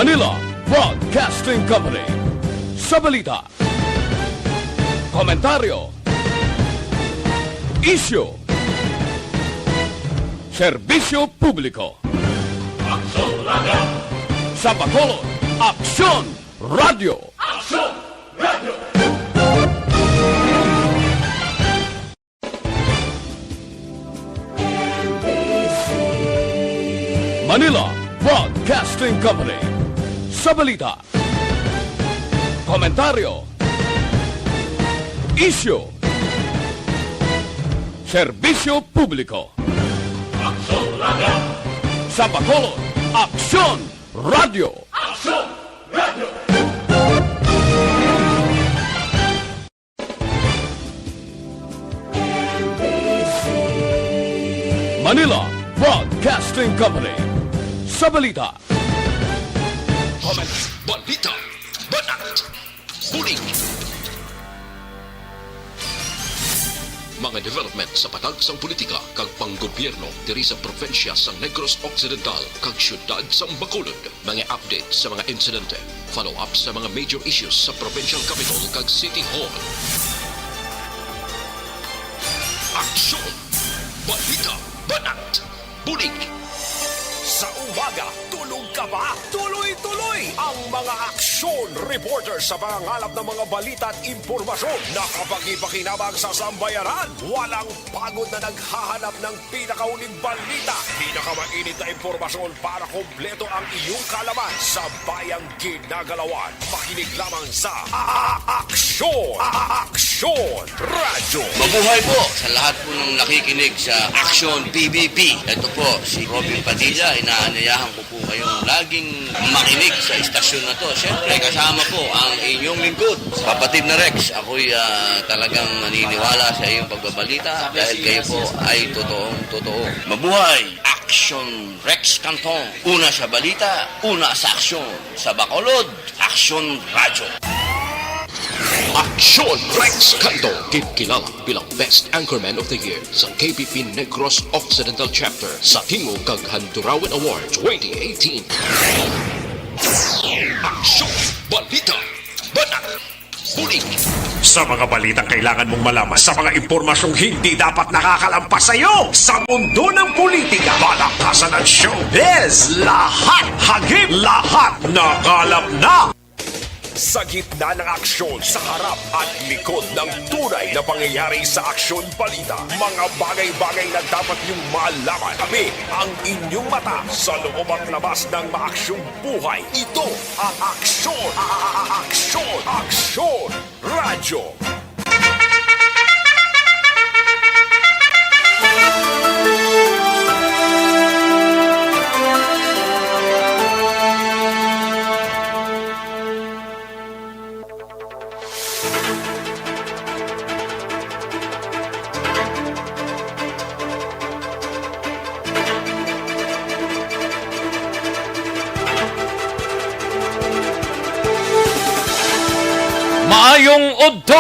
Manila Broadcasting Company. Sa balita, komentaryo, isyu, serbisyo publiko. Aksyon Radio! Sa Bacolod, Aksyon Radio! Aksyon Radio! Manila Broadcasting Company. Sa balita, komentaryo, isyu, serbisyo publiko. Aksyon Radio! Sa Bacolod, Aksyon Radio! Aksyon Radio! Manila Broadcasting Company. Sa balita, balita, banat, bulig. Mga development sa patag sang politika kag panggobyerno diri sa probinsya sa Negros Occidental kag syudad sa Bacolod. Mga update sa mga insidente, follow up sa mga major issues sa provincial capital kag City Hall. Aksyon, balita, banat, bulig. Sa umaga, tulog ka ba? Tuloy-tuloy ang mga aksyon reporter sa pangangalap ng mga balita at impormasyon na kapag-ipakinabang sa sambayanan. Walang pagod na naghahanap ng pinakauling balita. Pinakamainit na impormasyon para kompleto ang iyong kalaman sa bayang ginagalawan. Makinig lamang sa Aksyon! Aksyon Radio! Mabuhay po sa lahat po ng nakikinig sa Aksyon PBB. Ito po si Robin Padilla. Inaanyayahan ko po kayong laging makinig sa istasyon na to. Siyempre, kasama po ang inyong lingkod. Kapatid na Rex, ako'y talagang naniniwala sa iyong pagbabalita dahil kayo po ay totoong-totoo. Mabuhay! Aksyon Rex Canton. Una sa balita, una sa aksyon. Sa Bacolod, Aksyon Radyo. Aksyon Rex Canto, kilala bilang Best Anchorman of the Year sa KPP Negros Occidental Chapter sa Tingog kag Handurawan Award 2018. Aksyon, balita, banat, bulig. Sa mga balitang kailangan mong malaman, sa mga impormasyong hindi dapat nakakalampas sa iyo, sa mundo ng politika, palakasan at showbiz, lahat hagip, lahat nakalap na. Sa gitna ng aksyon, sa harap at likod ng tunay na pangyayari sa Aksyon Balita, mga bagay-bagay na dapat niyong malaman. Kami ang inyong mata sa loob at labas ng maaksyong buhay. Ito ang Aksyon! Aksyon! Aksyon! Radyo! Maayong Udto,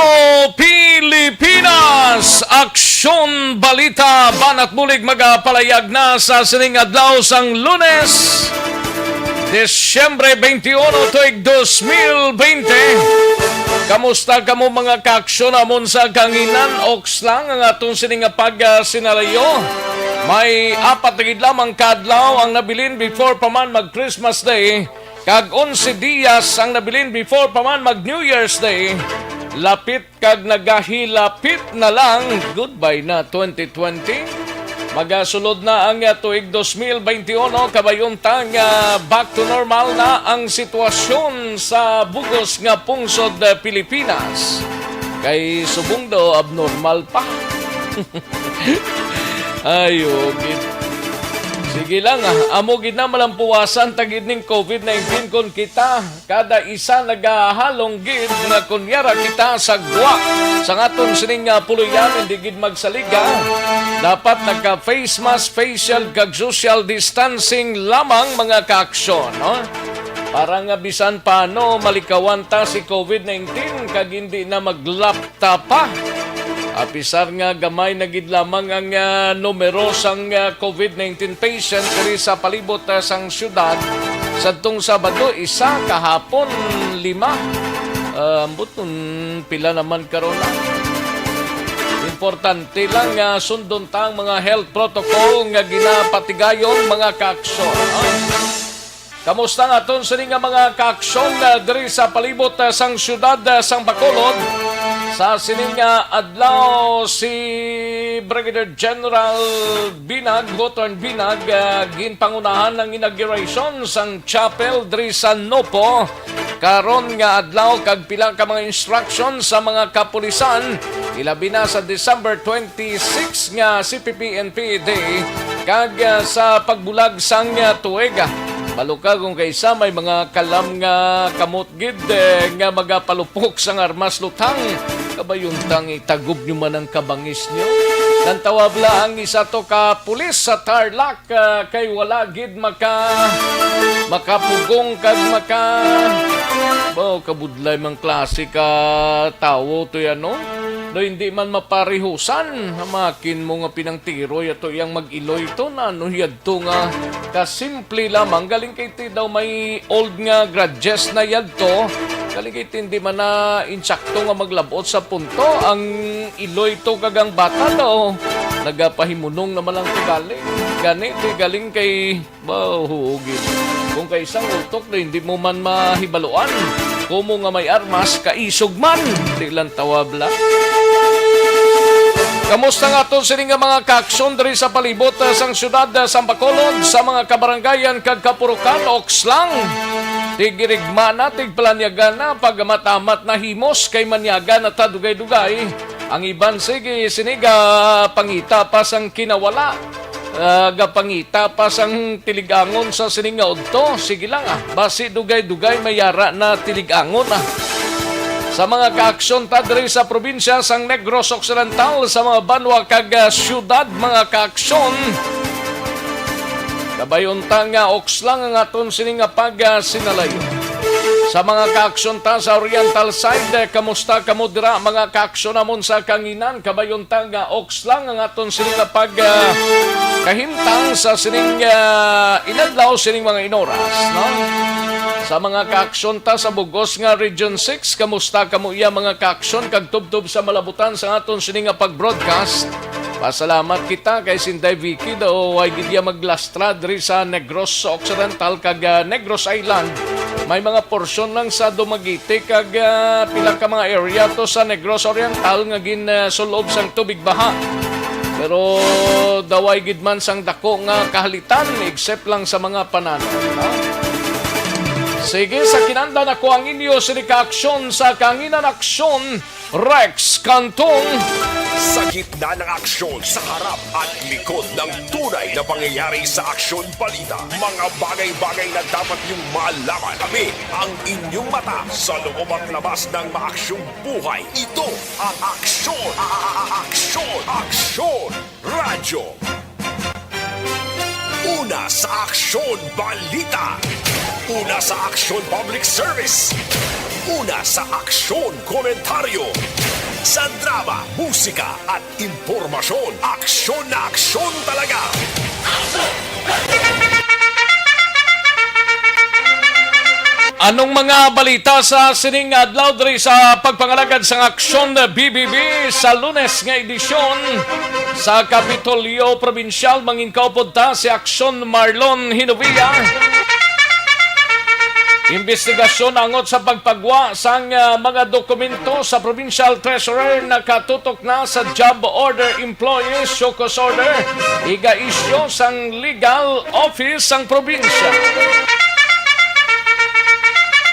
Pilipinas! Aksyon Balita, banat bulig magapalayag na sa sining adlaw sang Lunes, Desyembre 21, tuig 2020. Kamusta kamo mga kaaksyon amon sa kanginan? Oks lang ang atong sining pag-sinalayo. May apat lamang kadlaw ang nabilin before pa man mag-Christmas Day. Kag 11 días ang nabilin before pa man mag New Year's Day. Lapit kag nagahilapit na lang. Goodbye na 2020. Magasulod na ang tuig 2021. Kabayuntang back to normal na ang sitwasyon sa bugos nga pungsod Pilipinas. Kay subong daw abnormal pa. Ayogid. Sige lang amo gid na malampuwasan tagid ning COVID-19 kon kita kada isa nagahalong gid nga kunyara kita sa gwa sa aton sining puluyan hindi gid magsaliga dapat nagka face mask, facial kag social distancing lamang mga kaaksyon no para nga bisan paano malikawan ta si COVID-19 kag hindi na maglapta pa. Apisar nga gamay na gid lamang ang numero sang COVID-19 patient diri sa palibot sang syudad Sadtong Sabado, 1, kahapon 5. Ambot nun, pila naman karon na. Importante lang nga sundon tang mga health protocol nga ginapatigayon mga kaaksyon. Kamusta nga ton sa nga mga kaaksyon diri sa palibot sang syudad sang Bacolod? Sa sining adlaw si Brigadier General Binag, Gotron Binag, ginpangunahan ng inauguration sang chapel diri sa Nopo. Karon nga adlaw kag pila ka mga instruction sa mga kapulisan ilabi na sa December 26 nga CPP-NP Day kag sa pagbulag sang tuig. Balukag kung kaysa may mga kalam nga kamot gid nga magapalupok sang armas lutang. Kabayuntang itagub nyo man ang kabangis nyo. Nantawabla ang isa to ka pulis sa Tarlac kay wala gid makapugong kag kabudlay mang klase ka tawo to yan no? No hindi man maparihusan hamakin mo nga pinangtiro yato yang mag-iloy to na no yadto nga kasimple lamang galing kay ti daw may old nga grudges na yadto galing kay hindi man na insakto nga maglabot sa punto ang iloy to kagang bata daw nagapahimunong naman lang to galing kay hugin kung kay isang utok na hindi mo man mahibaluan kumo nga may armas kaisog man di lang tawabla. Kamusta nga to sini nga mga kaaksyon diri sa palibot sang syudad sa Bacolod sa mga kabaranggayan kag kapurukan Okslang. Tigirigma na, tigpalanyagan na, pag matamat na himos kay manyaga na tadugay-dugay. Ang iban sige siniga pangita pa sang kinawala. Gapangita pa sang tiligangon sa sininga udto. Sige lang basi dugay-dugay mayara na tiligangon Sa mga kaaksyon ta diri sa probinsya sang Negros Occidental sa mga banwa kag syudad mga kaaksyon. Kabayon ta nga Okslang ang aton sininga sinalayo. Sa mga kaaksyon ta sa Oriental side, kamusta kamo dira mga kaaksyon namon sa Kanginan? Kabayon ta nga Okslang ang aton sininga kahimtang sa sining inadlaw sining mga inoras, no? Sa mga kaaksyon ta sa Bugos nga Region 6, kamusta kamo iya mga kaaksyon kag tubtob sa malabutan sa aton sining pag-broadcast? Pasalamat kita kay Sinday Vicky daw ay gidya maglastra diri sa Negros Occidental kag Negros Island. May mga porsyon lang sa Dumaguete kag pila ka mga area to sa Negros Oriental nga ginsulob sang tubig baha. Pero daway gid man sang dako nga kahalitan except lang sa mga pananon. Sige, sa kinanda na ko ang inyo sinika-aksyon sa Kanginan Aksyon, Rex Cantong. Sa gitna ng aksyon, sa harap at likod ng tunay na pangyayari sa aksyon balita, mga bagay-bagay na dapat niyong malaman. Kami ang inyong mata sa loob at labas ng maaksyong buhay. Ito ang Aksyon! Aksyon! Aksyon! Radyo! Una sa Aksyon Balita! Una sa Aksyon Public Service! Una sa Aksyon Komentaryo! Sa drama, musika at impormasyon, aksyon na aksyon talaga! Anong mga balita sa sining adlaw diri sa pagpangalagad sa Aksyon BBB sa Lunes nga edisyon sa Kapitolyo Provincial manginkaupod ta si Aksyon Marlon Hinovia. Investigasyon angot sa pagpagwa sang mga dokumento sa Provincial Treasurer na katutok na sa Job Order Employees Showcase Order iga-isyo sang legal office sang probinsya.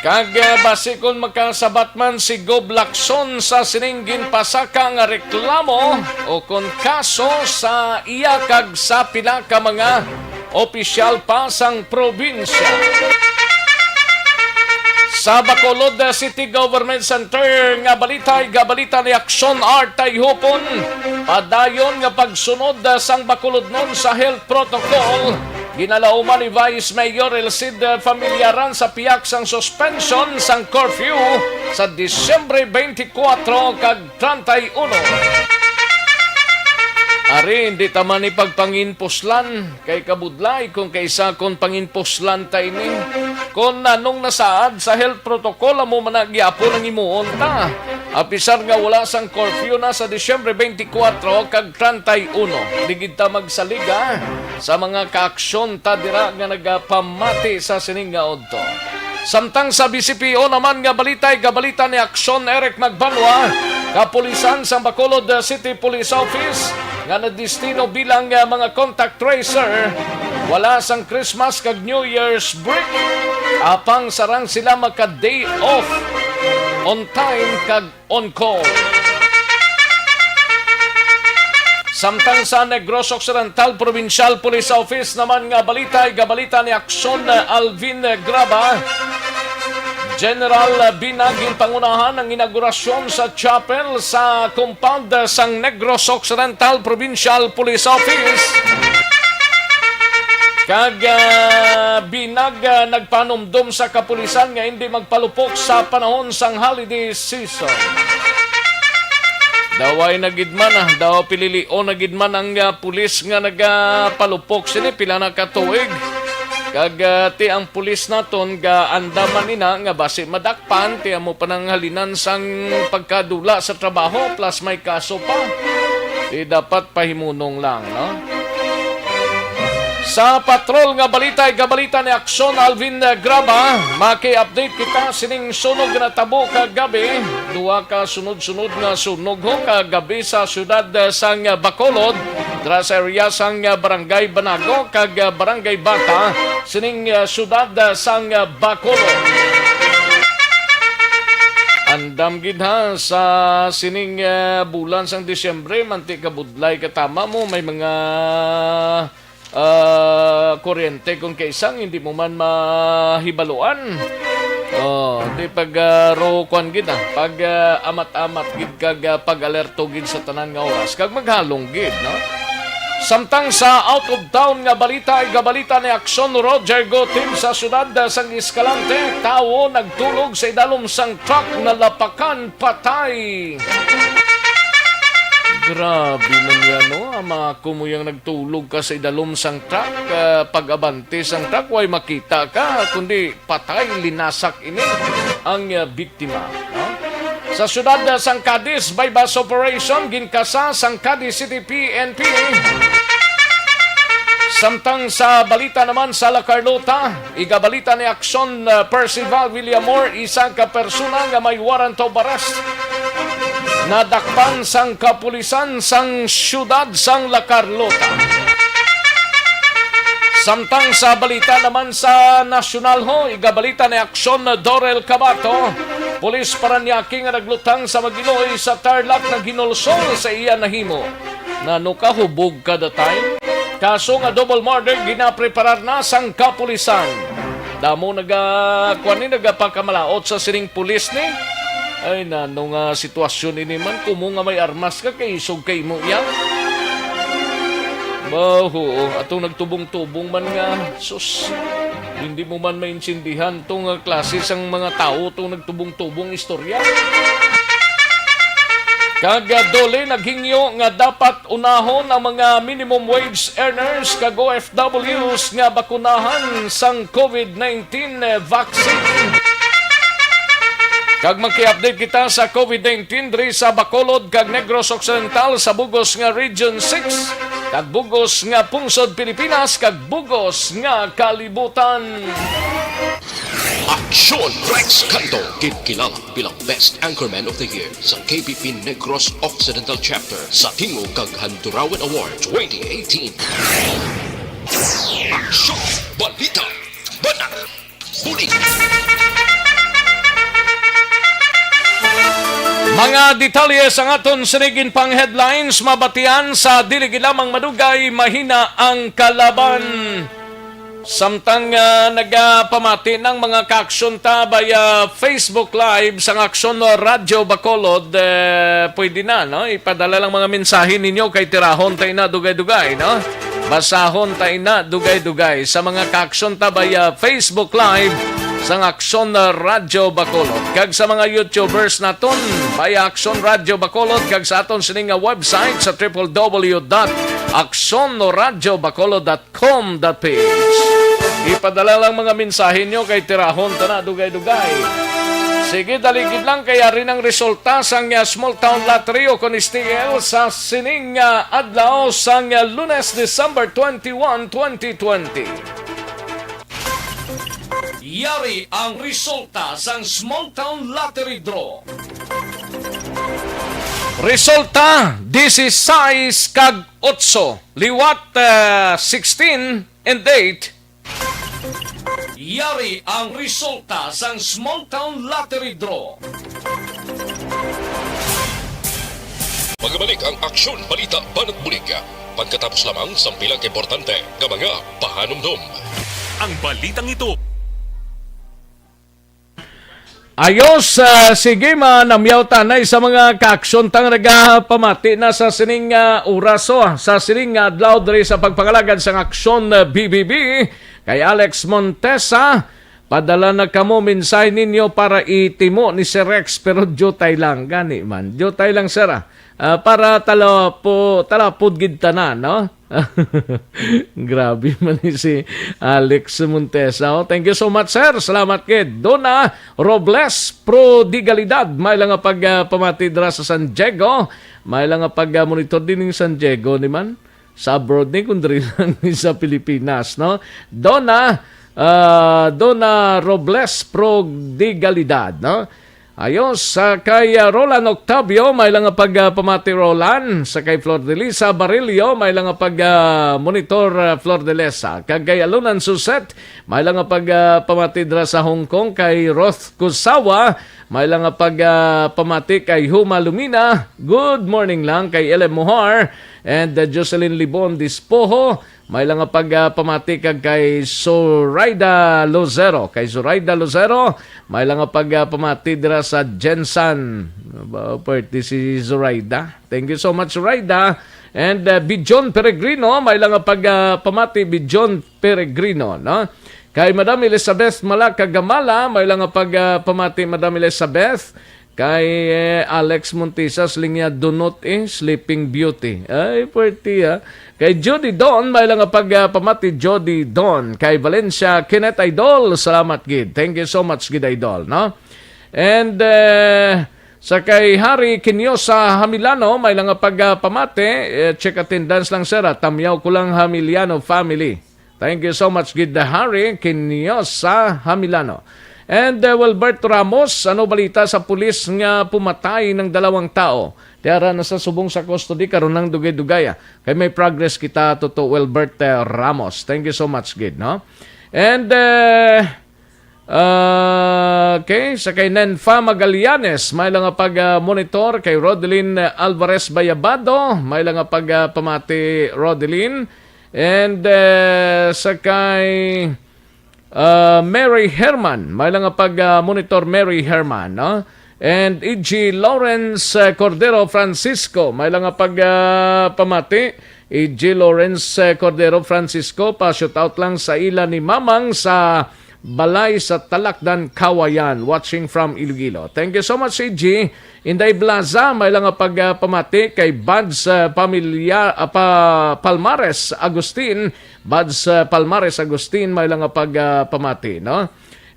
Kag basikon magkasabat man si Gob Lacson sa sininggin pasaka nga reklamo o kon kaso sa iya kag sa pila ka mga opisyal pa sang probinsya. Sa Bacolod City Government Center nga balita ni Aksyon Art Tayhupon padayon nga pagsunod sang Bacolod nun sa health protocol ginalauman ni Vice Mayor Elcid Familiaran sa piyak sang suspension sang curfew sa Disyembre 24 kag 31. Ari, hindi taman ni pagpanginpuslan kay kabudlay kung kaysa kung panginpuslan tayo ni. Kung nanong nasaad sa health protocol, amo managyapo ng imuon ta. Apisar nga wala sang curfew na sa Disyembre 24 kag 31. Digid ta magsaliga sa mga kaaksyon ta dira nga nagapamati sa sining nga odto. Samtang sa BCPO naman nga balitay gabalita ni Aksyon Eric Magbanwa, kapulisan sa Bacolod City Police Office nga nadistino bilang mga contact tracer, wala sang Christmas kag New Year's break. Apang sarang sila maka-day off, on time kag on call. Samtang sa Negros Occidental Provincial Police Office naman nga balita ni Aksyon Alvin Graba, General Binag pangunahan ng inaugurasyon sa chapel sa compound sang Negros Occidental Provincial Police Office. Kag Binag nagpanumdum sa kapulisan nga hindi magpalupok sa panahon sang holiday season. Daway nagidman daw pililio nagidman ang pulis nga nagapalupok sini pila na katuig. Kag ti ang pulis naton ga andaman nina nga base madakpan ti amo pananghalinan sang pagkadula sa trabaho plus may kaso pa. Ti dapat pahimunong lang, no? Sa patrol nga balita ni Aksyon Alvin Graba, maki-update kita sining sunog na tabo kagabi. Duha ka sunod-sunod nga sunog ho kagabi sa syudad sang Bacolod, dra sa area sang Barangay Banago kag Barangay Bata, sining syudad sang Bacolod. Andam gid ha sa sining bulan sang Disyembre, manti kabudlay katama mo may mga kuryente kung kaisang hindi mo man mahibaluan. Di pag rokuan gid pag amat-amat gid kag pag-alerto gid sa tanan nga oras kag maghalong gid, no? Samtang sa out of town nga balita ay gabalita ni Aksyon Roger Gotim sa syudad sang Escalante, tawo nagtulog sa idalom sang truck na lapakan patay. Grabe man yan, no? Ama kumuyang nagtulog ka sa idalom sang truck, pag-abante sang truck, way makita ka, kundi patay, linasak ini ang biktima. No? Sa syudad sang Cadiz, bypass operation, ginkasa sang Cadiz City PNP. Samtang sa balita naman sa La Carlota, igabalita ni Aksyon Percival Villamor, isang kapersona nga may warrant of arrest. Nadakpan sang kapulisan sang syudad sang La Carlota. Samtang sa balita naman sa nasyonal ho, igabalita ni Aksyon Dorel Cabato, pulis Paranaque nga naglutang sa Maguiloy sa Tarlac na ginulsol sa iya nahimo. Nano ka hubog kada time? Kaso nga double murder ginapreparar na sang kapulisan. Damo nagapagkamalaot sa sining pulis ni. Ay nano nga sitwasyon ini man kumo nga may armas ka kay isog kay mo yan. Baho, atong nagtubong-tubong man nga sus. Hindi mo man maintindihan tong klase sang mga tao tong nagtubong-tubong istorya. Kagadole naghingyo nga dapat unahon ang mga minimum wage earners kag OFWs nga bakunahan sang COVID-19 vaccine. Kag magki-update kita sa COVID-19 diri sa Bacolod kag Negros Occidental sa bugos nga Region 6, kag bugos nga Pungsod Pilipinas kag bugos nga Kalibutan. Aksyon Rex Canto, kilala bilang Best Anchorman of the Year sa KBP Negros Occidental Chapter sa Tingog kag Handurawan Award 2018. Aksyon, balita, banat, bulig. Mga detalye sa aton sinigin pang headlines, mabatian sa dili lamang madugay, mahina ang kalaban. Samtang nagapamati ng mga kaaksyon ta via Facebook Live sa Aksyon Radyo Bacolod, pwede na, no? Ipadala lang mga mensahe ninyo kay tirahon tayo na dugay-dugay, no? Basahon tayo na dugay-dugay sa mga kaaksyon ta via Facebook Live sang Aksyon Radyo Bacolod. Kag sa mga YouTubers naton, via Aksyon Radyo Bacolod, kag sa aton sining nga website sa www.aksonradyobacolod.com.ph. Ipadala lang mga mensahe nyo kay tirahon ta na dugay-dugay. Sige, daligid lang kaya rin ang resulta sang Small Town Lottery o Conistigel sa sining adlaw sang Lunes, December 21, 2020. Yari ang resulta sang Small Town Lottery Draw. Resulta 16 kag 8, liwat 16 and 8. Yari ang resulta sang Small Town Lottery Draw. Magbalik ang Aksyon Balita Banat Bulig. Pagkatapos lamang sa pilang importante ng mga pahanumdum. Ang balitang ito Ayos, sige manamyaw tanay sa mga kaaksyon tang nagapamati na sa sining oraso, sa sining adlaw diri sa pagpangalagad sa aksyon BBB kay Alex Montesa. Padala na kamo mensahe ninyo para itimo ni Sir Rex pero jutay lang gani man. Jutay lang sir para talapod gid tanan, no? Grabe man ni si Alex Montesa. Oh, thank you so much, sir. Salamat kid. Dona Robles Prodigalidad. May lang nga pagpamati dira sa San Diego. May lang nga pag-monitor din ng San Diego ni man. Sa abroad ni kundi lang sa Pilipinas, no? Dona Robles Prodigalidad, no? Ayos, sa kay Roland Octavio, may lang pagpamati Roland. Sa kay Flor de Lisa Barilio, may lang pag-monitor Flor de Lisa. Kay Alunan Suset, may lang pagpamati dra sa Hong Kong. Kay Roth Kusawa, may lang pagpamati kay Huma Lumina. Good morning lang kay Ele Mohar and Jocelyn Libon Dispoho. May lang pagpamati kay Zoraida Lozero. Kay Zoraida Lozero, may lang pagpamati dira sa Jensan. Party si Zoraida. Thank you so much, Zoraida. And Bijon Peregrino, may lang pagpamati Bijon Peregrino, no? Kay Madam Elizabeth Malaka Gamala, may lang pagpamati Madam Elizabeth. Kay Alex Montisas linya Dunot Sleeping Beauty. Ay, party Kay Jody Don, may lang pagpamati Jody Don. Kay Valencia Kenneth Idol, salamat gid. Thank you so much gid Idol, no? And sa kay Harry Kinyosa Hamilano, may lang pagpamati. Check attendance lang sir. Tamyaw ko lang Hamiliano family. Thank you so much gid Harry Kinyosa Hamilano. And Wilbert Ramos, ano balita sa pulis nga pumatay ng 2 tao? Tiara na sa subong sa custody karon ng dugay-dugay. Kay may progress kita to Wilbert Ramos. Thank you so much, Gid, no? And okay, sa kay Nenfa Magallanes, may lang pag-monitor kay Rodelyn Alvarez Bayabado, may lang pag-pamati Rodelyn. And sa kay Mary Herman, may lang pag-monitor Mary Herman, no? And E.G. Lawrence Cordero Francisco, may lang pamati. E.G. Lawrence Cordero Francisco, pa-shoutout lang sa ila ni Mamang sa Balay sa Talakdan, Kawayan, watching from Iloilo. Thank you so much, E.G. Inday Blaza, may lang pamati kay Buds Palmares Agustin. Buds Palmares Agustin, may lang pamati, no?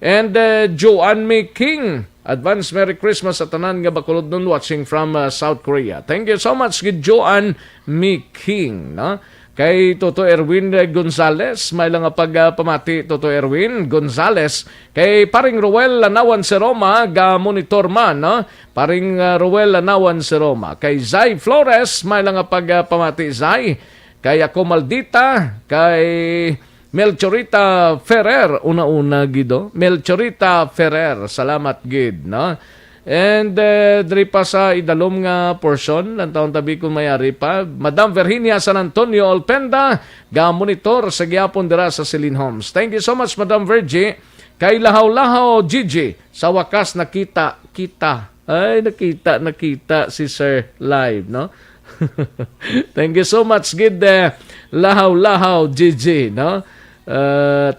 And Joanne May King, advance Merry Christmas sa tanan nga Bacolod nun, watching from South Korea. Thank you so much kay Joanne May King, no? Kay Toto Erwin Gonzales, may lang pagpamati Toto Erwin Gonzales. Kay paring Ruel Lanawan si Roma, ga monitor man, no? Paring Ruel Lanawan si Roma. Kay Zay Flores, may lang pagpamati Zay. Kay ako Maldita, kay Melchorita Ferrer, una-una gido. Melchorita Ferrer, salamat gid, no? And diri pa sa idalom nga portion, lang taon tabi kung mayari pa, Madam Virginia San Antonio Olpenda, ga monitor sa gyapon dira sa Celine Homes. Thank you so much, Madam Virgie. Kay Lahaw-Lahaw Gigi, sa wakas nakita si Sir live, no? Thank you so much, gid Lahaw-Lahaw Gigi, no?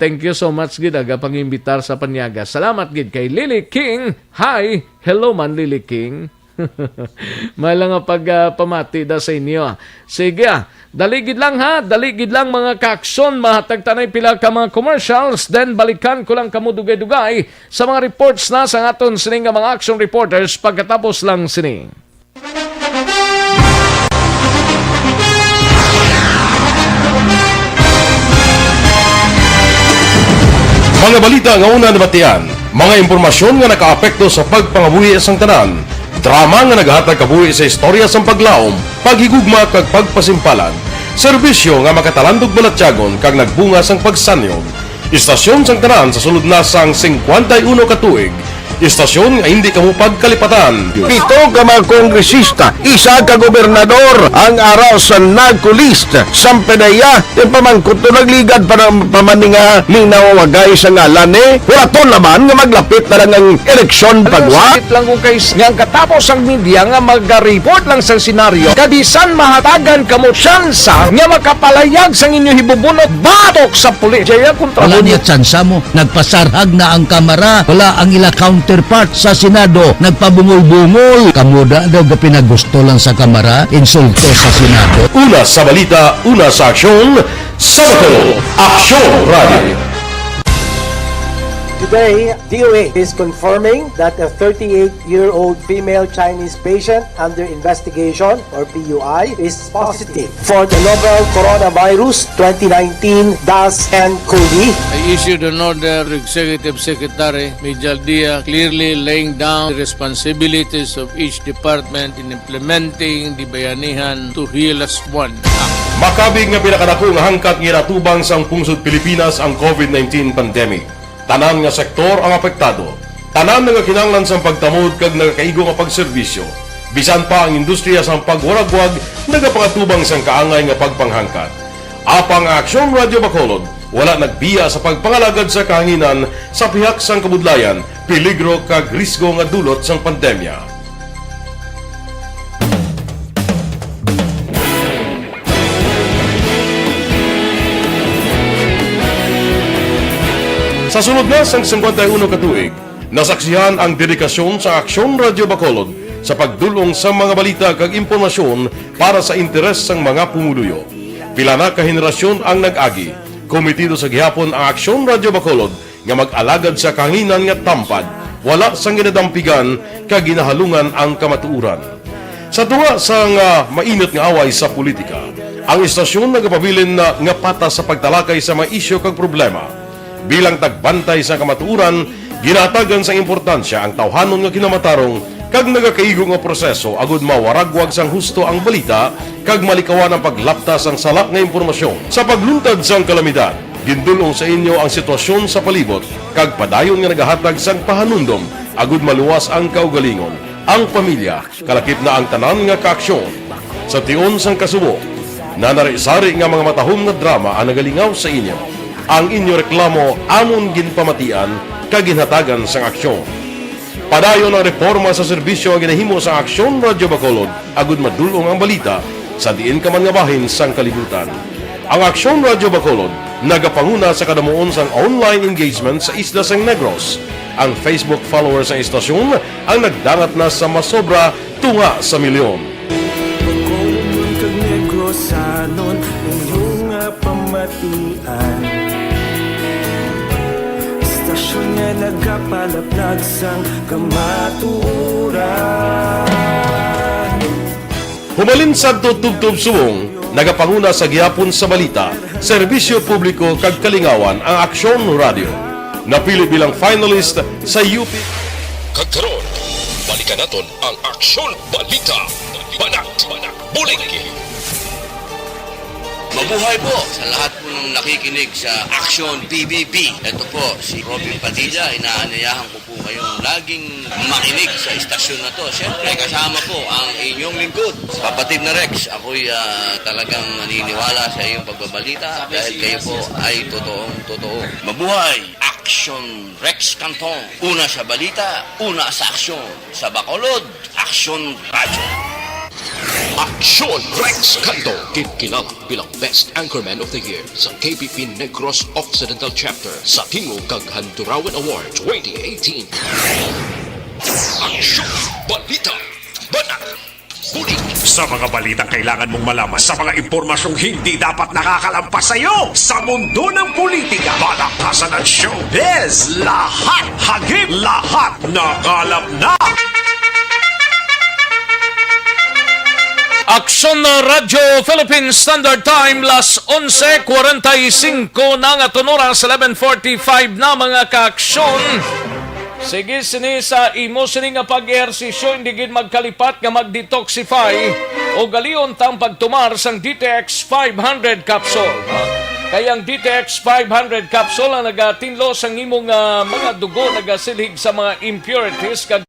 Thank you so much gid aga pang-imbitar sa panyaga. Salamat gid kay Lily King. Hi, hello man Lily King. May nga pamati da sa inyo. Sige, daligid lang ha, daligid lang mga kaakson, mahatag tanay pila ka mga commercials, then balikan ko lang kamo dugay-dugay sa mga reports na sa aton sining nga mga action reporters pagkatapos lang sini. Mga balita nga una nabatian, mga impormasyon nga nakaapekto sa pagpangabuhi sang tanan, drama nga naghatag kabuhi sa istorya sang paglaom, paghigugma kag pagpasimpalan, serbisyo nga makatalandog balatyagon kag nagbunga sang pagsanyog, istasyon sang tanan sa sulod na sang 51 ka tuig, istasyon nga hindi kamo pagkalipatan. Pito ka mga kongresista, isa ka gobernador ang araw sa nagkulist sa pedaya yung pamangkot to nagligad para pamaninga linawagay sa ngalan wala to naman nga maglapit na lang ang eleksyon pagwa. Sakit lang kung kayo nga katapos ang media nga mag-report lang sa senaryo kadisan mahatagan kamo tsansa nga makapalayag sa inyo hibubunot batok sa pulis. Jaya kontra Wala niya tsansa mo. Nagpasarhag na ang kamara. Wala ang ila counterpart sa Senado. Nagpabungol-bungol. Kamuda daw ga pinagusto lang sa kamara. Insulto sa Senado. Una sa balita, una sa aksyon, Sabado, Aksyon Radio. Today, DOA is confirming that a 38-year-old female Chinese patient under investigation, or PUI, is positive for the novel coronavirus 2019-10-CoV. I issued an order to Executive Secretary Major Dia clearly laying down the responsibilities of each department in implementing the Bayanihan to Heal as One Act. Makabig nga pinakadako nga hangkat nga natubang sang pungsod Pilipinas ang COVID-19 pandemic. Tanan nga sektor ang apektado. Tanan nga kinahanglan sang pagtamod kag nagakaigo nga pagserbisyo. Bisan pa ang industriya sang pagwaragwag nagapangatubang sang kaangay nga pagpanghangkat. Apang Aksyon Radio Bacolod wala nagbiya sa pagpangalagad sa kahanginan sa pihak sang kabudlayan, peligro kag risgo nga dulot sang pandemya. Sa sunod na sang 51 katuig, nasaksihan ang dedikasyon sa Aksyon Radio Bacolod sa pagdulong sa mga balita kag impormasyon para sa interes sang mga pumuluyo. Pila na ka henerasyon ang nag-agi, komitido sa gihapon ang Aksyon Radio Bacolod nga mag-alagad sa kahanginan nga tampad, wala sang ginadampigan kag ginahalungan ang kamatuuran. Sa tunga sang mainit nga away sa politika, ang istasyon nagapabilin na nga patas sa pagtalakay sa mga isyu kag problema. Bilang tagbantay sa kamatuuran, ginatagan sa importansya ang tawhanon nga kinamatarong kag nagakaigo nga proseso agud mawaragwag sang husto ang balita kag malikawan ang paglaptas ang salak nga impormasyon. Sa pagluntad sang kalamidad, gindulong sa inyo ang sitwasyon sa palibot kag padayon nga nagahatag sang pahanundom agud maluwas ang kaugalingon, ang pamilya, kalakip na ang tanan nga kaaksyon. Sa tion sang kasubo, nanari-sari nga mga matahom nga drama ang nagalingaw sa inyo. Ang inyo reklamo amon ginpamatian kag ginhatagan sang aksyon. Padayon ang reforma sa serbisyo ang ginahimo sa Aksyon Radio Bacolod agud madulong ang balita sa diin ka man nga bahin sang kalibutan. Ang Aksyon Radio Bacolod nagapanguna sa kadamuon sang online engagement sa isla sang Negros. Ang Facebook followers sa istasyon ang nagdangat na sa masobra tunga sa milyon. Bacolod kag Negros anon inyong pamatian. Istasyon nga nagapalaplag sang kamatuuran. Humalin sa tubtub subong, nagapanguna sa gihapon sa balita, serbisyo publiko kag kalingawan ang Aksyon Radio. Napili bilang finalist sa UP. Kagkaroon, balikan naton ang Aksyon Balita. Banat, bulig. Mabuhay po sa lahat po ng nakikinig sa Action PBB. Ito po si Robin Padilla. Inaanyayahan ko po kayong laging makinig sa istasyon na to. Siyempre kasama po ang inyong lingkod. Kapatid na Rex, ako'y talagang naniniwala sa iyong pagbabalita dahil kayo po ay totoong-totoo. Mabuhay! Action Rex Canton. Una sa balita, una sa aksyon. Sa Bacolod, Action Radio. Aksyon Rex Canto, kilala bilang Best Anchorman of the Year sa KBP Negros Occidental Chapter sa Tingog kag Handurawan Award 2018. Aksyon Balita Banat Bulig. Sa mga balitang kailangan mong malaman, sa mga impormasyong hindi dapat nakakalampas sa iyo, sa mundo ng politika, balakasan at showbiz, lahat hagip, lahat nakalap na. Aksyon na Radyo Philippine Standard Time, las 11:45 na nga tunoras, 11:45 na mga kaaksyon. Sige sini sa imo sini nga pag-ehersisyo, hindi gid magkalipat nga mag-detoxify o galion tang pagtumar sang DTX 500 capsule. Kayang DTX 500 capsule ang nagatinlo sang imong mga dugo, nagasilhig sa mga impurities kag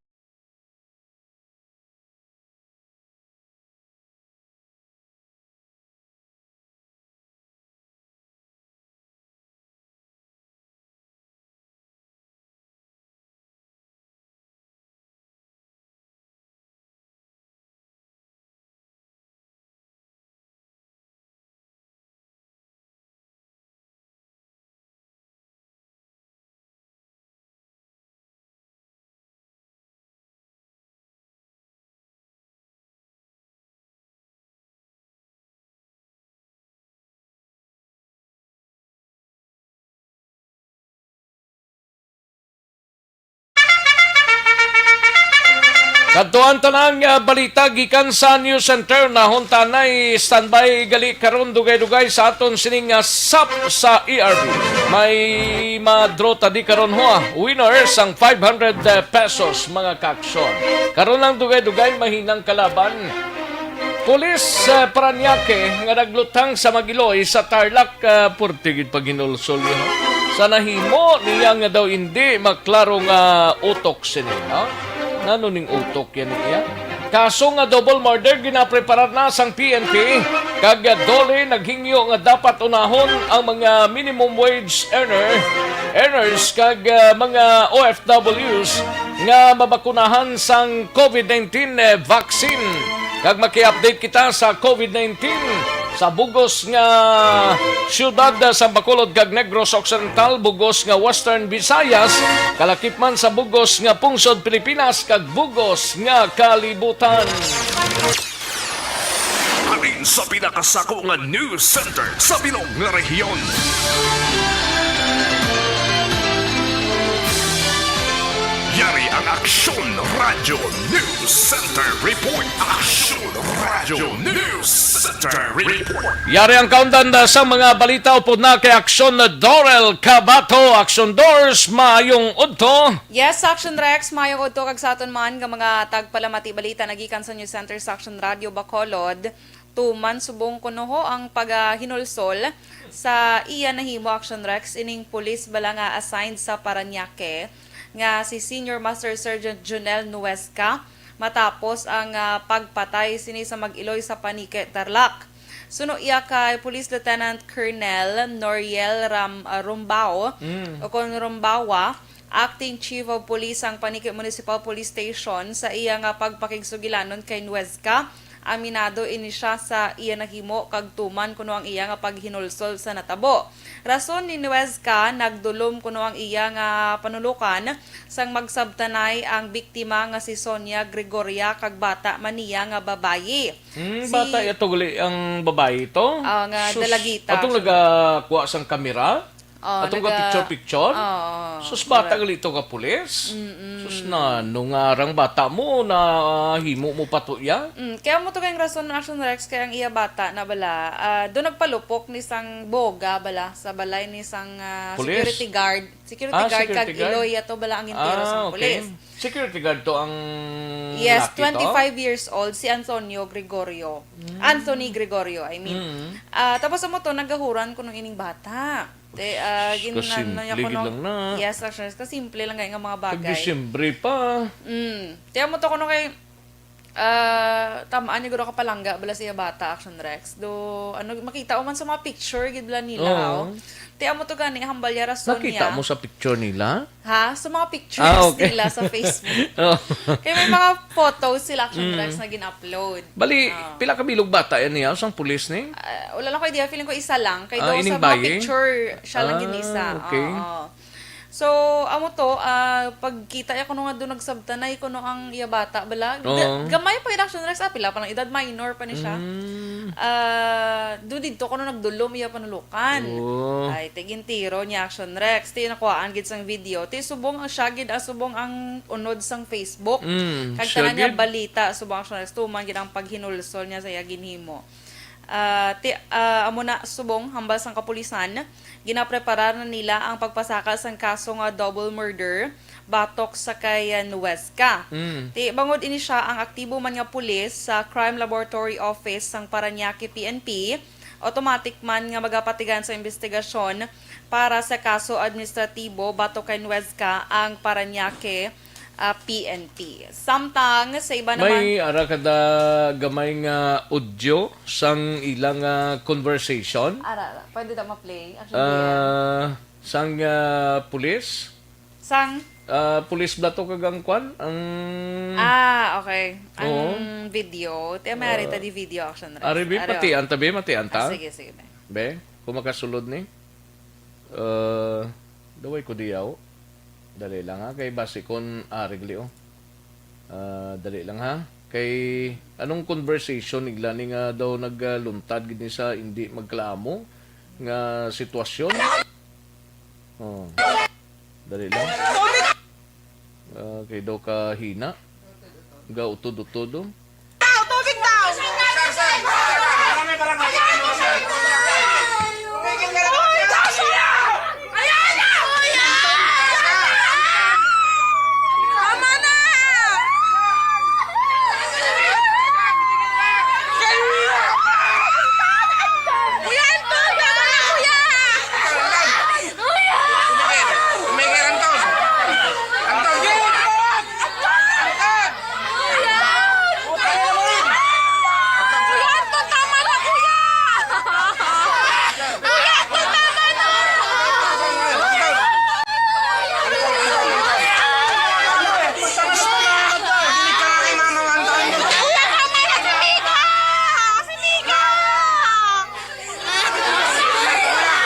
kadtuan tanang balita gikan sa News Center na huntanay standby gali karon dugay-dugay sa aton sining SAP sa ERB. May ma-draw tadi karon ho winner sang 500 pesos mga kaaksyon. Karon lang dugay-dugay mahinang kalaban. Pulis Paranaque nga naglutang sa Magiloy sa Tarlac purtigid paginulsol yun. Sa nahimo niya nga daw hindi maklaro nga utok sini, no? Nano ning utok yan niya? Kaso nga double murder ginapreparar na sang PNP kag dole naghingyo nga dapat unahon ang mga minimum wage earners kag mga OFWs nga mabakunahan sang COVID-19 vaccine. Kag maki-update kita sa COVID-19 sa bugos nga siyudad sa Bacolod kag Negros Occidental, bugos nga Western Visayas, kalakip man sa bugos nga pungsod Pilipinas kag bugos nga kalibutan. Alin sa pinakasako nga news center sa bilog nga rehiyon. Yari ang Aksyon Radyo News Center Report. Aksyon Radyo News Center Report. Yari ang kaundan sa mga balita upod na kay Aksyon Dorel Cabato. Aksyon Doors, maayong udto. Yes, Action Rex, mayong udto kag sa aton man nga mga tagpalamati balita nagikan sa News Center sa Action Radio Bacolod. Tuman subong kuno ang paghinulsol sa iya nahimo Action Rex ining pulis bala nga assigned sa Paranaque nga si Senior Master Sergeant Jonel Nuesca matapos ang pagpatay sini sa Mag-Iloy sa Panique, Tarlac. Suno iya kay Police Lieutenant Colonel Noriel Rumbao o kon Rumbawa, Acting Chief of Police ang Panique Municipal Police Station sa iya nga pagpakigsugilanon kay Nuesca. Aminado ini siya sa iya nahimo kag tuman kuno ang iya nga paghinulsol sa natabo. Rason ni Nuesca nagdulom kuno ang iya nga panulukan sang magsabtanay ang biktima nga si Sonia Gregoria kag bata maniya nga babayi. Bata ito gali ang babayi ito? Nga dalagita. Atong nagakuha sang kamera? Atong ka picture-picture? Sus bata gali ito ka pulis? Sus na, nung arang bata mo na himo mo patuya? Kaya mo to kayong rason ng Action Rex kaya ang iya bata na bala. Doon nagpalupok ni sang boga bala sa balay ni sang security guard. Security guard kag Iloy ato bala ang intero sang pulis. Security guard to ang yes, laki 25 years old si Anthony Gregorio, I mean. Tapos mo to nagahuran ko ng ining bata. Kasimple lang na. Yes, actually, kasimple lang nga mga bagay. Kag-Disyembre pa. Tiyan mo to kuno kay tamaan niya guro ka palangga bala siya bata Action Rex. Do ano makita o man sa mga picture gid bala nila. Oo. Ti amo to gani hambal ya rason Nakita niya. mo sa picture nila? Ha? Sa mga pictures Okay. nila sa Facebook. Oh. Kaya may mga photos sila Action Rex na gin-upload. Bali, pila ka bilog bata yan niya? Sang pulis ni? Wala lang ko idea, feeling ko isa lang. Kaya daw ining sa mga baye? picture, siya lang Ah, ginisa. okay. Oo. So, amo to, pagkita ya ko nung nga doon nagsabtanay ko nung ang iya bata, bala. Oo. Gamay pa yung Action Rex, pila pa ng edad, minor pa ni siya. Doon dito ko nung nagdulom, iya panulukan. Oo. Ay, tigin tiro ni Action Rex. Ti nakuhaan gid sang video. Ti subong ang siya gid, subong ang unod sang Facebook. Kag siya tanan niya gid. balita, subong Action Rex, tuman gid ang paghinulsol niya sa iya ginhimo. Amo na subong hambal sang kapulisan, ginapreparar na nila ang pagpasaka sang kaso nga double murder batok sa kay Nuesca. Ti bangod ini siya ang aktibo man nga pulis sa Crime Laboratory Office sang Parañaque PNP, automatic man nga magapatigan sa investigasyon para sa kaso administratibo batok kay Nuesca ang Parañaque PNP. Samtang sa iba naman May ara kada gamay nga audio sang ilang conversation. Ara, pwede ta ma-play. Actually, Sang pulis. sang Pulis blato kagang kwan ang okay. Ang video. Tiya may arita di video Action Rex. Aribi pati anta be mati anta. Sige. Be, kung makasulod ni. Daway ko diyaw. Dali lang ha kay base kon arigli dali lang ha. Kay anong conversation iglani nga daw nagluntad gid ni sa hindi magklamo nga sitwasyon. Dali lang. Kay daw ka hina. Ga utod-utod.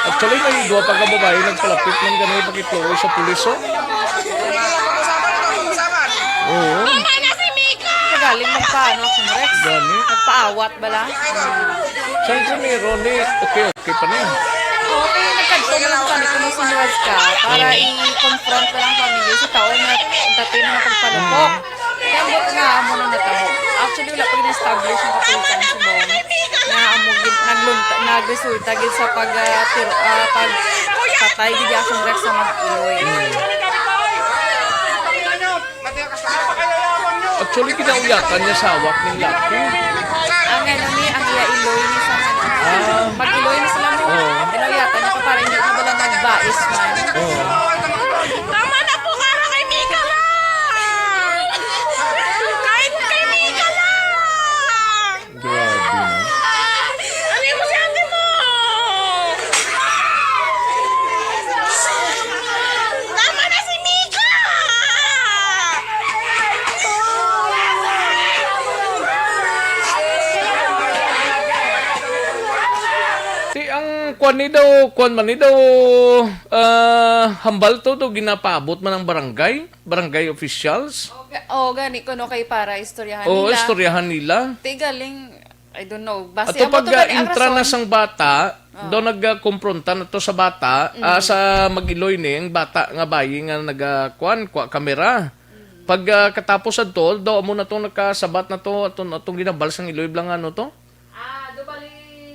Actually, may dua pa ka babae nagpalapit man ganun pakituloy sa pulis, oh. Oo. galing magpaano Action Rex. Gani. Nagpaawat bala. Siyempre meron ni okay pa niya. Okay, nagkadto na lang kami kung sinuwas ka para i-confront ko lang kami sa taon na dati na pagpalupok. Kaya mo nga amo na natamo. Actually, wala pa rin-establish yung kapulisan sa Bong na amo nagresulta gid sa pagpatay gid Action Rex sa mag-iloy. Actually, kinauyakan niya sa awak ng laki. Ang ano ni, ang iya-iloy ni sa mag-iloy ni sila mo. Kinauyakan niya ko para hindi na bala nagbais man. Tama na po kara kay Mika lang! Kahit kay Mika lang! Grabe na. Ano mo si ate mo? Tama na si Mika! Ang kwan man ni daw, hambal to ginapaabot man ng barangay officials. Gani ko no kay para istoryahan O, nila. istoryahan nila. Ti galing, I don't know. Base Ato pag amo to gani ang intra na rason. sang bata, daw nagkumpronta na to sa bata, sa Magiloy ni, ang bata nga bayi nga kwa kamera. Pag katapos adto, daw amo na to nakasabat na to, atong ginabal sang Iloy blang ano to?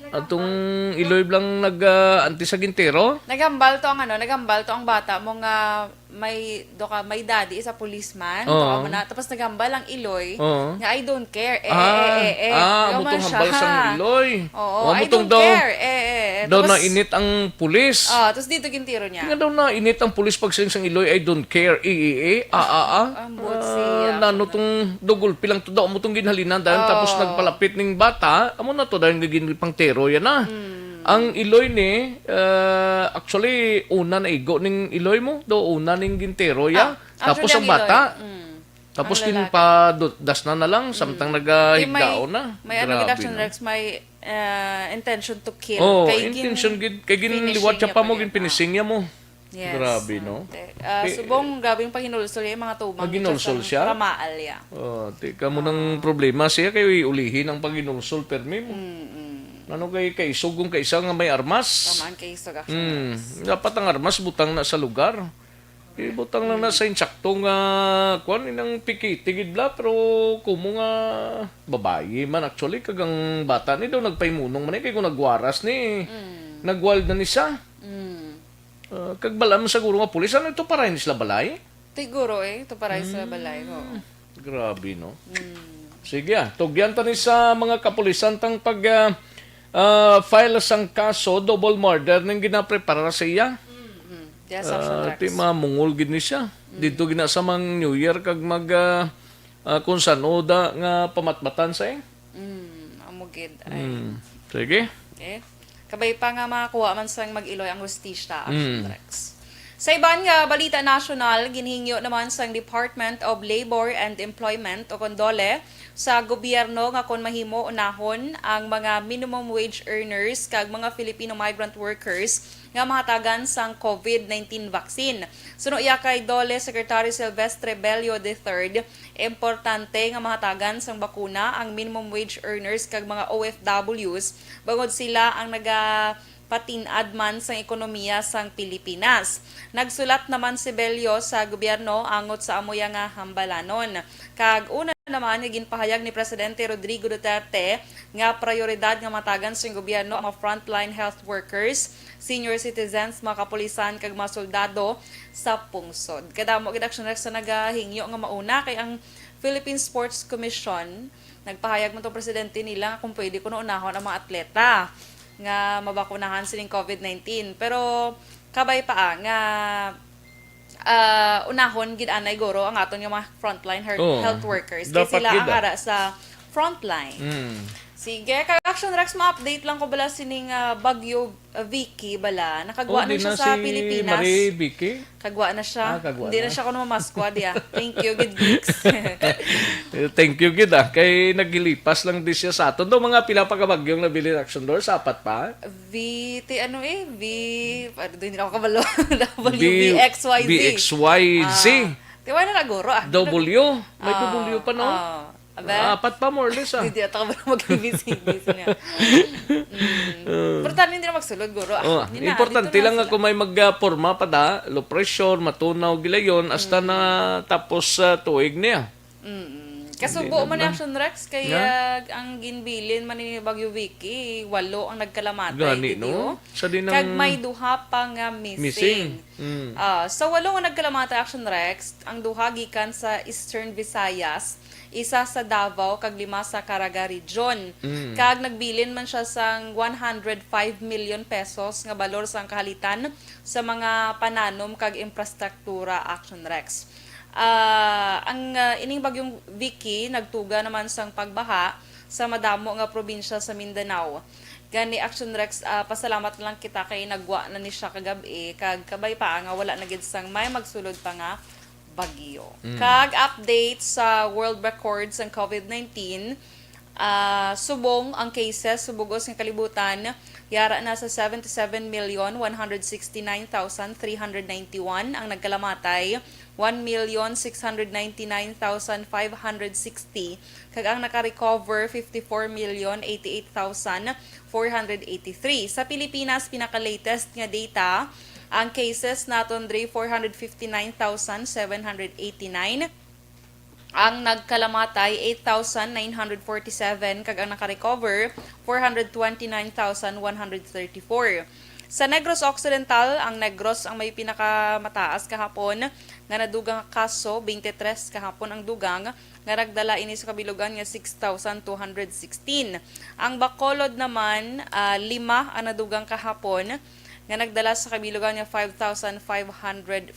Atong Iloy blang anti sa gintero. Nagambal to ang bata mo nga may daddy isa policeman. Oo. Mo na tapos nagambal ang Iloy. Oo. Nga I don't care. Mutong hambal sang Iloy. Oo, I mutong don't care. Daw na init ang pulis. Tapos dito gintiro niya. Nga daw na init ang pulis pag siling sang Iloy, I don't care, Ang buot siya. Nano tong dugol pilang to daw mo tong ginhalinan dahil tapos nagpalapit ning bata, amo na to dahil naging pang tero yan na. Ang Iloy ni actually una na igo ning Iloy mo, do una ning gintero ya. Tapos ang bata. Tapos das na lang samtang nagahigdao na. May ano Action Rex, may intention to kill. Intention kay ginliwat siya pa mo ginpinising niya mo. Yes. Grabe, no? Subong gabing panghinulsol yung mga tubang. Paghinulsol siya? Ramaal ya. Tika mo ng problema siya kayo ulihin ang paghinulsol permi mo. Ano kay sugong kay isa nga may armas? Tamaan kay isog Action Rex. Dapat ang armas butang na sa lugar. Butang lang na sa insaktong kuan inang pikitigid bla pero kumo nga babae man actually kagang bata ni daw nagpaimunong man kay kung nagwaras ni nagwald na ni siya. Kag balam siguro nga pulis ano ito para hindi sila balay? Siguro ito para sa balay ko. Grabe no. Sige tugyan ta ni sa mga kapulisan tang pag file sang kaso double murder ning ginaprepara sa iya. Yes, Action Rex. Ti mamungol gid ni siya. Dito gina sa mang New Year kag mag kung saan oda nga pamatmatan sa Amugid. Sige. Kabay pa nga makakuha man sang mag-Iloy ang hustisya, Action Rex. Sa iban nga balita national, ginhingyo naman sang Department of Labor and Employment o kondole sa gobyerno nga kon mahimo unahon ang mga minimum wage earners kag mga Filipino migrant workers nga mahatagan sang COVID-19 vaccine. Suno iya kay Dole Secretary Silvestre Bello III, importante nga mahatagan sang bakuna ang minimum wage earners kag mga OFWs bangod sila ang patinad man sa ekonomiya sang Pilipinas. Nagsulat naman si Bello sa gobyerno angot sa amoya nga hambalanon. Kag una naman naging pahayag ni Presidente Rodrigo Duterte nga prioridad nga matagan sa gobyerno ang mga frontline health workers, senior citizens, mga kapulisan kag mga soldado sa pungsod. Kadamo gid Action Rex sa nagahingyo nga mauna kay ang Philippine Sports Commission nagpahayag man tong presidente nila kung pwede kuno unahon ang mga atleta nga mabakunahan sining COVID-19. Pero kabay pa nga unahon gid anay goro ang aton nga mga frontline health workers kay sila ang ara sa frontline. Sige, kag Action Rex ma-update lang ko bala sining Bagyo Vicky bala. Nakagwa na siya sa Pilipinas. Marie Vicky? Kagwa na siya. Hindi na siya kuno mamaskwa diya. Thank you, good weeks. Thank you, gid kay naglilipas lang di siya sa aton. Do mga pila pa ka bagyong nabili Action Door sa apat pa. Hindi na ako kabalo. WBXYZ. BXYZ. Tiwa na naguro W. May W pa no? Apat pa more or less Hindi ata ka ba mag-ibig-ibig niya. Pero hindi na magsulod, guro. Importante lang ako may magporma pa da, low pressure, matunaw gilayon, hasta na tapos tuig niya. Kasubo man Action Rex, kaya ang ginbilin man ni Bagyo Vicky, 8 ang nagkalamatay. Gani, no? Kag may duha pa nga missing. So 8 ang nagkalamatay Action Rex, ang duha gikan sa Eastern Visayas, isa sa Davao kag 5 sa Caraga Region. Kag nagbilin man siya sang 105 million pesos nga balor sang kahalitan sa mga pananom kag infrastruktura Action Rex. Ang ining bagyong Vicky nagtuga naman sang pagbaha sa madamo nga probinsya sa Mindanao. Gani Action Rex, pasalamat lang kita kay nagwa na ni siya kagabi kag kabay pa nga wala na gid sang may magsulod pa nga bagyo. Kag update sa world records ang COVID-19, subong ang cases subugos ng kalibutan, yara na sa 77,169,391 ang nagkalamatay, 1,699,560 kag ang naka-recover 54,088,483. Sa Pilipinas, pinaka-latest nga data, ang cases naton dre 459,789. Ang nagkalamatay 8,947 kag ang naka-recover 429,134. Sa Negros Occidental, ang Negros ang may pinakamataas kahapon nga nadugang kaso 23 kahapon ang dugang nga nagdala ini sa kabilugan nga 6,216. Ang Bacolod naman 5 ang nadugang kahapon nga nagdala sa kabilugan nga 5,553.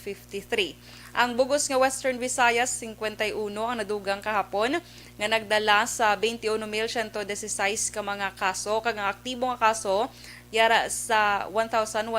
Ang bugos nga Western Visayas 51 ang nadugang kahapon nga nagdala sa 21,116 ka mga kaso kag ang aktibo nga kaso yara sa 1,167.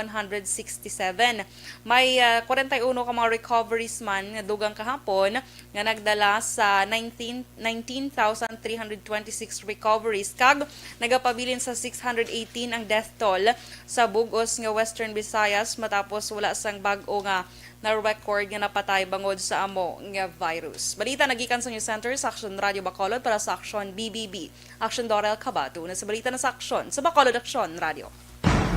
May 41 ka mga recoveries man nga dugang kahapon nga nagdala sa 19,326 recoveries kag nagapabilin sa 618 ang death toll sa bugos nga Western Visayas matapos wala sang bag-o nga na-record nga napatay bangod sa amo nga virus. Balita nagikan sa News Center sa Action Radio Bacolod para sa Action BBB. Action Dorel Cabato na sa balita na sa Action sa Bacolod Action Radio.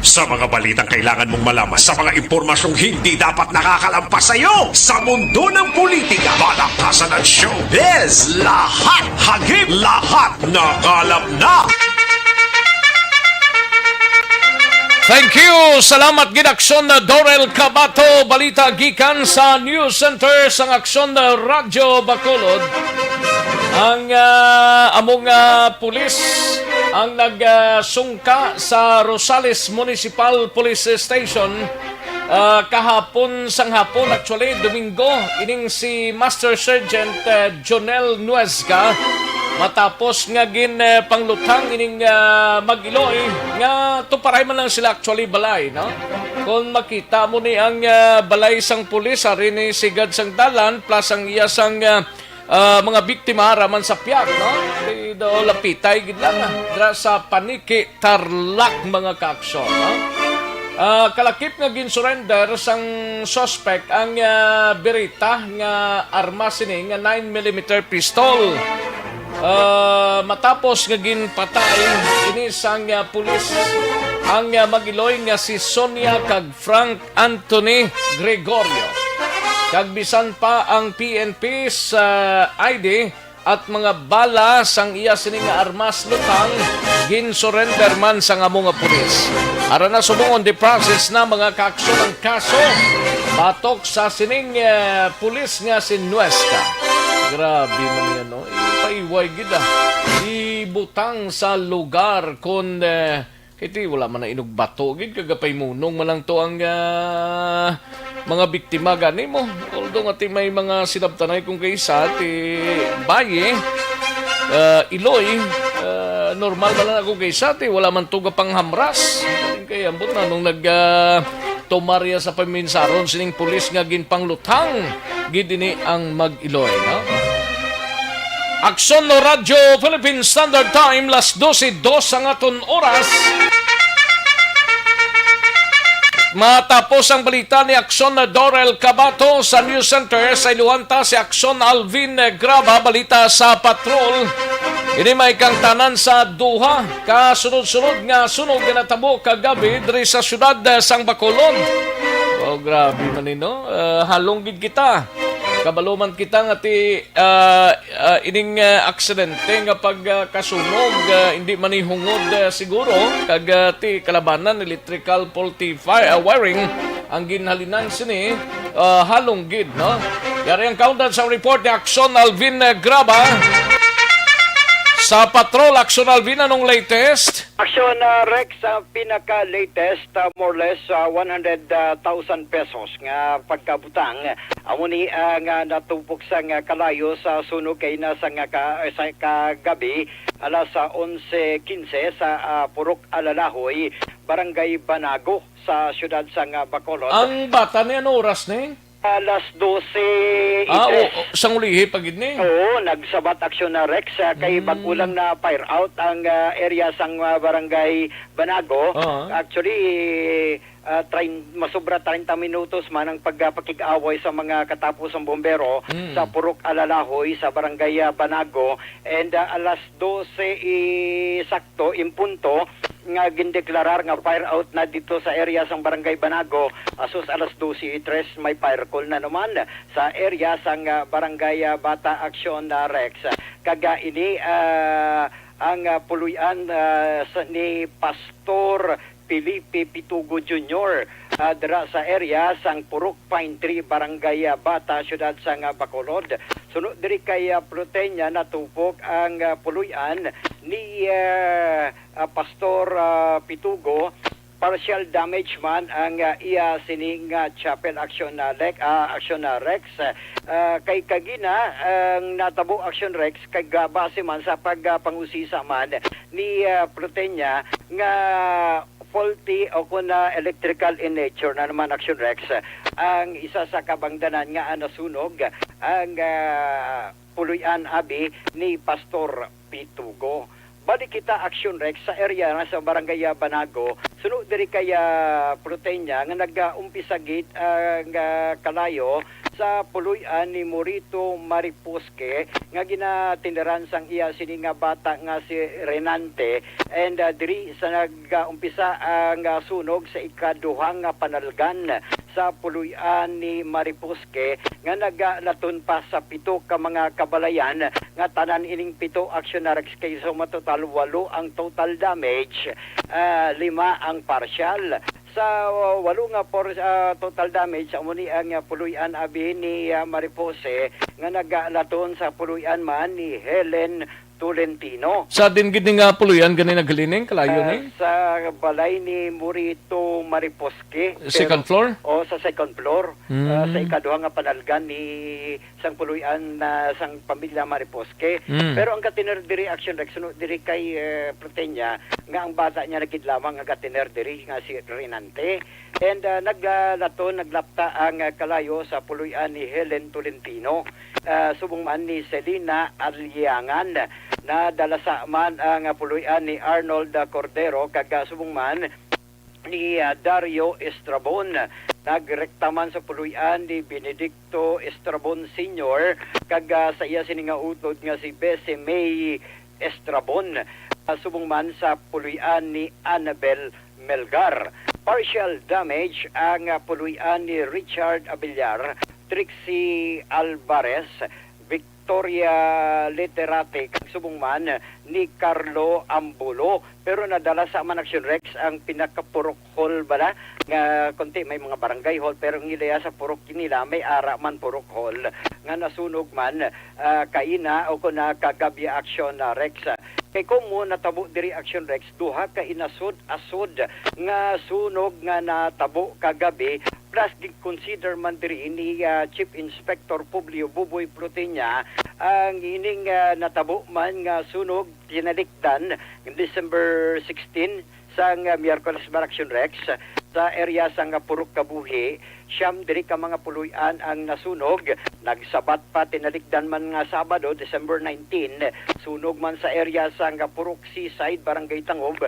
Sa mga balitang kailangan mong malaman, sa mga impormasyong hindi dapat nakakalampas sa iyo, sa mundo ng politika, balakasan at showbiz, lahat hagip, lahat nakalap na. Thank you! Salamat gid Aksyon na Dorel Cabato. Balita gikan sa News Center sa Aksyon na Radyo Bacolod. Ang among pulis ang nagsungka sa Rosales Municipal Police Station kahapon sang hapon, actually Domingo, ining si Master Sergeant Jonel Nuesca matapos nga gin panglutang ining Mag-Iloy nga tuparay man lang sila actually balay, no? Kung makita mo ni ang balay sang pulis ari ni sigad sang dalan plus ang iya sang mga biktima raman sa piyak, no? Do lapitay gid lang dra sa Paniki, Tarlac mga kaaksyon, no? Kalakip nga gin-surrender sang suspect ang berita nga armas ini nga 9mm pistol. Matapos nga ginpatay ini sang pulis ang Mag-Iloy nga si Sonia kag Frank Anthony Gregorio. Kag bisan pa ang PNP sa ID at mga bala sang iya sini nga armas lutang gin-surrender man sang amo nga pulis. Ara na subong on the process na mga kaaksyon ang kaso batok sa sining pulis nga si Nuesca. Grabe man yan, no? Ipaiway gid ibutang sa lugar kon kiti wala man na inugbato gid kagapay munong man lang to ang mga biktima gani mo. Although nga may mga sinabtanay kung kaysa ti Baye Iloy normal man lang ako kaysa ti wala man to pang hamras. Kaya ambot na nung tumarya sa paminsaron sining pulis nga ginpanglutang gid ini ang Mag-Iloy, no? Aksyon no Radyo Philippine Standard Time las 12:02 ang aton oras. Matapos ang balita ni Aksyon na Dorel Cabato sa News Center sa Iluanta si Aksyon Alvin Graba balita sa patrol. Ini may kang tanan sa duha kasunod-sunod nga sunog nga natabo kagabi diri sa syudad sang Bacolod. Oh, grabe man no. Halong gid kita. Kabaluman kita nga ti ining aksidente nga pagkasunog hindi man ihungod siguro kag ti kalabanan electrical faulty wiring ang ginhalinan sini halong gid, no. Yari ang countdown sa report ni Aksyon Alvin Graba. Sa patrol, Aksyon Alvin, anong latest? Aksyon Rex, pinaka-latest, more or less 100,000 pesos nga pagkabutang. Amo ni nga natupok sa kalayo sa sunog kay na sa kagabi alas 11:15 sa Purok Alalahoy, Barangay Banago sa siyudad sa Bacolod. Ang bata niya, ano oras na alas 12. Sang ulihi pagid ni. Oo, nagsabat aksyon na Rex kay bagulang na fire out ang area sang barangay Banago. Actually masobra 30 minutos man ang pagpakig-away sa mga katapusang bombero sa Purok Alalahoy sa Barangay Banago, and alas 12 sakto impunto nga gindeklarar nga fire out na dito sa area sang Barangay Banago. Asus alas 12:03 may fire call na naman sa area sang Barangay Bata Action Rex. Kaga ini ang puluyan ni Pastor Felipe Pitugo Jr. Dira sa area sang Purok Pine Tree, Barangay Bata, siyudad sang Bacolod. Sunod diri kay Protenya natupok ang puluyan ni Pastor Pitugo. Partial damage man ang iya sining Chapel Action Rex. Kay kagina ang natabo Action Rex kay base man sa pagpangusisa man ni Protenya nga faulty o kuna electrical in nature na naman Action Rex. Ang isa sa kabangdanan nga nasunog ang puluyan abi ni Pastor Pitugo. Balik kita Action Rex sa area na sa Barangay Banago. Sunod diri kaya Protenya nga nag-umpisa gid ang kalayo sa puluyan ni Morito Mariposque nga ginatindaran sang iya sini nga bata nga si Renante, and diri sa nag-umpisa ang sunog sa ikaduhang panalgan sa puluyan ni Mariposque nga naglaton pa sa 7 ka mga kabalayan nga tanan ining 7 actionaries kay so matotal 8 ang total damage, 5 ang partial. Sa 8 nga total damage amo ni ang puluyan abi ni Mariposa nga naglaton sa puluyan man ni Helen Tolentino. Sa din gid nga puluyan gani naghalining kalayo ni sa balay ni Morito Mariposque. Second floor? O sa second floor. Sa ikaduha nga panalgan ni sang puluyan na sang pamilya Mariposque. Pero ang katiner diri Action Rex no diri kay Protenya nga ang bata niya nagkidlamang nga katiner diri nga si Renante, and naglapta ang kalayo sa puluyan ni Helen Tolentino. Subong man ni Selina Aliangan na dalasa man ang puluyan ni Arnold Cordero, kaga subong man ni Dario Estrabon. Nagrekta man sa puluyan ni Benedicto Estrabon Sr. kaga sa iya sininga utod nga si Bessie May Estrabon. Subong man sa puluyan ni Annabel Melgar. Partial damage ang puluyan ni Richard Abillar, Trixie Alvarez, Victoria Literate, subong man ni Carlo Ambulo. Pero nadala sa man Action Rex ang pinakapurok hall bala nga konti may mga barangay hall, pero ang ilaya sa purok nila may ara man purok hall nga nasunog man kaina o kuna kagabi Action Rex. Kay kung mo natabo diri Action Rex duha ka inasod-asod nga sunog nga natabo kagabi, plus consider man diri ni Chief Inspector Publio Buboy Protenya ang ining natabo man nga sunog tinalikdan December 16 sang Miyerkules man Action Rex sa area sang Purok Kabuhi. Siyam diri ka mga puluyan ang nasunog. Nagsabat pa tinalikdan man nga Sabado, December 19. Sunog man sa area sang Purok Seaside, Barangay Tangob.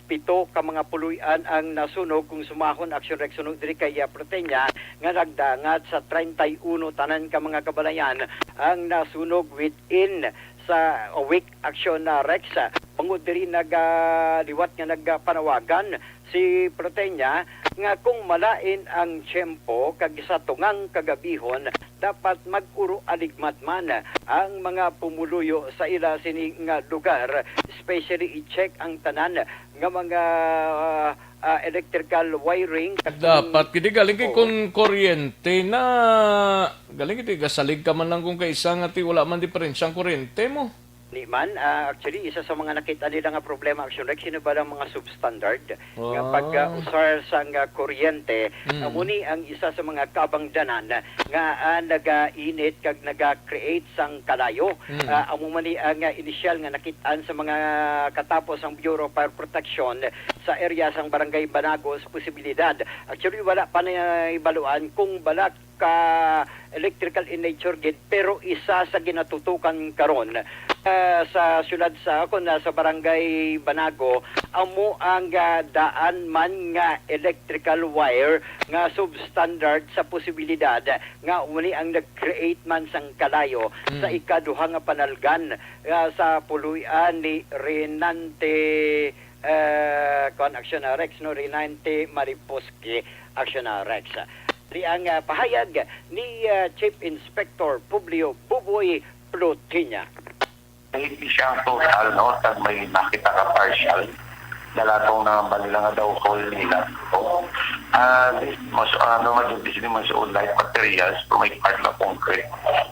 7 ka mga puluyan ang nasunog kung sumahon Action Rex sunog diri kay Protenya nga nagdangat sa 31 tanan ka mga kabalayan ang nasunog within sa week Action Rex. Pangod diri nagaliwat nga nagpanawagan si Protenya nga kung malain ang tiyempo kag sa tungang kagabihon dapat mag-uro aligmat man ang mga pumuluyo sa ila sini nga lugar, especially i-check ang tanan nga mga electrical wiring. Dapat kidi galing kay kun kuryente na galing kiti gasalig ka man lang kung kaisa nga ti wala man diferensya ang kuryente mo. Ni man, actually, isa sa mga nakita nila nga problema Action Rex, sino ba ang mga substandard nga pag-usar sa kuryente, muni ang isa sa mga kabangdanan nga naga-init kag naga-create sang kalayo. Amo man ang initial nga nakitaan sa mga katapos ang Bureau of Fire Protection sa area sang Barangay Banago sa posibilidad. Actually, wala pa na ibaluan kung balak ka electrical in nature gid, pero isa sa ginatutukan karon sa syudad sa kung sa barangay Banago amo ang daan man nga electrical wire nga substandard sa posibilidad nga uni ang nag-create man sang kalayo sa ikaduha nga panalgan sa puluyan ni Renante Actionarex no Renante Mariposki Actionarex. Di ang pahayag ni Chief Inspector Publio Buboy Plutinya. Hindi siya total, no? Tag may nakita ka partial. Dalatong na balila nga daw call nila. So, mas majubis din mas light materials to make part na concrete.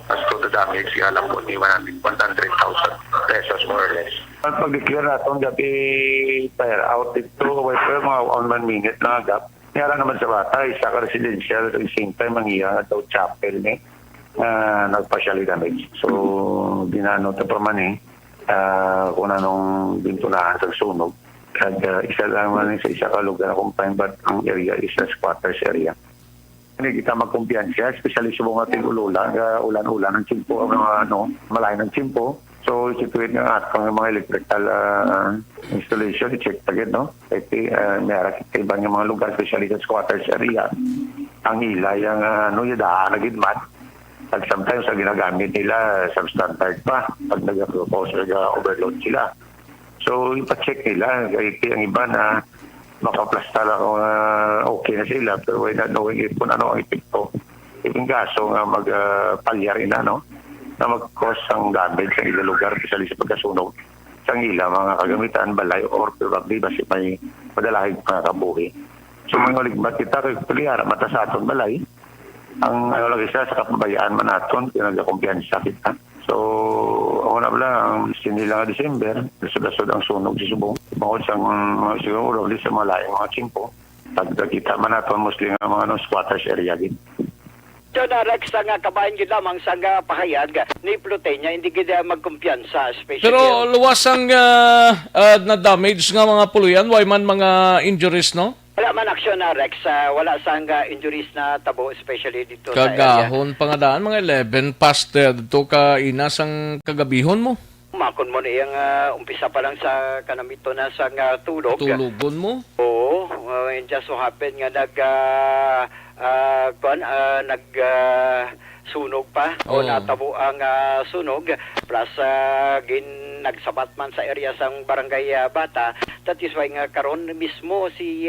As to the damage, alam po ni 100,000 pesos more or less. Pag-declare natin, gabi fire out dito, wiper mga 1 minute na agap. Kaya naman sa bata, isa ka residential, at the same time, mangiya daw chapel ni. Nagpasyali damage. So, dinano ito pa man kung anong bintunahan sa sunog. At isa lang man sa isa ka lugar na kumpain, but ang area is a squatters area. Hindi kita magkumpiyansya, especially sa mga tig-ulula, ulan-ulan ng tsimpo, malay ng tsimpo. So, situate nga at mga electrical installation, i-check agad, no? Kasi mayara kita ibang yung mga lugar, especially sa squatters area. Ang ila, yung yung daan, nagidmat. At sometimes, ang ginagamit nila, substandard pa. Pag nag-propose, nag-overload sila. So, ipacheck nila. Kaya ang iba na makaplastar ako okay na sila, pero we're not knowing if kung ano ang epekto. Yung gaso nga magpalya rin na mag-cause ang damage sa ilang lugar, kasi sa pagkasunog sa ila, mga kagamitan, balay, or probably basi may madalahig mga kabuhi. So, mga ligmat kita, kaya paliyara, mata sa aton balay, ang lagi sa kapabayaan man natin, pinag-kumpiyansa kita. So, ako na pala, ang sinila nga December, lasod-lasod ang sunog sa subong. Bukod sa siguro, sa mga laing mga tsimpo, pagkita man natin, mostly nga mga squatters area din. So, Rex, nga kabayan yun lamang sa pahayag ni Plutenya, hindi kita magkumpiyansa, especially. Pero luwas ang na-damage nga mga puluyan, why man mga injuries, no? Wala man aksyon na Rex, wala sang injuries na tabo, especially dito sa area. Kagahon pangadaan, mga 11 past dito ka inasang kagabihon mo. Makon mo na yung umpisa pa lang sa kanamito na sa tulog. Tulugon mo? Oo, it just so happen nga sunog pa o natabo ang sunog plus nagsabat man sa area sang barangay Bata. That is why nga karon mismo si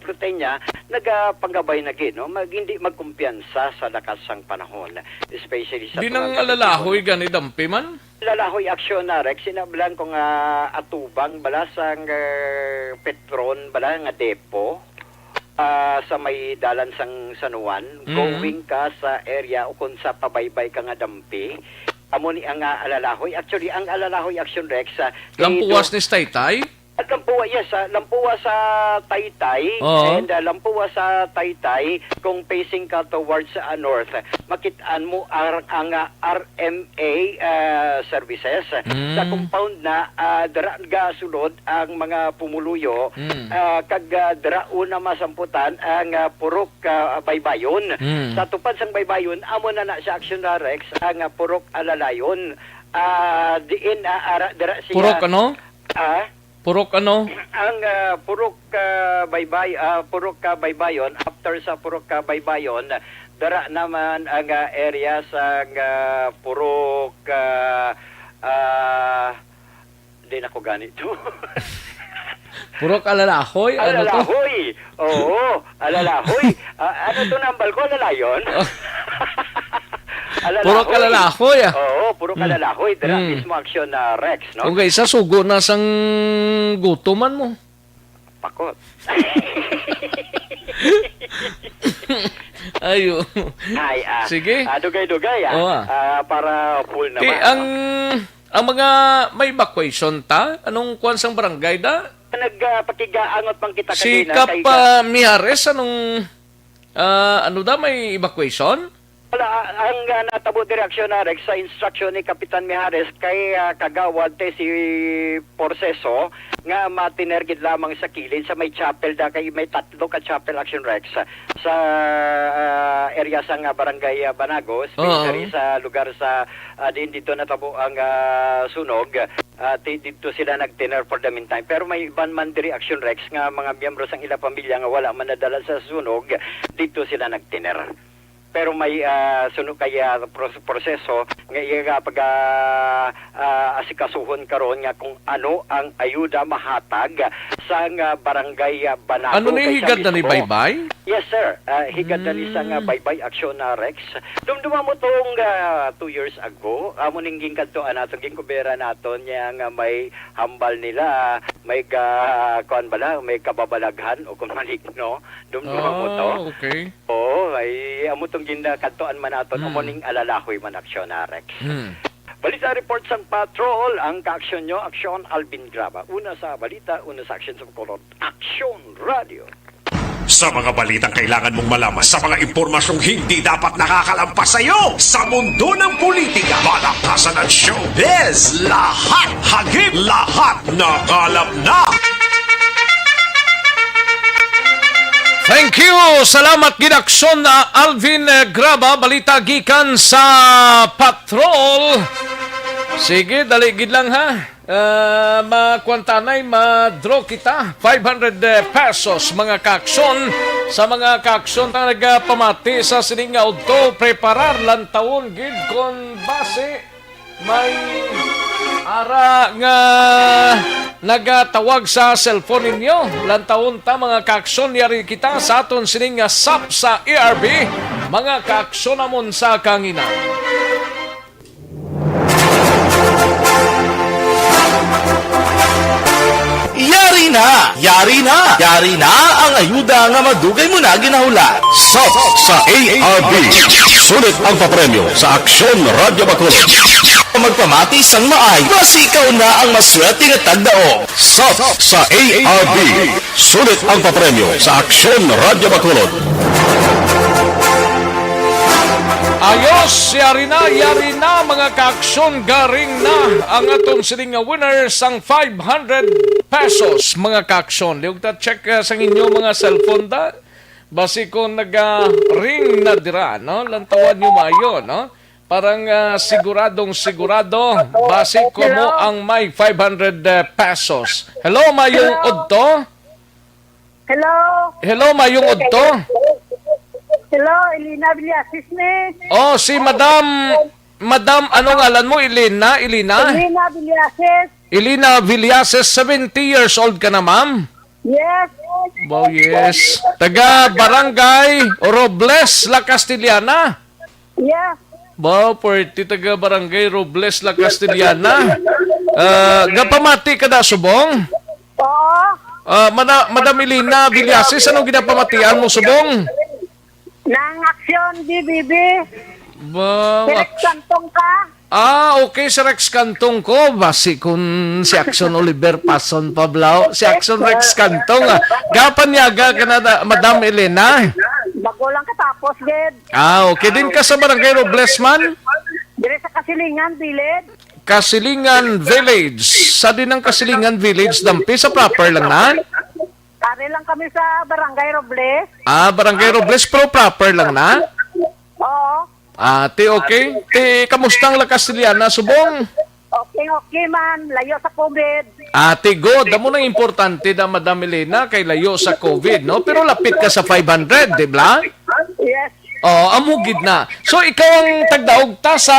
Plutenya nagapanggabay na gid, no? Hindi magkumpiyansa sa lakas sang panahon, especially sa di nang alalahoy gani dampi man. Lalahoy aksyon na Rex, sinablan kong atubang bala sang Petron bala nga depo sa may dalan sang San Juan, going ka sa area o kung sa pabaybay ka nga dampi, amo ni ang alalahoy. Actually, ang alalahoy action Rex, Lampuwas ni Taytay? Lampuwa, yes, Lampuwa sa Taytay and Lampuwa sa Taytay kung facing ka towards north, makitaan mo ang RMA services sa compound na dara sulod ang mga pumuluyo kag dara una masamputan ang Purok Baybayon. Sa tupad sang Baybayon amo na sa action na Rex ang Purok Alalayon. Diin dara siya Purok ano? Purok ano? Ang Purok Baybayon, after sa Purok Baybayon, dara naman ang area sa Purok di na ko ganito. Purok Alalahoy? Ano to? Alalahoy! Oo, Alalahoy. Ano to nambal ko? Alalayon? Purok Alalahoy. Oo, Purok Alalahoy. Dara mismo aksyon na Rex, no? Kung isa, sugo na sang gutuman mo. Pakot. Ayo. Ay, sige. Dugay-dugay, para full naman. Ang mga may evacuation ta? Anong kuwan sang barangay da? Nagpakigaangot pang kita si kanina. Si Kap Mijares, anong, may evacuation? Wala, ang natabo direksyon na Rex sa instruction ni Kapitan Mijares kay kagawad te si Porceso nga matinergid lamang sa kilid sa may chapel da kay may 3 ka chapel action Rex sa area sa barangay Banagos, sa lugar sa din dito natabo ang sunog. Dito sila nagtiner for the meantime. Pero may iban man diri action Rex nga mga miyembro sang ila pamilya nga wala man nadala sa sunog, dito sila nagtiner. Pero may sunog kaya proseso nga iya pag asikasuhon karon nga kung ano ang ayuda mahatag sa barangay Banago. Ano ni higad na ni Baybay? Yes sir, higad na ni sa Baybay action na Rex. Dumduma mo tong 2 years ago, amo ning gingkadto naton gingkubera naton nga may hambal nila, may kuan bala, may kababalaghan o kung maligno. Dumduma mo to. Okay. Oo, ay amo tong ginakadtoan man naton amo ning alalahoy man aksyon na Rex. Balita report sa patrol, ang ka-aksyon nyo, Aksyon Alvin Graba. Una sa balita, una sa aksyon sa Bacolod, Aksyon Radio. Sa mga balitang kailangan mong malaman, sa mga impormasyong hindi dapat nakakalampas sa iyo, sa mundo ng politika, balakasan at showbiz, lahat hagip, lahat nakalap na. Thank you! Salamat gidaksyon na Alvin Graba, balita gikan sa patrol. Sige, daligid lang ha. Makwantanay, ma-draw kita. 500 pesos mga kaaksyon. Sa mga kaaksyon na nagpamati sa sininga udto, preparar lantawon gid kon base may ara nga nagatawag sa cellphone ninyo. Lantawon ta mga kaaksyon, yari kita sa aton sininga SAP sa ERB. Mga kaaksyon namon sa kanginan. Yari na! Yari na! Yari na ang ayuda nga madugay mo na ginahula. SAP sa ARB. Sulit ang papremyo sa Aksyon Radio Bacolod. Magpamati sang maay, basi ikaw na ang maswerte nga tagdaog. SAP sa ARB. Sulit ang papremyo sa Aksyon Radio Bacolod. Ayos, yari na mga kaaksyon, garing na ang atong siling nga winner sang 500 pesos mga kaaksyon. Liog ta check sa inyo mga cellphone da. Basi kung nag-ring na dira, no? Lantawan nyo mayo, no? Parang siguradong sigurado. Basi ko mo ang may 500 pesos. Hello, mayong udto? Hello? Hello, mayong udto? Hello, Elena Villasis ni. Oh, si Madam, anong ngalan mo? Elena? Elena Villasis. Elena Villases, 70 years old ka na, ma'am? Yes. Wow, yes. Taga Barangay Robles, La Castellana? Yeah. Wow, party taga Barangay Robles, La Castellana. Gapamati ka na, subong? Oo. Madam Elena Villases, anong ginapamatian mo, subong? Nang Aksyon BBB. Wow. Kantong ka. Okay, si Rex Cantong ko. Basi kung si Action Oliver Pason Pablao. Si Action Rex Cantong. Gapanyaga ka na, Madam Elena. Bago lang katapos, Ged. Okay din ka sa Barangay Robles, man? Dire sa Kasilingan, Bilid. Kasilingan Village. Sa din ang Kasilingan Village, dampi sa proper lang na? Kari lang kami sa Barangay Robles. Barangay Robles, pero proper lang na? Oo. Okay. Kamustang La Castellana, subong? Okay man. Layo sa COVID. Go. Damo nang importante na Madam Elena kay layo sa COVID, no? Pero lapit ka sa 500, di ba? Yes. Amugid na. So, ikaw ang tagdaog ta sa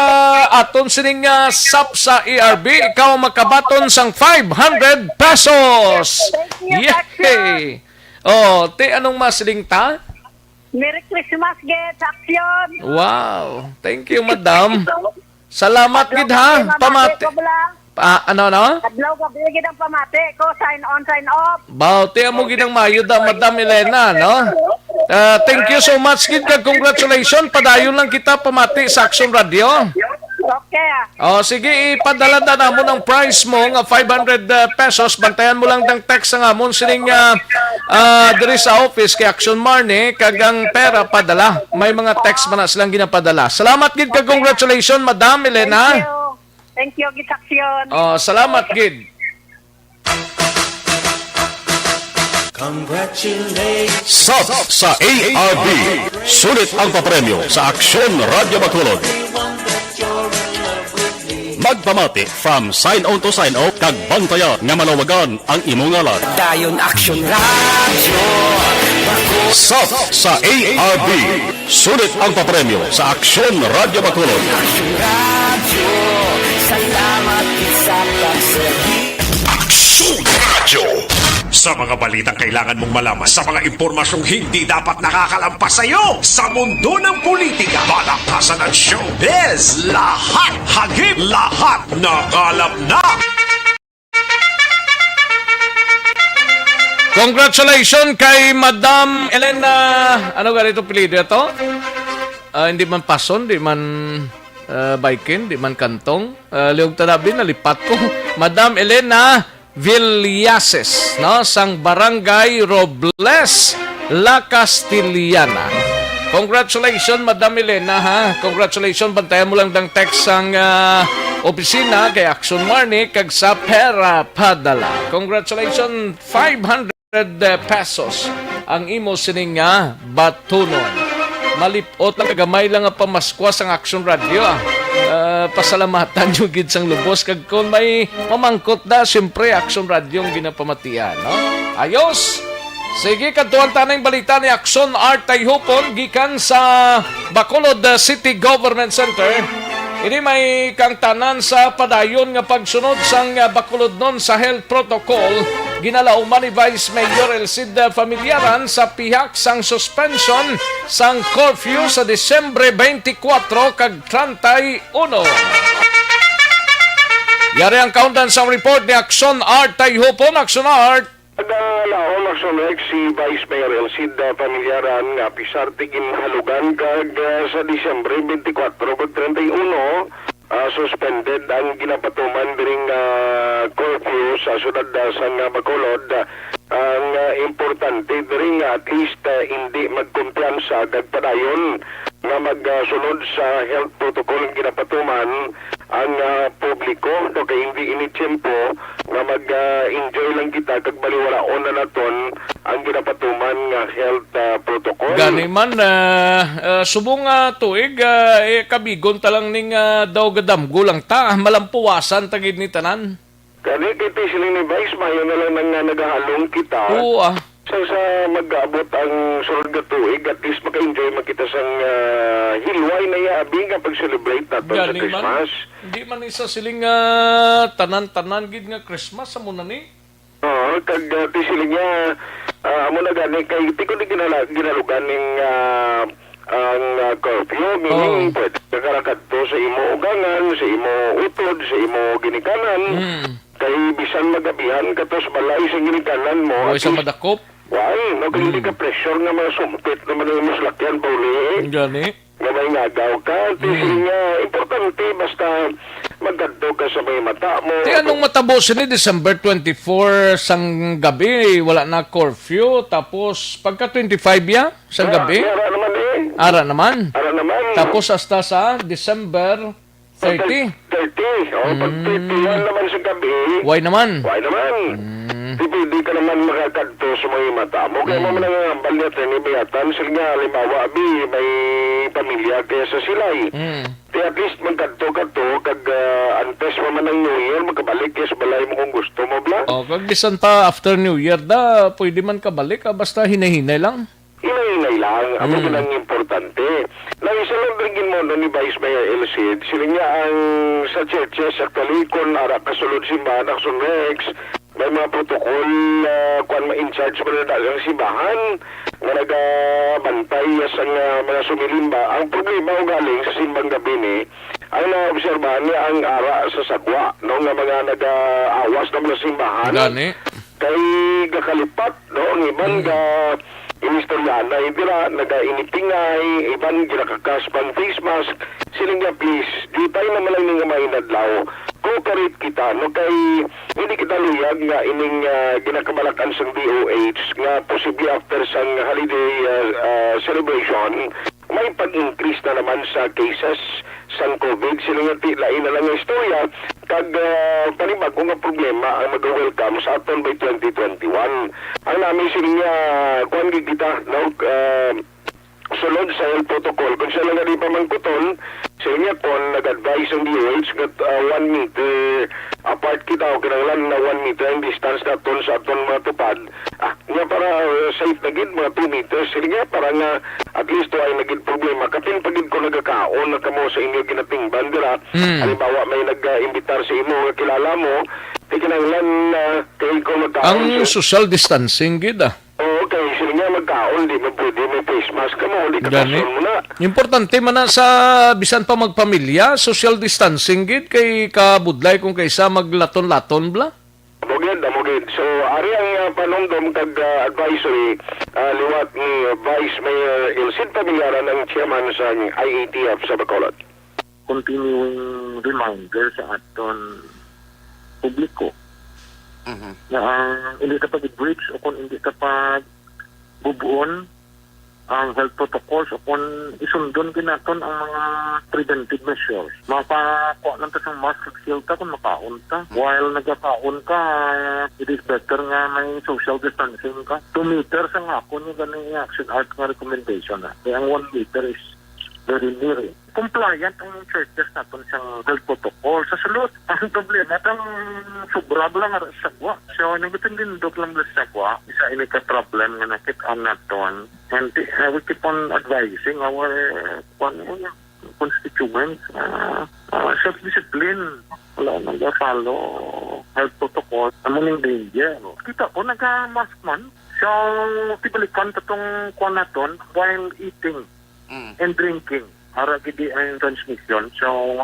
aton sining SAP sa ERB. Ikaw ang makabaton sang 500 pesos. Yay! Anong masiling ta? Merry Christmas, Ged. Aksyon. Wow. Thank you, madam. Salamat, gid ha. Pamati. Ano? Adlaw gabi gid ang pamati ko. Sign on, sign off. Bauti mo gid ang mayo da, Madam Elena, no? Thank you so much, gid. Congratulations. Padayon lang kita pamati sa Action Radio. Sige, ipadala na mo ng price mo nga 500 pesos. Bantayan mo lang ng text nga mo sining diri sa office kay Action Marne kag ang pera padala. May mga text man na silang ginapadala. Salamat gid kag congratulations Madam Elena. Thank you, Gitaksyon. Salamat gid. Sub sa ARB. Sulit ang papremyo sa Aksyon Radio Bacolod. Magpamati from sign on to sign off kag bantayan nga manawagan ang imong ngalan. Dayon Action Radio. Sub sa ARB. Sulit ang papremyo sa Aksyon Radio Bacolod. Action Radio. Salamat sa pagserbi. Aksyon Radio. Sa mga balitang kailangan mong malaman, sa mga impormasyong hindi dapat nakakalampas sa iyo, sa mundo ng politika, balakasan at showbiz, lahat hagip, lahat nakalap na. Congratulations kay Madam Elena. Ano ganito pilido ito? Hindi man pason, hindi man baikin, hindi man kantong. Liog tanabi, nalipat ko. Madam Elena Villases, no, sang Barangay Robles, La Castillana. Congratulations, Madam Elena, ha? Congratulations, bantayan mo lang ng text sang opisina kay Action Marne kag sa pera padala. Congratulations, 500 pesos ang imo sining batunon. Malipot lang kagamay lang ang pamaskwa sang Action Radio, pasalamatan yung gid sang lubos kag kung may mamangkot na siyempre Action Radio ang ginapamatian, no? Ayos. Sige, kadtuan tanang balita ni Action Art Tayhupon gikan sa Bacolod City Government Center. Ini may kang tanan sa padayon nga pagsunod sang Bacolod non sa health protocol. Ginalauman ni Vice Mayor Elcid Familiaran sa pihak sang suspension sang curfew sa Disyembre 24 kag 31. Yari ang countdown sa report ni Action Art Tayhupon. Action Art. Laon Action X si Vice Mayor Elcid Familiaran nga pisarte ginhalugan kag sa Disyembre 24 kag 31 suspended ang ginapatuman diring curfew sa syudad sang Bacolod. Ang importante diring at least hindi magkumpiyansa kag padayon nga magsunod sa health protocol ang ginapatuman ang publiko no kay hindi ini tiempo nga mag-enjoy lang kita kag baliwalaon na naton ang ginapatuman nga health protocol. Gani man subong tuig kabigon talang ning daw gadamgo lang ta malampuwasan tagid ni tanan. Kani kiti siling ni Vice Mayor na lang nang nagahalong kita. Oo sa mag-abot ang sulod nga tuig, at least maka-enjoy makita sang hilway na yaabi nga pag-celebrate natin sa Christmas. Hindi man isa siling tanan-tanan gid nga Christmas sa muna ni. Oo, kag ti siling nga amo na gani kay ti ko di ginalugan ning ang curfew, meaning pwede karakadto sa imo ugangan, sa imo utod, sa imo ginikanan. Kay bisan magabihan katos balay sa ginikanan mo. O isang madakop. Why? Hindi ka pressure nga mga sumpit na mga maslakyan pa uli. Gani. Nga may ngagaw ka. Importante basta magkadto ka sa may mata mo. Di anong matabo sila December 24 sang gabi, wala na curfew. Tapos pagka 25 ya, sang gabi. Ara naman eh. Ara naman. Ara naman. Tapos hasta sa December 30. 30. O, pag 31 naman sa gabi. Why naman? Why naman? Di ka naman makakadto sa mga mata mo. Kaya mo nang balyat ni Bayatan. Sila nga, halimbawa, abi, may pamilya kaya sa silay. Di at least magkadto-kadto, kag antes mo man ng New Year, magkabalik kaya sa balay mo kung gusto mo, bla? O, kag bisan pa after New Year da, pwede man kabalik, basta hinahinay lang. Hinahinay lang. Ang mga importante. Nang isa lang rin mo ni Vice Mayor Elcid, sila nga ang sa churches, actually, kung ara kasulod simbahan, Action Rex, may mga protokol kung ma-in-charge mo na dagang simbahan na nagabantay sa mga sumilimba. Ang problema o galing sa simbang gabi ni, ang naobserbahan niya ang ara sa sagwa, no, nga mga nag-awas na mga simbahan. Gani. Kay gakalipat, no, ang iban inistoryan na ibira, nagainipingay, iban ginakakaspan face mask, siling nga please, di tayo naman lang nga mainadlaw. Cooperate kita, no kay hindi kita luyag nga ining ginakabalakan sa DOH nga posible after sang holiday celebration, may pag-increase na naman sa cases sang COVID. Siling nga lain na lang ang istorya, kag panibag nga problema ang mag-welcome sa aton by 2021. Ang namin siling nga kuhan kita, no, sulod sa health protocol. Kung sila nga di pa mangkuton, sa inyo po, nag-advise ang DOH that 1 meter apart kita o kinanglan na 1 meter ang distance na aton sa aton mga tupad. Nga para safe na gid mga 2 meters. Sila nga para nga at least ay naging problema. Kapin pagid ko nagkakaon na kamo sa inyo ginating bandera. Halimbawa may nag-imbitar sa imo nga kilala mo, di kinanglan na kayo ko magkaon. Ang social distancing, gid Okay, sila nga magkaon, di mo pwede, may face mask ka mo, di ka Gani. mo na. Importante man na sa bisan pa magpamilya, social distancing gid kay kabudlay kung kaysa maglaton-laton bla. Amogid. So, ari ang panumdum kag advisory liwat ni Vice Mayor Elcid Pamilaran ang chairman sa IATF sa Bacolod. Continuing reminder sa aton publiko na hindi ka pag-breach o kung hindi ka pag-bubuon ang health protocols o kung isundon ginaton ang mga preventive measures. Mapakuha lang ta sa mask shield ka kung makaon ka. While nagkakaon ka, it is better nga may social distancing ka. 2 meters ang ako yung ganang action art nga recommendation. Kaya ang 1 meter is very near. Compliant ang churches natin sa health protocol. Sa sulod, ang problema itong sobrado lang sa sagwa. So, nagutin din dog lang sa sagwa. Isa ini ka problem nga nakitaan natin. And we keep on advising our constituents self-discipline. Wala nang follow health protocol. Among yung danger. Kita ko, nag-mask man. So, tibalikan itong kuha natin while eating and drinking. Para gidi ang transmission. So,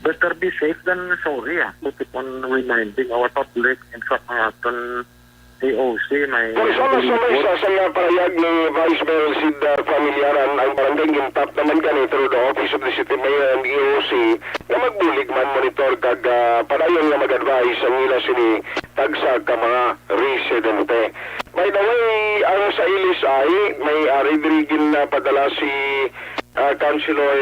better be safe than sorry. We keep on reminding our public. In fact, aton AOC may... Kung sama-sama sa parayag ni Vice Mayor Elcid Pamilaran ang barangay gintap naman gani through the Office of the City Mayor and AOC na magbulig man monitor kag padayon nga mag-advise ang ila sini tagsa ka mga residente. By the way, ang sa ilis ay may aridirigin na padala si Councilor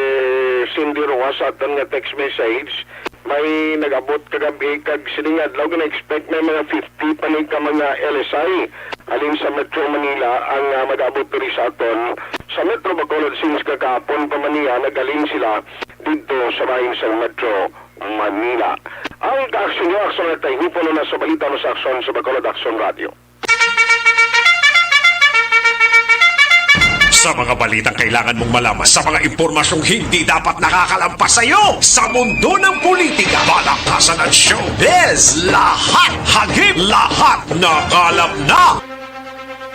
Cindy Roa sa aton nga text message. May nag-abot kagabi kag siningad law na expect may mga 50 pa ni ka mga LSI alin sa Metro Manila ang mag-abot diri sa aton. Sa Metro Bacolod since kakapon pa maniya nagaling sila dito sa bahin sa Metro Manila. Ang ka-action nyo, action na tayo hupon na sa balita mo sa action sa Bacolod Action Radio. Sa mga balitang kailangan mong malaman, sa mga impormasyong hindi dapat nakakalampas sa iyo, sa mundo ng politika, balakasan at showbiz, lahat hagip, lahat nakalap na.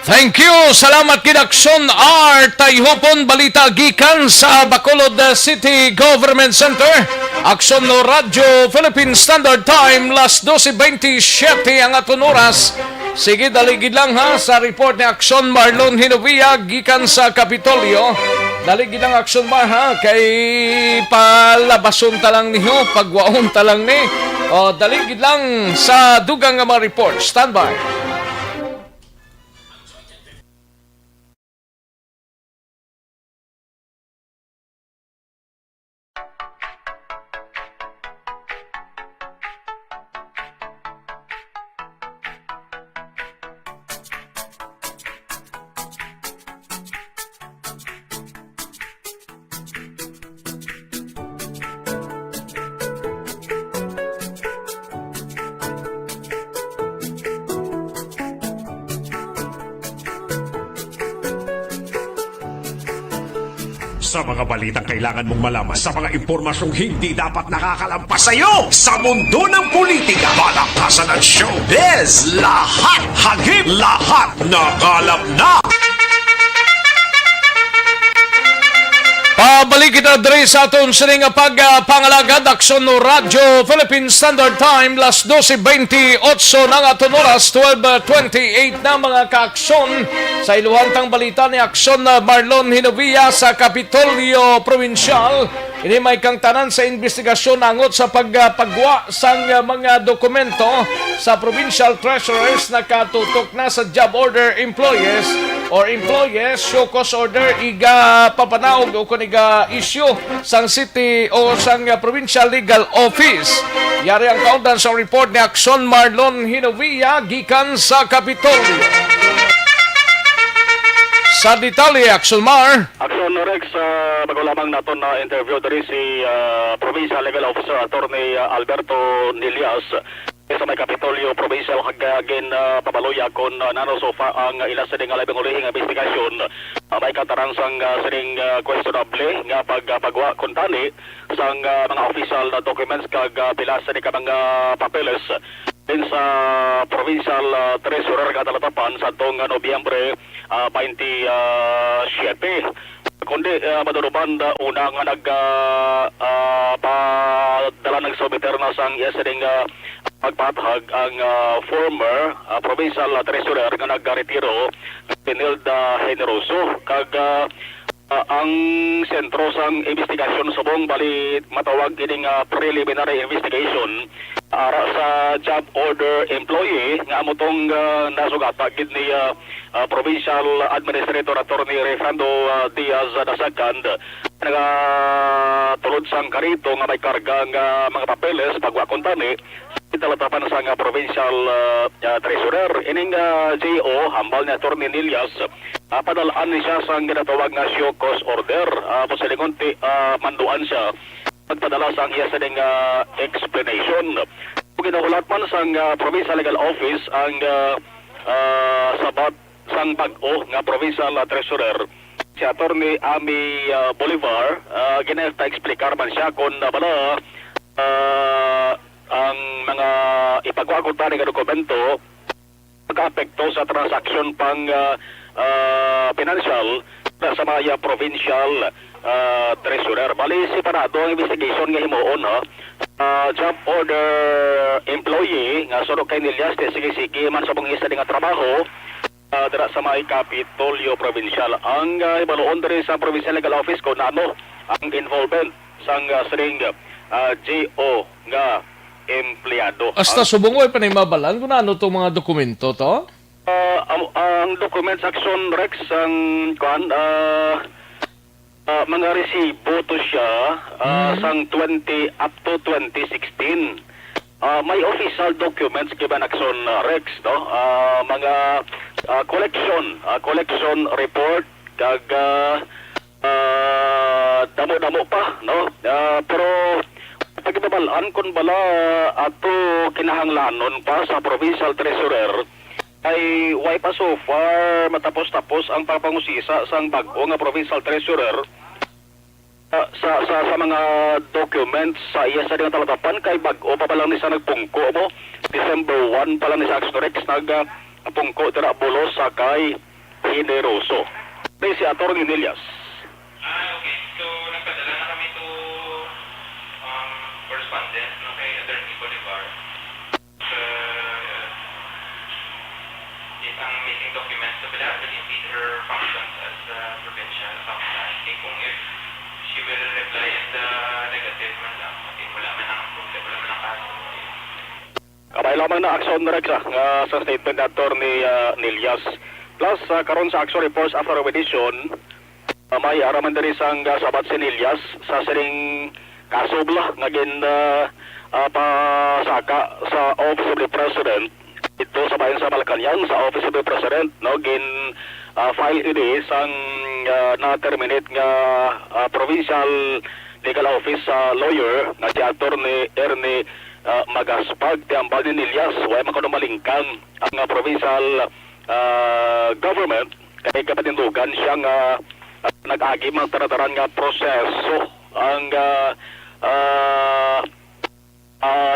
Thank you. Salamat kid Action R. Tayhopon balita gikan sa Bacolod City Government Center. Action no Radyo Philippine Standard Time las 12:27 ang aton oras. Sige, daligid lang ha sa report ni Action Marlon Hinovia gikan sa Kapitolyo. Daligid lang Action Mar ha kay palabason talang niyo, pagwaon talang ni. O daligid lang sa dugang nga mga report. Standby. Sa mga balitang kailangan mong malaman, sa mga impormasyong hindi dapat nakakalampas sa iyo, sa mundo ng politika, balakasan at showbiz, lahat hagip, lahat nakalap na. Pabalik kita diri sa aton sining pagpangalagad aksyon no Radyo Philippine Standard Time las 12:28 ng aton oras 12:28 na mga kaaksyon sa iluhantang balita ni aksyon na Marlon Hinovia sa Kapitolyo Provincial. Ini may kang tanan sa investigasyon angot sa pagwa sang mga dokumento sa provincial treasurers na katutok na sa job order employees show cause order iga papanaog o kung iga issue sang city o sang provincial legal office. Yari ang kaundan sa report ni Aksyon Marlon Hinovia gikan sa Kapitolyo. Sa detalye, Aksyon Mar. Aksyon Rex, bago lamang natin na interview dari si Provincial Legal Officer Attorney Alberto Nilias sa may Kapitolyo Provincial hagagin pabaloya kon nano sofa ang ila sa nga labing ulihing investigasyon may katarang sang sining questionable nga pagwa kontani sang mga official na documents kag pila sa ka mga papeles din sa provincial treasurer katalatapan sa tong Nobyembre 27. Kundi maduruban una nga padala ng subiter na sang yesterday pagpatahag ang former provincial treasurer nga nagretiro Pinilda Generoso kag ang sentro sang investigasyon subong bali matawag ining preliminary investigation ara sa job order employee nga amotong nasugata gid ni Provincial Administrator Attorney Refrando Diaz II nagatulod sang karito nga may karga nga mga papeles pagwa kontani italatapan sa nga provincial treasurer ining JO hambal ni Attorney Nilias padalaan ni siya sa ginatawag nga show cause order posilingon manduan siya magpadala sa iya sa ding explanation. Ginahulat man sa Provincial Legal Office ang sabat sang bag-o nga Provincial Treasurer si Attorney Ami Bolivar ginata-explicar man siya kung bala ang mga ipagwagunta ng dokumento magka-apekto sa transaksyon pang financial sa mga provincial treasurer. Bali, separado ang investigation nga himuon job order employee nga suro kay Nilias sige man sa mga isa nga trabaho dira sa mga Kapitolyo Provincial. Ang ibaluon diri sa Provincial Legal Office ko na ano ang involvement sang string GO nga empleyado. Hasta subungoy pa na mabalan kung ano itong mga dokumento to? Ang document section Rex ang mga resibo to siya sang 20 up to 2016. May official documents given action Rex no mga collection report kag damo-damo pa no pero pagbabalaan kun bala ato kinahanglanon pa sa provincial treasurer ay way pa so far matapos-tapos ang papangusisa sang bag-o nga provincial treasurer sa mga documents sa iya sa talatapan kay bag-o pa lang ni sa nagpungko mo December 1 pa lang ni sa Axnorex nagpungko tira bulos sa kay Generoso. Si Attorney Nilias. Okay. So nagpadala na kami to correspondent no kay Attorney Bolivar ang missing documents so wala really meet her functions as provincial accountant. Kung if she will reply in the negative man lang, wala man ang problem, wala man ang kaso. Kabay lamang na action Rex sa statement na Attorney Nilias. Plus karon sa action reports after revision may araman diri sang sabat si Nilias sa sining kaso bla nga gin pasaka sa Office of the President ito sa bayan sa Malacanang sa Office of the President no gin file ini sang na-terminate nga provincial legal office lawyer nga si Attorney Ernie Magaspag tiambal ni Nilias way man malingkang ang provincial government kay kapatindugan siya nga nag-agi mang tarataran nga proseso ang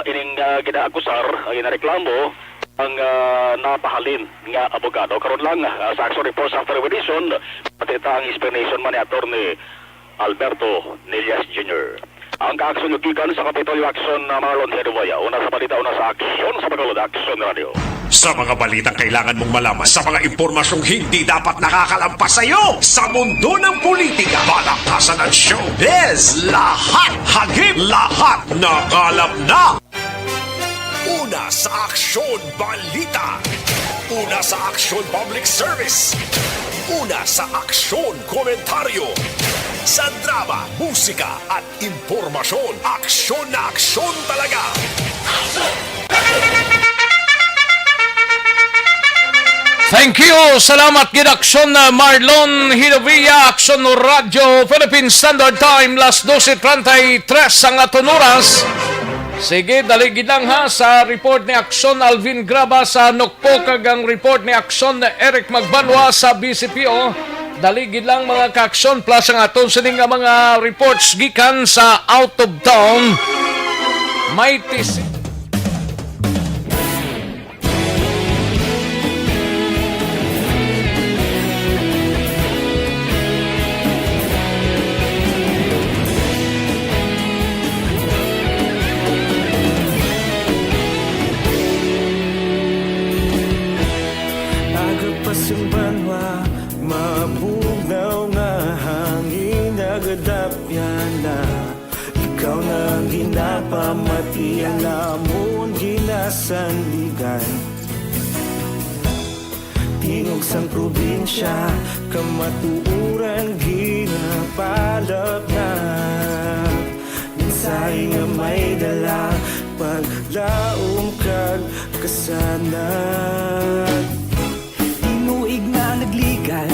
ining ginaakusar ginareklamo ang napahalin nga abogado karon lang sa action reports after revision pati ang explanation man ni Attorney Alberto Nelias Jr. Ang kaaksyon yukikan sa Kapitolyo Aksyon na Marlon Herboya. Una sa balita, una sa aksyon sa Bacolod Aksyon Radio. Sa mga balitang kailangan mong malaman, sa mga impormasyong hindi dapat nakakalampas sa iyo, sa mundo ng politika, balakasan at showbiz, lahat hagip, lahat nakalap na. Una sa Aksyon Balita. Una sa Aksyon Public Service. Una sa Aksyon Komentaryo. Sa drama, musika at impormasyon, aksyon na aksyon talaga. Thank you. Salamat gid aksyon na Marlon Hidovia, aksyon no Radyo Philippine Standard Time, las 12:33 ang aton oras. Sige, daligid lang ha sa report ni Aksyon Alvin Graba sa Nokpo, kag ang report ni Aksyon Eric Magbanwa sa BCPO. Daligid lang mga ka-aksyon, plus ang aton sining nga mga reports gikan sa out of town. May tisip. Agapasumbanwa, mabugaw nga hangin nagadapyan na. Ikaw na ginapamati, alamon ginasandigan. Tingog sang probinsya, kamatuuran ginapalap na. Minsay nga may dala, paglaom kag kasanag. Tinuig na nagligan,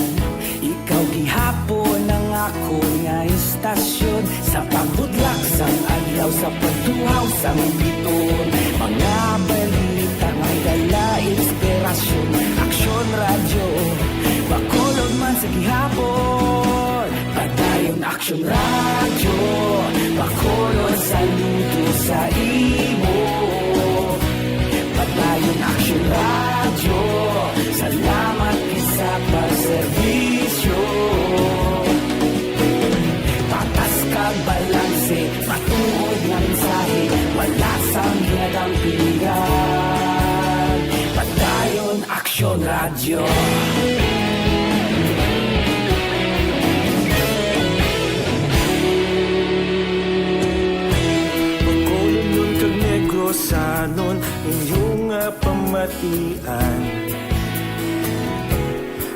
ikaw gihapon ang ako nga istasyon. Sa pagbudlak sang adlaw, sa pagtuhaw sang biton. Mga balita may dala inspirasyon. Aksyon radyo, Bacolod man sa gihapon. Padayon aksyon radyo, Bacolod saludo sa imo. Padayon aksyon radyo, salamat sa pagserbisyo. Patas kag balanse, matuod nga mensahe, wala sang ginadang pilihan. Padayon aksyon radyo. Bacolod nun kag Negros sanon, inyong pamatian.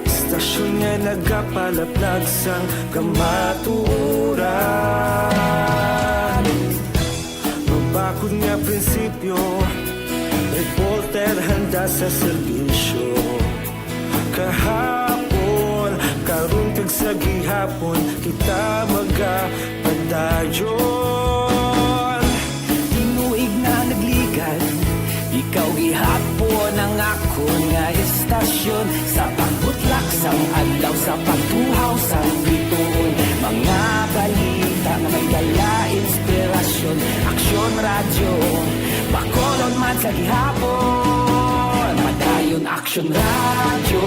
Stasyon nga nagapalaplag sang kamaturan. Mabakod nga prinsipyo, reporter handa sa serbisyo. Kahapon, karun kag sa gihapon, kita magapadayon. Tinuig na nagligan, ikaw gihapon ang ako nga istasyon. Sa pagbutlak sang adlaw, sa pagtuhaw sang biton. Mga balita na may dala inspirasyon. Aksyon radyo, Bacolod man sa gihapon. Padayon aksyon radyo,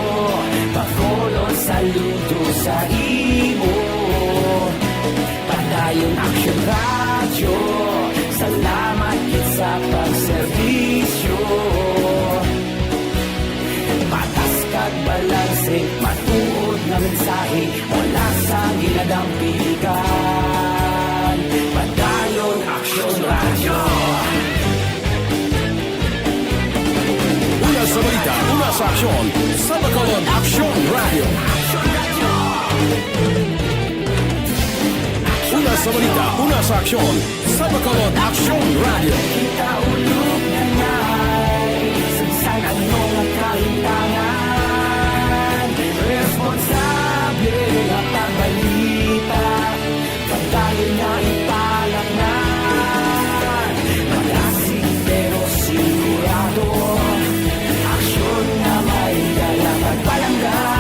Bacolod saludo sa imo. Padayon aksyon radyo, salamat kit sa pagserbisyo. Patas kag balanse, matuod nga mensahe, wala sang ginadang pilihan. Padayon aksyon radyo. Una sa balita, una sa aksyon, sa Bacolod Aksyon Radio. Una sa balita, una sa aksyon, sa Bacolod Aksyon Radio. Kita ulog na ngay, sinsan ano nga kahintangan. Responsable at pagbalita, pagdayon na ipalaknan. Malasig pero sigurado, aksyon na may dalang pagpalanggan.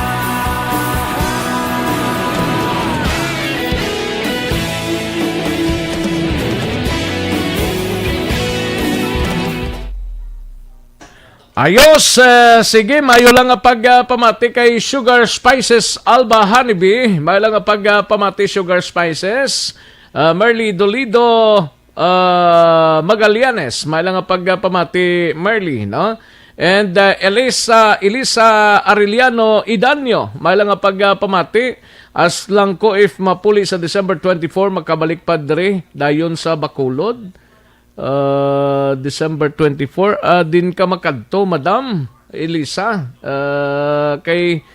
Ayos, sige, mayo lang nga pagpamati kay Sugar Spices Alba Honeybee. Mayo lang nga pagpamati Sugar Spices. Merly Dolido Magallanes. Mayo lang nga pagpamati Merly, no? And Elisa Arellano Idanyo. Mayo lang nga pagpamati. As lang ko if mapuli sa December 24 magkabalik padre dayon sa Bacolod. December 24 din ka makadto Madam Elisa kay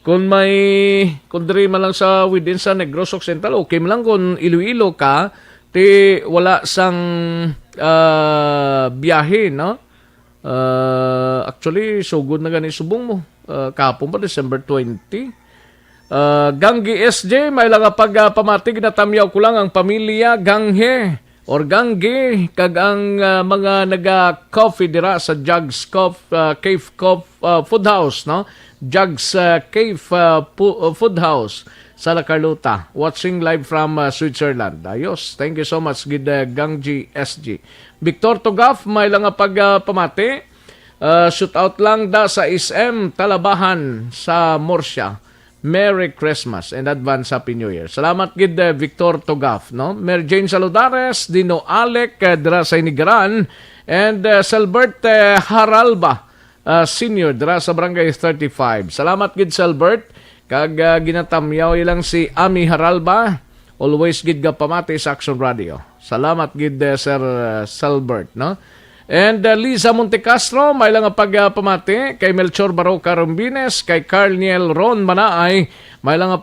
kung diri man lang sa within sa Negros Occidental okay man lang kung Iloilo ka ti wala sang biyahe no actually sugod na gani subong mo kahapon pa December 20 Ganggi SJ may lang pagpamatig na tamyaw ko lang ang pamilya Ganghe or Gangge kag ang mga naga-coffee dira sa Jugs Cave Food House, no? Jugs Cave Food House sa La Carlota. Watching live from Switzerland. Ayos. Thank you so much gid Gangji SG. Victor Tugaf may lang pagpamati. Shoot out lang da sa SM Talabahan sa Murcia. Merry Christmas and advance Happy New Year. Salamat gid Victor Togaf, no? Mary Jane Saludares, Dino Alec dira sa Inigaran and Selbert Haralba Senior dira sa Barangay 35. Salamat gid Selbert kag ginatamyaw ilang si Ami Haralba. Always gid ga pamati sa Action Radio. Salamat gid Sir Selbert, no? And Liza Montecastro, may lang pagpamati kay Melchor Baroca Rumbines, kay Carniel Ron Manaay, may lang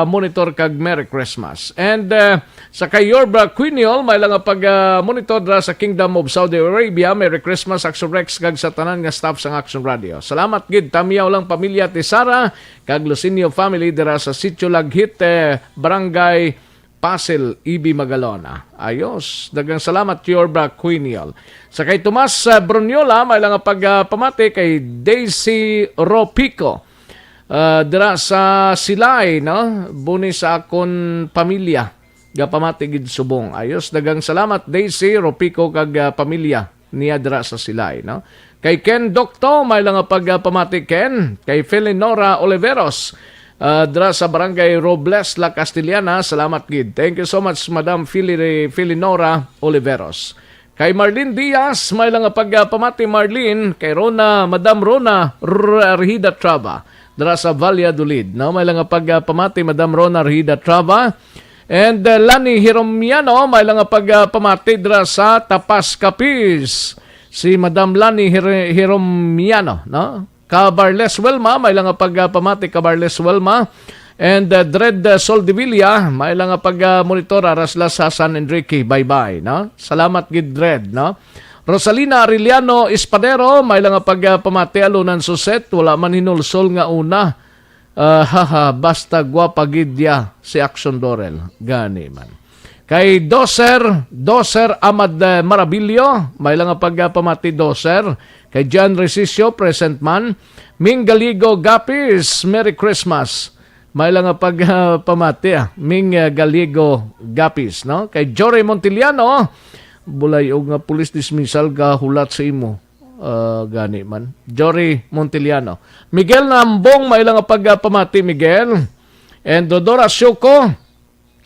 monitor kag Merry Christmas. And sa kay Yorba Quiniol, may lang monitor dra sa Kingdom of Saudi Arabia, Merry Christmas, Action Rex kag sa tanan nga staff sa Action Radio. Salamat gid tamiyaw lang pamilya ti Sara kag Lucinio family dira sa Sitio Laghit, Barangay Pasel, Ibi Magalona. Ayos. Dagang salamat, Yorba Quiniol. Sa kay Tomas Brunyola, may lang pagpamati kay Daisy Ropico. Dira sa Silay, no? Buni sa akon pamilya. Gapamati gid subong. Ayos. Dagang salamat, Daisy Ropico kag pamilya niya dira sa Silay, no? Kay Ken Docto, may lang pagpamati Ken. Kay Felinora Oliveros. Dira sa Barangay Robles, La Castellana. Salamat gid. Thank you so much, Madam Felinora Oliveros. Kay Marlene Diaz, may lang pagpamati Marlene. Kay Madam Rona Arhida Trava. Dira sa Valladolid. No? May lang pagpamati Madam Rona Arhida Trava. And Lani Hiromiano, may lang pagpamati dira sa Tapas Capiz. Si Madam Lani Hiromiano, no? Cabarles Welma, may lang pagpamati Cabarles Welma. And Dred Soldevilla, may lang pag-monitor arasla sa San Enrique. Bye-bye, no? Salamat gid Dred, no? Rosalina Arellano Espadero, may lang pagpamati Alunan Suset, wala man hinulsol nga una. Basta gwapa gid ya si Action Dorel. Gani man. Kay Doser Amad Marabillo, may lang pagpamati Doser. Kay John Resisio, present man. Ming Galigo Gapis, Merry Christmas. May lang pagpamati Ming Galigo Gapis, no? Kay Jory Montiliano, bulay og nga police dismissal ka hulat sa imo. Gani man. Jory Montiliano. Miguel Nambong, may lang pagpamati Miguel. And Dodora Syoko,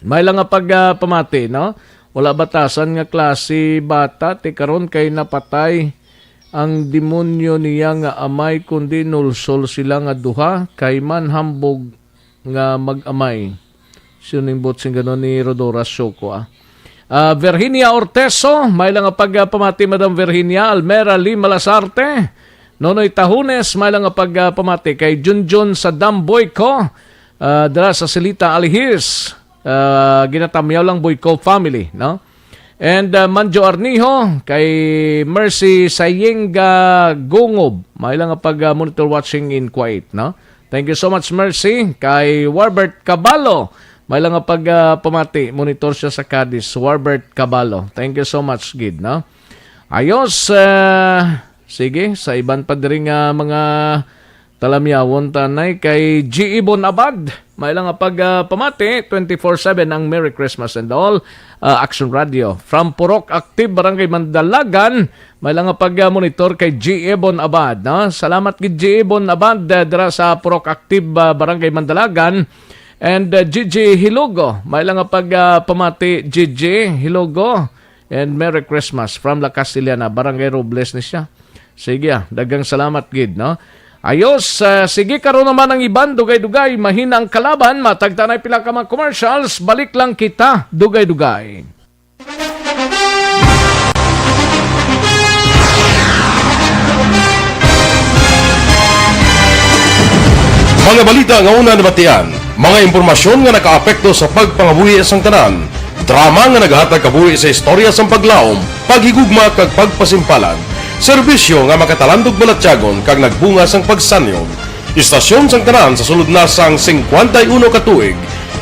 may lang pagpamati, no? Wala batasan nga klase bata, ti karon kay napatay ang demonyo niya nga amay kundi nulsol sila nga duha kay man hambog nga mag-amay. Sinimbot sing ganon ni Rodora Syoko. Virginia Orteso, may lang pagpamati Madam Virginia. Almera Lee Malasarte, Nonoy Tahunes, may lang pagpamati kay Junjun sa Damboyko, dala sa Silita Alihis, ginatamyaw lang Boyko family, no? And Manjo Arniho, kay Mercy Sayenga Gungob, may lang pag-monitor watching in Kuwait, no? Thank you so much, Mercy. Kay Warbert Caballo, may lang pamati, monitor siya sa Cadiz. Warbert Caballo. Thank you so much, Gid, no? Ayos, sige, sa iban pa rin mga talamyawon tanay kay G. Ibon Abad. May lang nga pamati 24/7 ang Merry Christmas and all. Action Radio from Purok Active Barangay Mandalagan. May lang nga monitor kay G. Ibon Abad, no? Salamat kay G. Ibon Abad dira sa Purok Active Barangay Mandalagan. And Gigi Hilogo, may lang nga pamati Gigi Hilogo. And Merry Christmas from La Castillana, Barangay Robles ni siya. Sige, dagang salamat gid, no? Ayos, sige karon naman ang iban, dugay-dugay, mahina ang kalaban, matagtanay pila ka mga commercials, balik lang kita, dugay-dugay. Mga balita nga una nabatian, mga impormasyon nga nakaapekto sa pagpangabuhi sang tanan, drama nga naghatag kabuhi sa istorya sang paglaom, paghigugma kag pagpasimpalan, serbisyo nga makatalandog balatyagon kag nagbunga sang pagsanyo. Istasyon sang tanan sa sulod na sang 51 ka tuig.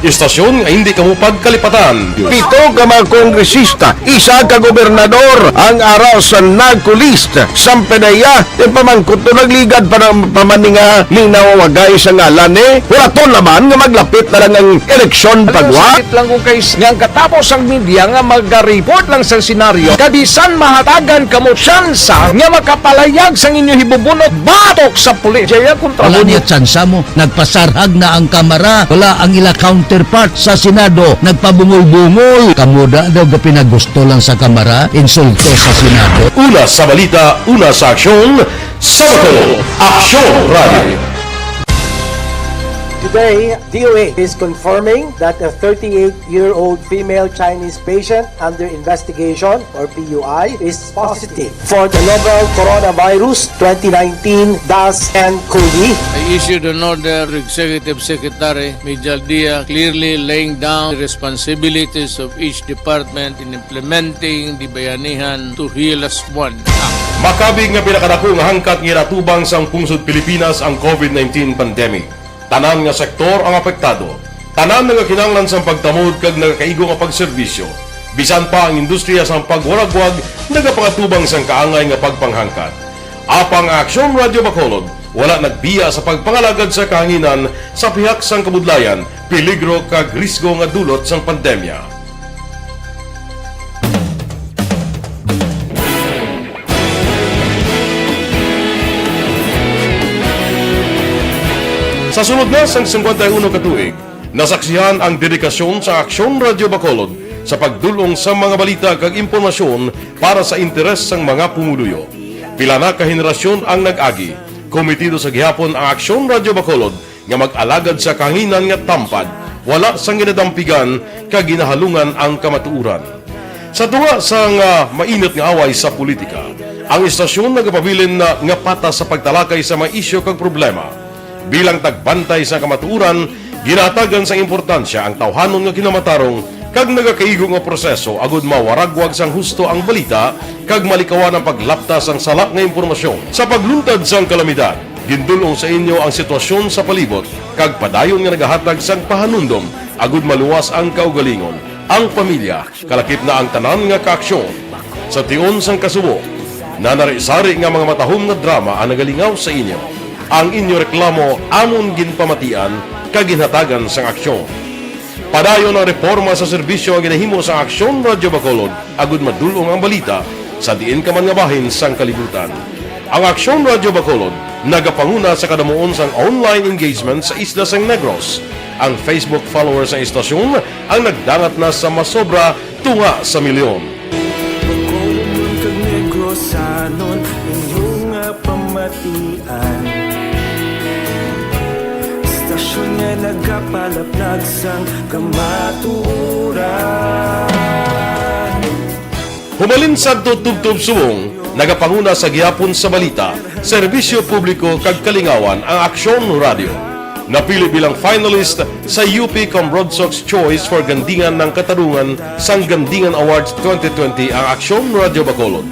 Istasyon nga hindi kamo pagkalipatan. Pito ka mga kongresista, isa ka gobernador, ang araw sa nagkulist, sampedaya, yung pamangkot to nagligad para pamaninga ning nawawagay sa ngalan wala to naman nga maglapit na lang ang eleksyon pagwa. Sakit lang kung kayo nga katapos ang media nga mag-report lang sa senaryo, kabisan mahatagan kamo tsansa nga makapalayag sang inyo hibubunot batok sa pulis. Jaya kontra Wala niya tsansa mo, nagpasarhag na ang kamara, wala ang ila counterpart sa Senado, nagpabungol-bungol. Kamuda daw ga pinagusto lang sa kamara, insulto sa Senado. Una sa balita, una sa aksyon, sa bato, Aksyon Radio. Today, DOA is confirming that a 38-year-old female Chinese patient under investigation, or PUI, is positive for the novel coronavirus 2019-nCoV. I issued an order to Executive Secretary Major Dia clearly laying down the responsibilities of each department in implementing the Bayanihan to Heal as One Act. Makabig nga pinakadako nga hangkat nga natubang sang pungsod Pilipinas ang COVID-19 pandemic. Tanan nga sektor ang apektado. Tanan nga kinahanglan sang pagtamod kag nagakaigo nga pagserbisyo. Bisan pa ang industriya sang pagwaragwag nagapangatubang sang kaangay nga pagpanghangkat. Apang Aksyon Radio Bacolod wala nagbiya sa pagpangalagad sa kahanginan sa pihak sang kabudlayan, peligro kag risgo nga dulot sang pandemya. Sa sunod na sang 51 ka tuig, nasaksihan ang dedikasyon sa Aksyon Radio Bacolod sa pagdulong sa mga balita kag impormasyon para sa interes sang mga pumuluyo. Pila na ka henerasyon ang nag-agi, komitido sa gihapon ang Aksyon Radio Bacolod nga mag-alagad sa kahanginan nga tampad, wala sang ginadampigan kag ginahalungan ang kamatuuran. Sa tunga sang mainit nga away sa politika, ang istasyon nagapabilin na nga patas sa pagtalakay sa mga isyu kag problema. Bilang tagbantay sa kamatuuran, ginatagan sa importansya ang tawhanon nga kinamatarong kag nagakaigo nga proseso agud mawaragwag sang husto ang balita kag malikawan ang paglaptas ang salak nga impormasyon. Sa pagluntad sang kalamidad, gindulong sa inyo ang sitwasyon sa palibot kag padayon nga nagahatag sang pahanundom agud maluwas ang kaugalingon. Ang pamilya, kalakip na ang tanan nga kaaksyon. Sa tion sang kasubo, nanarisari nga mga matahom nga drama ang nagalingaw sa inyo. Ang inyo reklamo amon ginpamatian kag ginhatagan sang aksyon. Padayon ang reforma sa serbisyo ang ginahimo sa Aksyon Radio Bacolod agud madulong ang balita sa diin ka man nga bahin sang kalibutan. Ang Aksyon Radio Bacolod nagapanguna sa kadamuon sang online engagement sa isla sang Negros. Ang Facebook followers sa istasyon ang nagdangat na sa masobra tunga sa milyon. Bacolod kag Negros sanon inyong pamatian. Istasyon nga nagapalaplag sang kamaturan. Humalin sa tutubtub suwong, nagapanguna sa gihapon sa balita, serbisyo publiko kag kalingawan ang Aksyon Radio. Napili bilang finalist sa UP Broadsox Choice for Gandingan ng Katarungan sang Gandingan Awards 2020 ang Aksyon Radio Bacolod.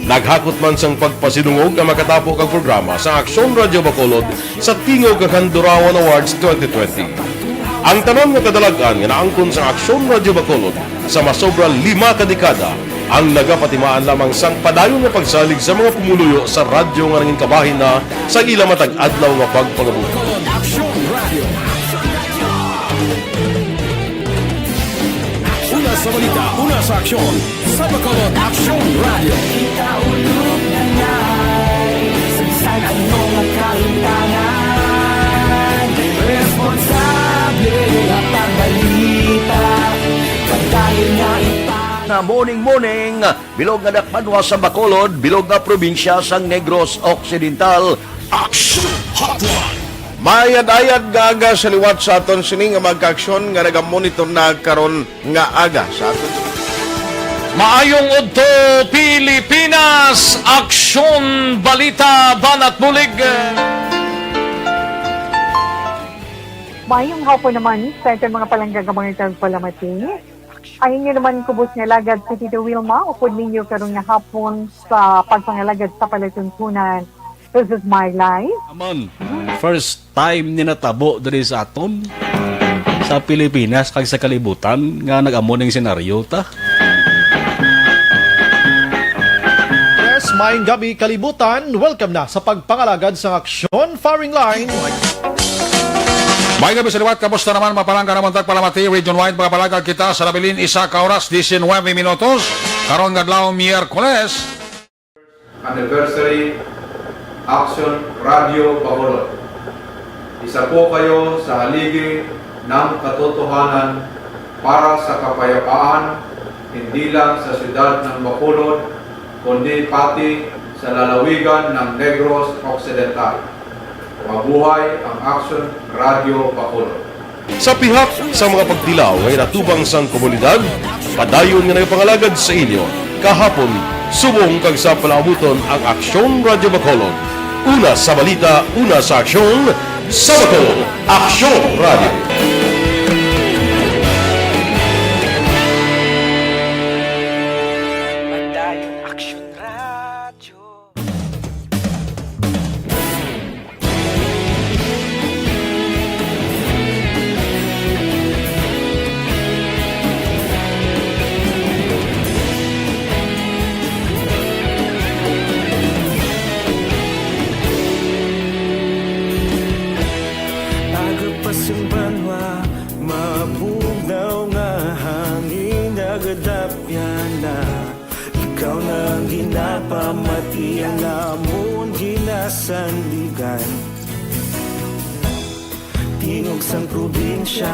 Naghakot man sang pagpasidungog ang makatapo kag programa sa Aksyon Radio Bacolod sa Tingog kag Handurawan Awards 2020. Ang tanan nga kadalagan nga naangkon sa Aksyon Radio Bacolod sa masobra 5 ka dekada ang nagapatimaan lamang sang padayon nga pagsalig sa mga pumuluyo sa radyo nga nangin kabahin na sa ila matag adlaw nga pagpangabuhi. Una sa balita, una sa aksyon, sa Bacolod Action Radio. Kita ulog na ngay, sansan ano ang kahintangan. Responsable at pagbalita, pagdayon na na morning, bilog nga dakpanwa sa Bacolod, bilog nga probinsya sa Negros Occidental. Action Hotline! Mayad-ayad nga aga sa liwat sa aton sining nga magka-aksyon nga nagamonitor na karon nga aga sa aton. Maayong udto Pilipinas, aksyon balita banat bulig. Mayong hapon naman sa itong mga palanggagamangan tagpalamati. Ayun nyo naman kubos nga lagad si Tito Wilma, upod ninyo karong nga hapon sa pagpangalagad sa palatuntunan. This is my life. Amon, first time ni natabo diri sa aton sa Pilipinas kag sa kalibutan nga nag-amo ning senaryo ta. Yes, maayong gabi kalibutan. Welcome na sa pagpangalagad sa aksyon firing line. May gabi sa liwat, kamusta naman mapalangga naman tagpalamati, region-wide mga palagad kita sa labilin isa ka oras, 19 minutos, karon nga adlaw Miyerkules. Anniversary Action Radio Bacolod. Isa po kayo sa haligi ng katotohanan para sa kapayapaan, hindi lang sa siyudad ng Bacolod, kundi pati sa lalawigan ng Negros Occidental. Mabuhay ang Action Radio Bacolod. Sa pihak sa mga pagdilaw ay natubang sang komunidad, padayon nga nagpangalagad sa inyo. Kahapon, subong kag sa palaabuton ang Aksyon Radio Bacolod. Una sa balita, una sa aksyon, sa Bacolod, Aksyon Radio. Tingog sang probinsya,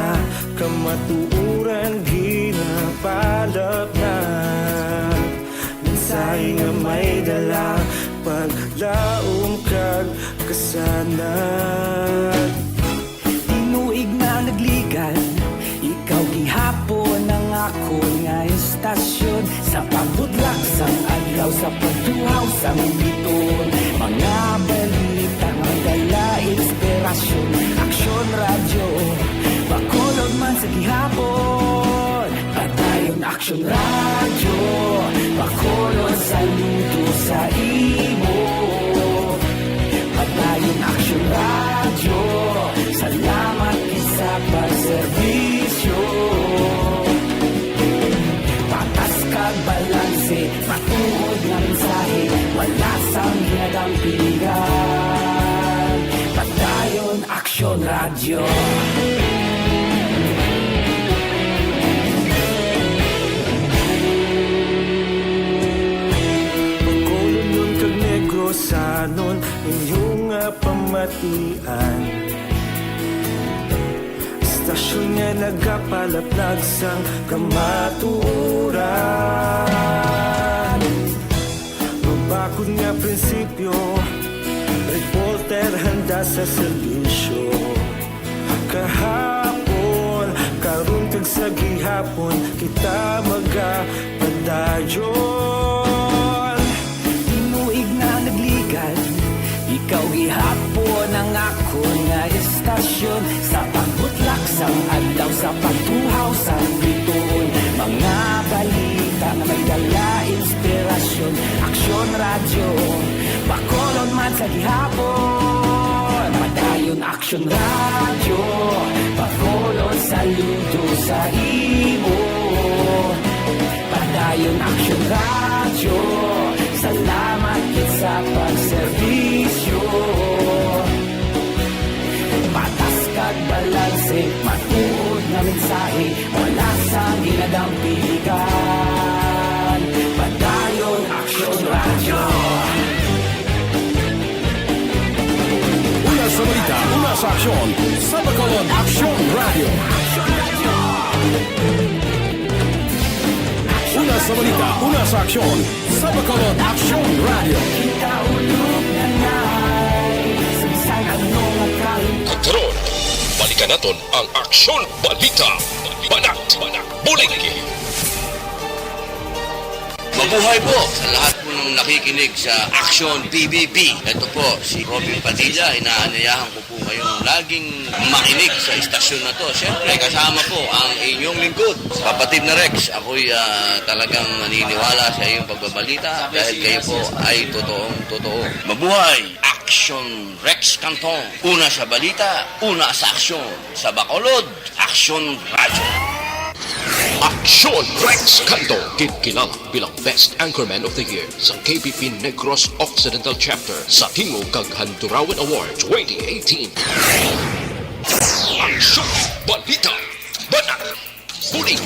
kamatuuran ginapalap na. Mensahe nga may dala, paglaom kag kasanat. Tinuig na nagligan, ikaw gihapon ang ako nga estasyon. Sa pagbutlak sang adlaw, sa pagtuhaw sang biton. Mga balita, magdala inspirasyon. Aksyon Radio, Bacolod man sa gihapon. Padayon Aksyon Radio, Bacolod saludo sa imo. Padayon Aksyon Radio, salamat isa pagserbisyo. Patas kag balanse, patuod na mensahe, wala sang ginagampingan. Padayon Aksyon Radio. Bacolod nun kag Negrosanon, inyong pamatian. Istasyon nga nagapalaplag sang kamatuuran. Mabakod nga prinsipyo, reporter handa sa serbisyo. Kahapon, karon kag sa gihapon, kita magapadayon. Tinuig na nagligan, ikaw gihapon ang ako nga estasyon. Sa pagbutlak sang adlaw, sa pagtuhaw sang biton. Mga balita na may dala inspirasyon. Aksyon Radio, Bacolod man sa gihapon. Padayon Aksyon Radio, Bacolod saludo sa imo. Padayon Aksyon Radio, radyo. Salamat kit sa pagserbisyo. Patas kag balanse, matuod nga mensahe, wala sa ginadampigan. Padayon Aksyon Radyo. Una sa balita, una sa aksyon, sa Bacolod Aksyon Radio. Una sa balita, una sa aksyon, sa Bacolod Aksyon Radio. Karon, balikan naton ang Aksyon Balita. Banat, bulig. Mabuhay po sa lahat po ng nakikinig sa Action PBB. Ito po si Robin Padilla. Inaanyayahan ko po kayong laging makinig sa istasyon na to. Siyempre, kasama po ang inyong lingkod. Kapatid na Rex, ako'y talagang naniniwala sa iyong pagbabalita dahil kayo po ay totoo. Mabuhay! Action Rex Canton. Una sa balita, una sa aksyon. Sa Bacolod, Action Radio. Aksyon Rex Canto, kilala bilang Best Anchorman of the Year sa KPP Negros Occidental Chapter sa Tingog kag Handurawan Award 2018. Aksyon Balita. Banat. Bulig.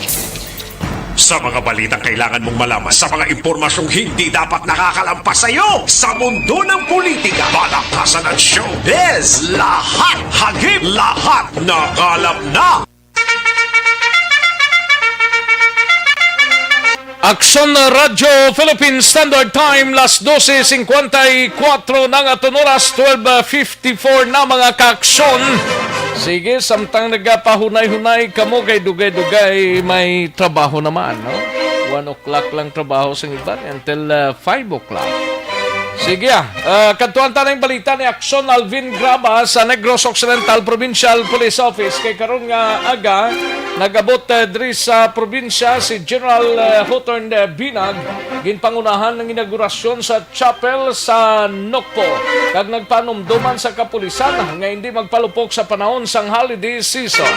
Sa mga balitang kailangan mong malaman, sa mga impormasyong hindi dapat nakakalampas sa iyo, sa mundo ng politika, balakasan at showbiz, lahat hagip, lahat nakalap na. Aksyon Radyo Philippine Standard Time, las 12:54 ng atong oras, 12:54 na mga kaaksyon. Sige, samtang nagpahunay-hunay kamo kay dugay-dugay may trabaho naman, no? 1 o'clock lang trabaho sa iba until 5 o'clock. Sige, kantuan tayo ng balita ni Aksyon Alvin Graba sa Negros Occidental Provincial Police Office. Kay karon nga aga, nagabot diri sa probinsya si General Hawthorne Binag, ginpangunahan ng inaugurasyon sa chapel sa Nokpo. Kag nagpanumduman sa kapulisan nga hindi magpalupok sa panahon sang holiday season.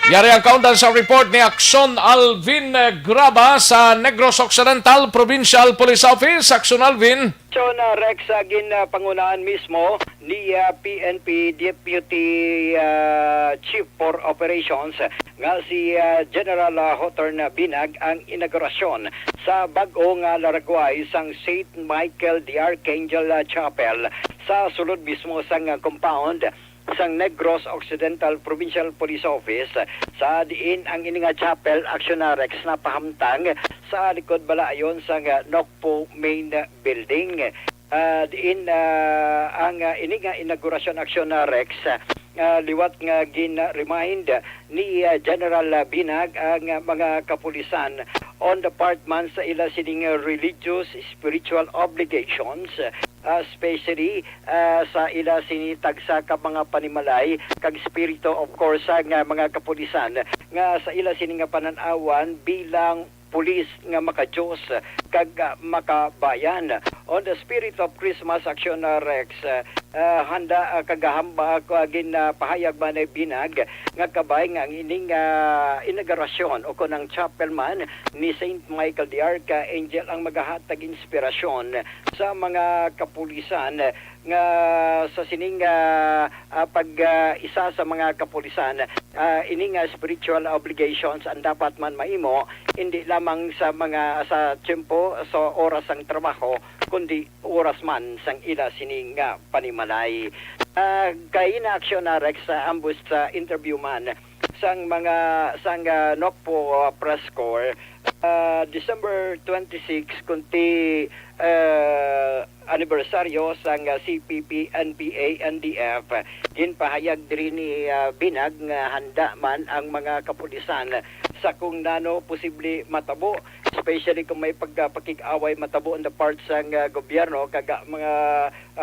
Yari ang kaundan sa report ni Aksyon Alvin Graba sa Negros Occidental Provincial Police Office. Aksyon Alvin. Aksyon Rex, pangunaan mismo ni PNP Deputy Chief for Operations nga si General Hawthorne Binag ang inaugurasyon sa bag-ong laragway sang St. Michael the Archangel Chapel sa sulod mismo sang compound sang Negros Occidental Provincial Police Office. Sa diin ang ininga chapel Actionarex na pahamtang sa likod balaayon sang Nokpo Main Building. Diin ang ininga inaugurasyon Actionarex liwat nga gin-remind ni General Binag ang mga kapulisan on the part man sa ila sining religious spiritual obligations, especially sa ila sinitag sa mga panimalay kag spirito of course nga mga kapulisan nga sa ila sining pananawan bilang pulis nga maka-Diyos kag makabayan. On the spirit of Christmas Action Rex, handa kagahamba gin pahayag man ay Binag nga kabay nga ang ining inaugurasyon o kunang chapel man ni St. Michael the Archangel ang magahatag inspirasyon sa mga kapulisan nga sa sining pag-isa sa mga kapulisan ining spiritual obligations ang dapat man maimo hindi lamang sa mga sa tiyempo sa oras ang trabaho kundi oras man sang ila sining panimalay. Kay na aksyon na Rex sa ambus sa interview man sang mga sang Nokpo press corps December 26 kunti anibersaryo sang CPP, NPA, NDF ginpahayag diri ni Binag nga handa man ang mga kapulisan sa kung nano posible matabo, especially kung may pagpakig-away matabo on the part sang gobyerno kaga mga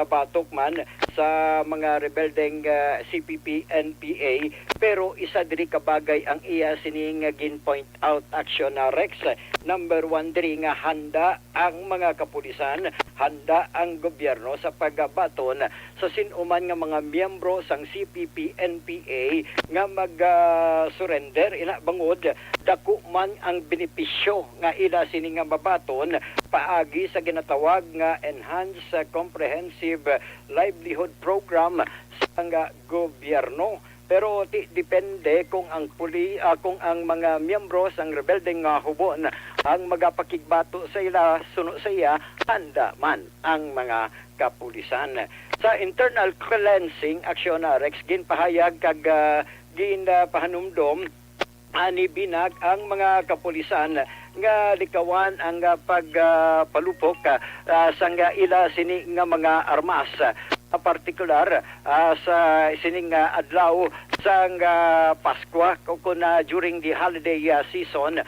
batok man sa mga rebeldeng CPP, NPA. Pero isa diri ka bagay ang iya sining gin-point out action na Rex. Number 1 diri nga handa ang mga kapulisan, handa ang gobyerno sa pagbaton sa sinuman nga mga miyembro sang CPP, NPA nga mag-surrender ina bangod dako man ang benepisyo nga ila ila sini nga mabaton paagi sa ginatawag nga Enhanced Comprehensive Livelihood Program sa nga gobyerno. Pero depende kung ang kung ang mga miyembro sang rebeldeng hubon ang magapakigbato sa ila suno sa iya, handa man ang mga kapulisan. Sa internal cleansing aksyon na Rex ginpahayag kag ginpahanumdom ani binag ang mga kapulisan nga likawan ang pagpalupok sa nga ila sini nga mga armas, partikular sa sining adlaw sa Pasko kung during the holiday season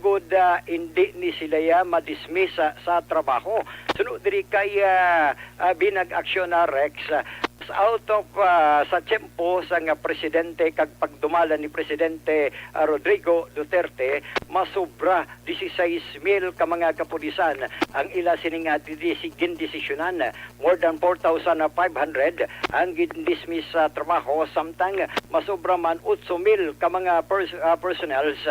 good hindi ni sila madismiss sa trabaho. Sunod diri kay binag aksyon na Rex out of sa tiyempo sa nga presidente kag pagdumala ni Presidente Rodrigo Duterte, masobra 16,000 ka mga kapulisan ang ila sining gindesisyonan. More than 4,500 ang gindismiss sa trabaho, samtang masobra man 8,000 ka mga personnels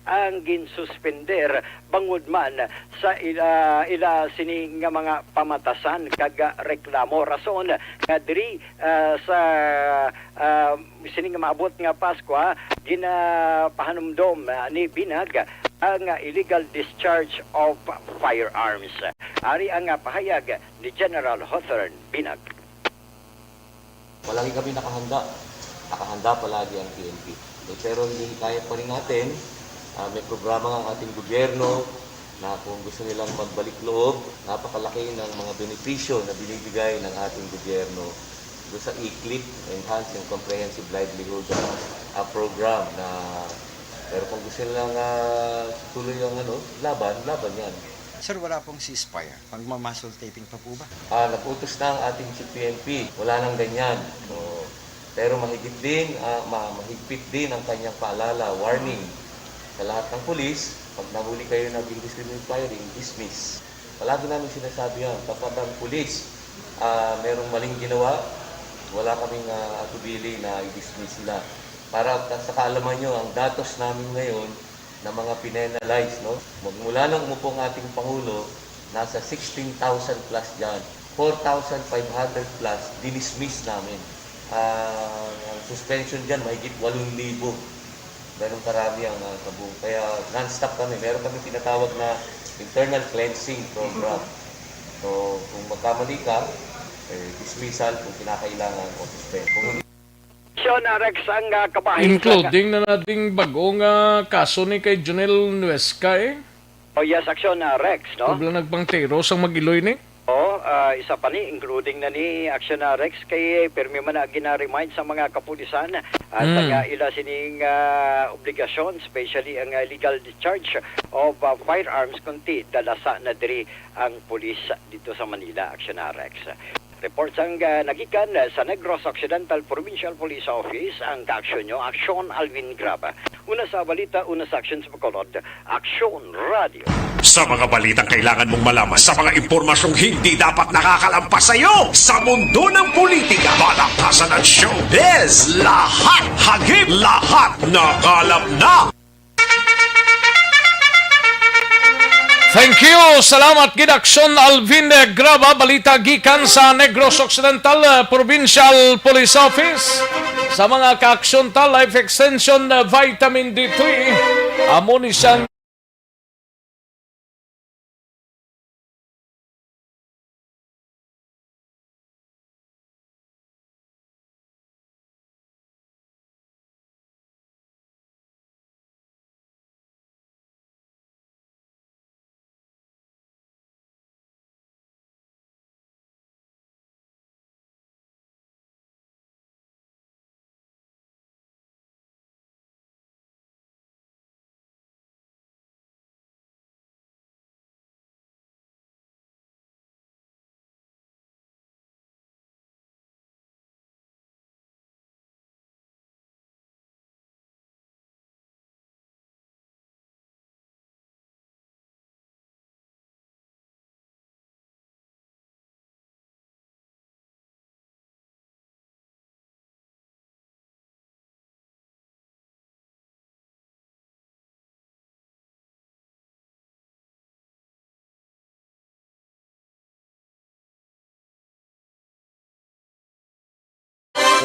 ang ginsuspender bangod man sa ila sini nga mga pamatasan kag reklamo. Rason nga diri sa sini nga maabot nga Pasko ginapahanumdom ni binag ang illegal discharge of firearms. Ari ang pahayag ni General Hawthorne Binag. Palagi kami nakahanda palagi ang PNP. Pero hindi kaya pa rin natin. May programa ng ating gobyerno na kung gusto nilang magbalik loob, napakalaki ng mga benepisyo na binibigay ng ating gobyerno doon sa ECLIP, Enhanced and Comprehensive Livelihood Program. Pero kung gusto nilang tuloy yung laban yan. Sir, wala pong ceasefire. Pagmamuscle taping pa po ba? Nag-utos na ang ating PNP. Wala nang ganyan. Pero mahigpit din ang kanyang paalala, warning. Sa lahat ng pulis, pag nahuli kayo ng indiscriminate firing, dismiss. Palagi namin sinasabi yan, kapag ang pulis merong maling ginawa, wala kaming atubili na i-dismiss sila. Para sa kaalaman nyo, ang datos namin ngayon na mga pinenalize, magmula nang umupo ang ating Pangulo, nasa 16,000 plus dyan. 4,500 plus, dinismiss namin. Ang suspension dyan, mahigit 8,000. Ganun karami ang kabuo. Kaya non-stop kami. Meron kami tinatawag na internal cleansing program. So, kung magkamali ka, dismissal kung kinakailangan o suspend. Including na nating bagong kaso ni kay Jonel Nuesca yes, aksyon na Rex, no? Kubla nagpangtero sang Mag-Iloy ni? Isa pa ni, including na ni Action na Rex, kay permi man na gina-remind sa mga kapulisan at nga ila sining obligasyon, especially ang legal discharge of firearms kunti dalasa na diri ang pulis dito sa Manila. Action na Rex. Reports ang nagikan sa Negros Occidental Provincial Police Office ang kaaksyon nyo, Aksyon Alvin Graba. Una sa balita, una sa aksyon sa Bacolod, Aksyon Radio. Sa mga balitang kailangan mong malaman, sa mga impormasyong hindi dapat nakakalampas sa iyo, sa mundo ng politika, balakasan at showbiz, lahat hagip, lahat nakalap na. Thank you! Salamat gid Aksyon Alvin Graba, balita gikan sa Negros Occidental Provincial Police Office. Sa mga kaaksyon ta, Life Extension Vitamin D3, amo ni siyang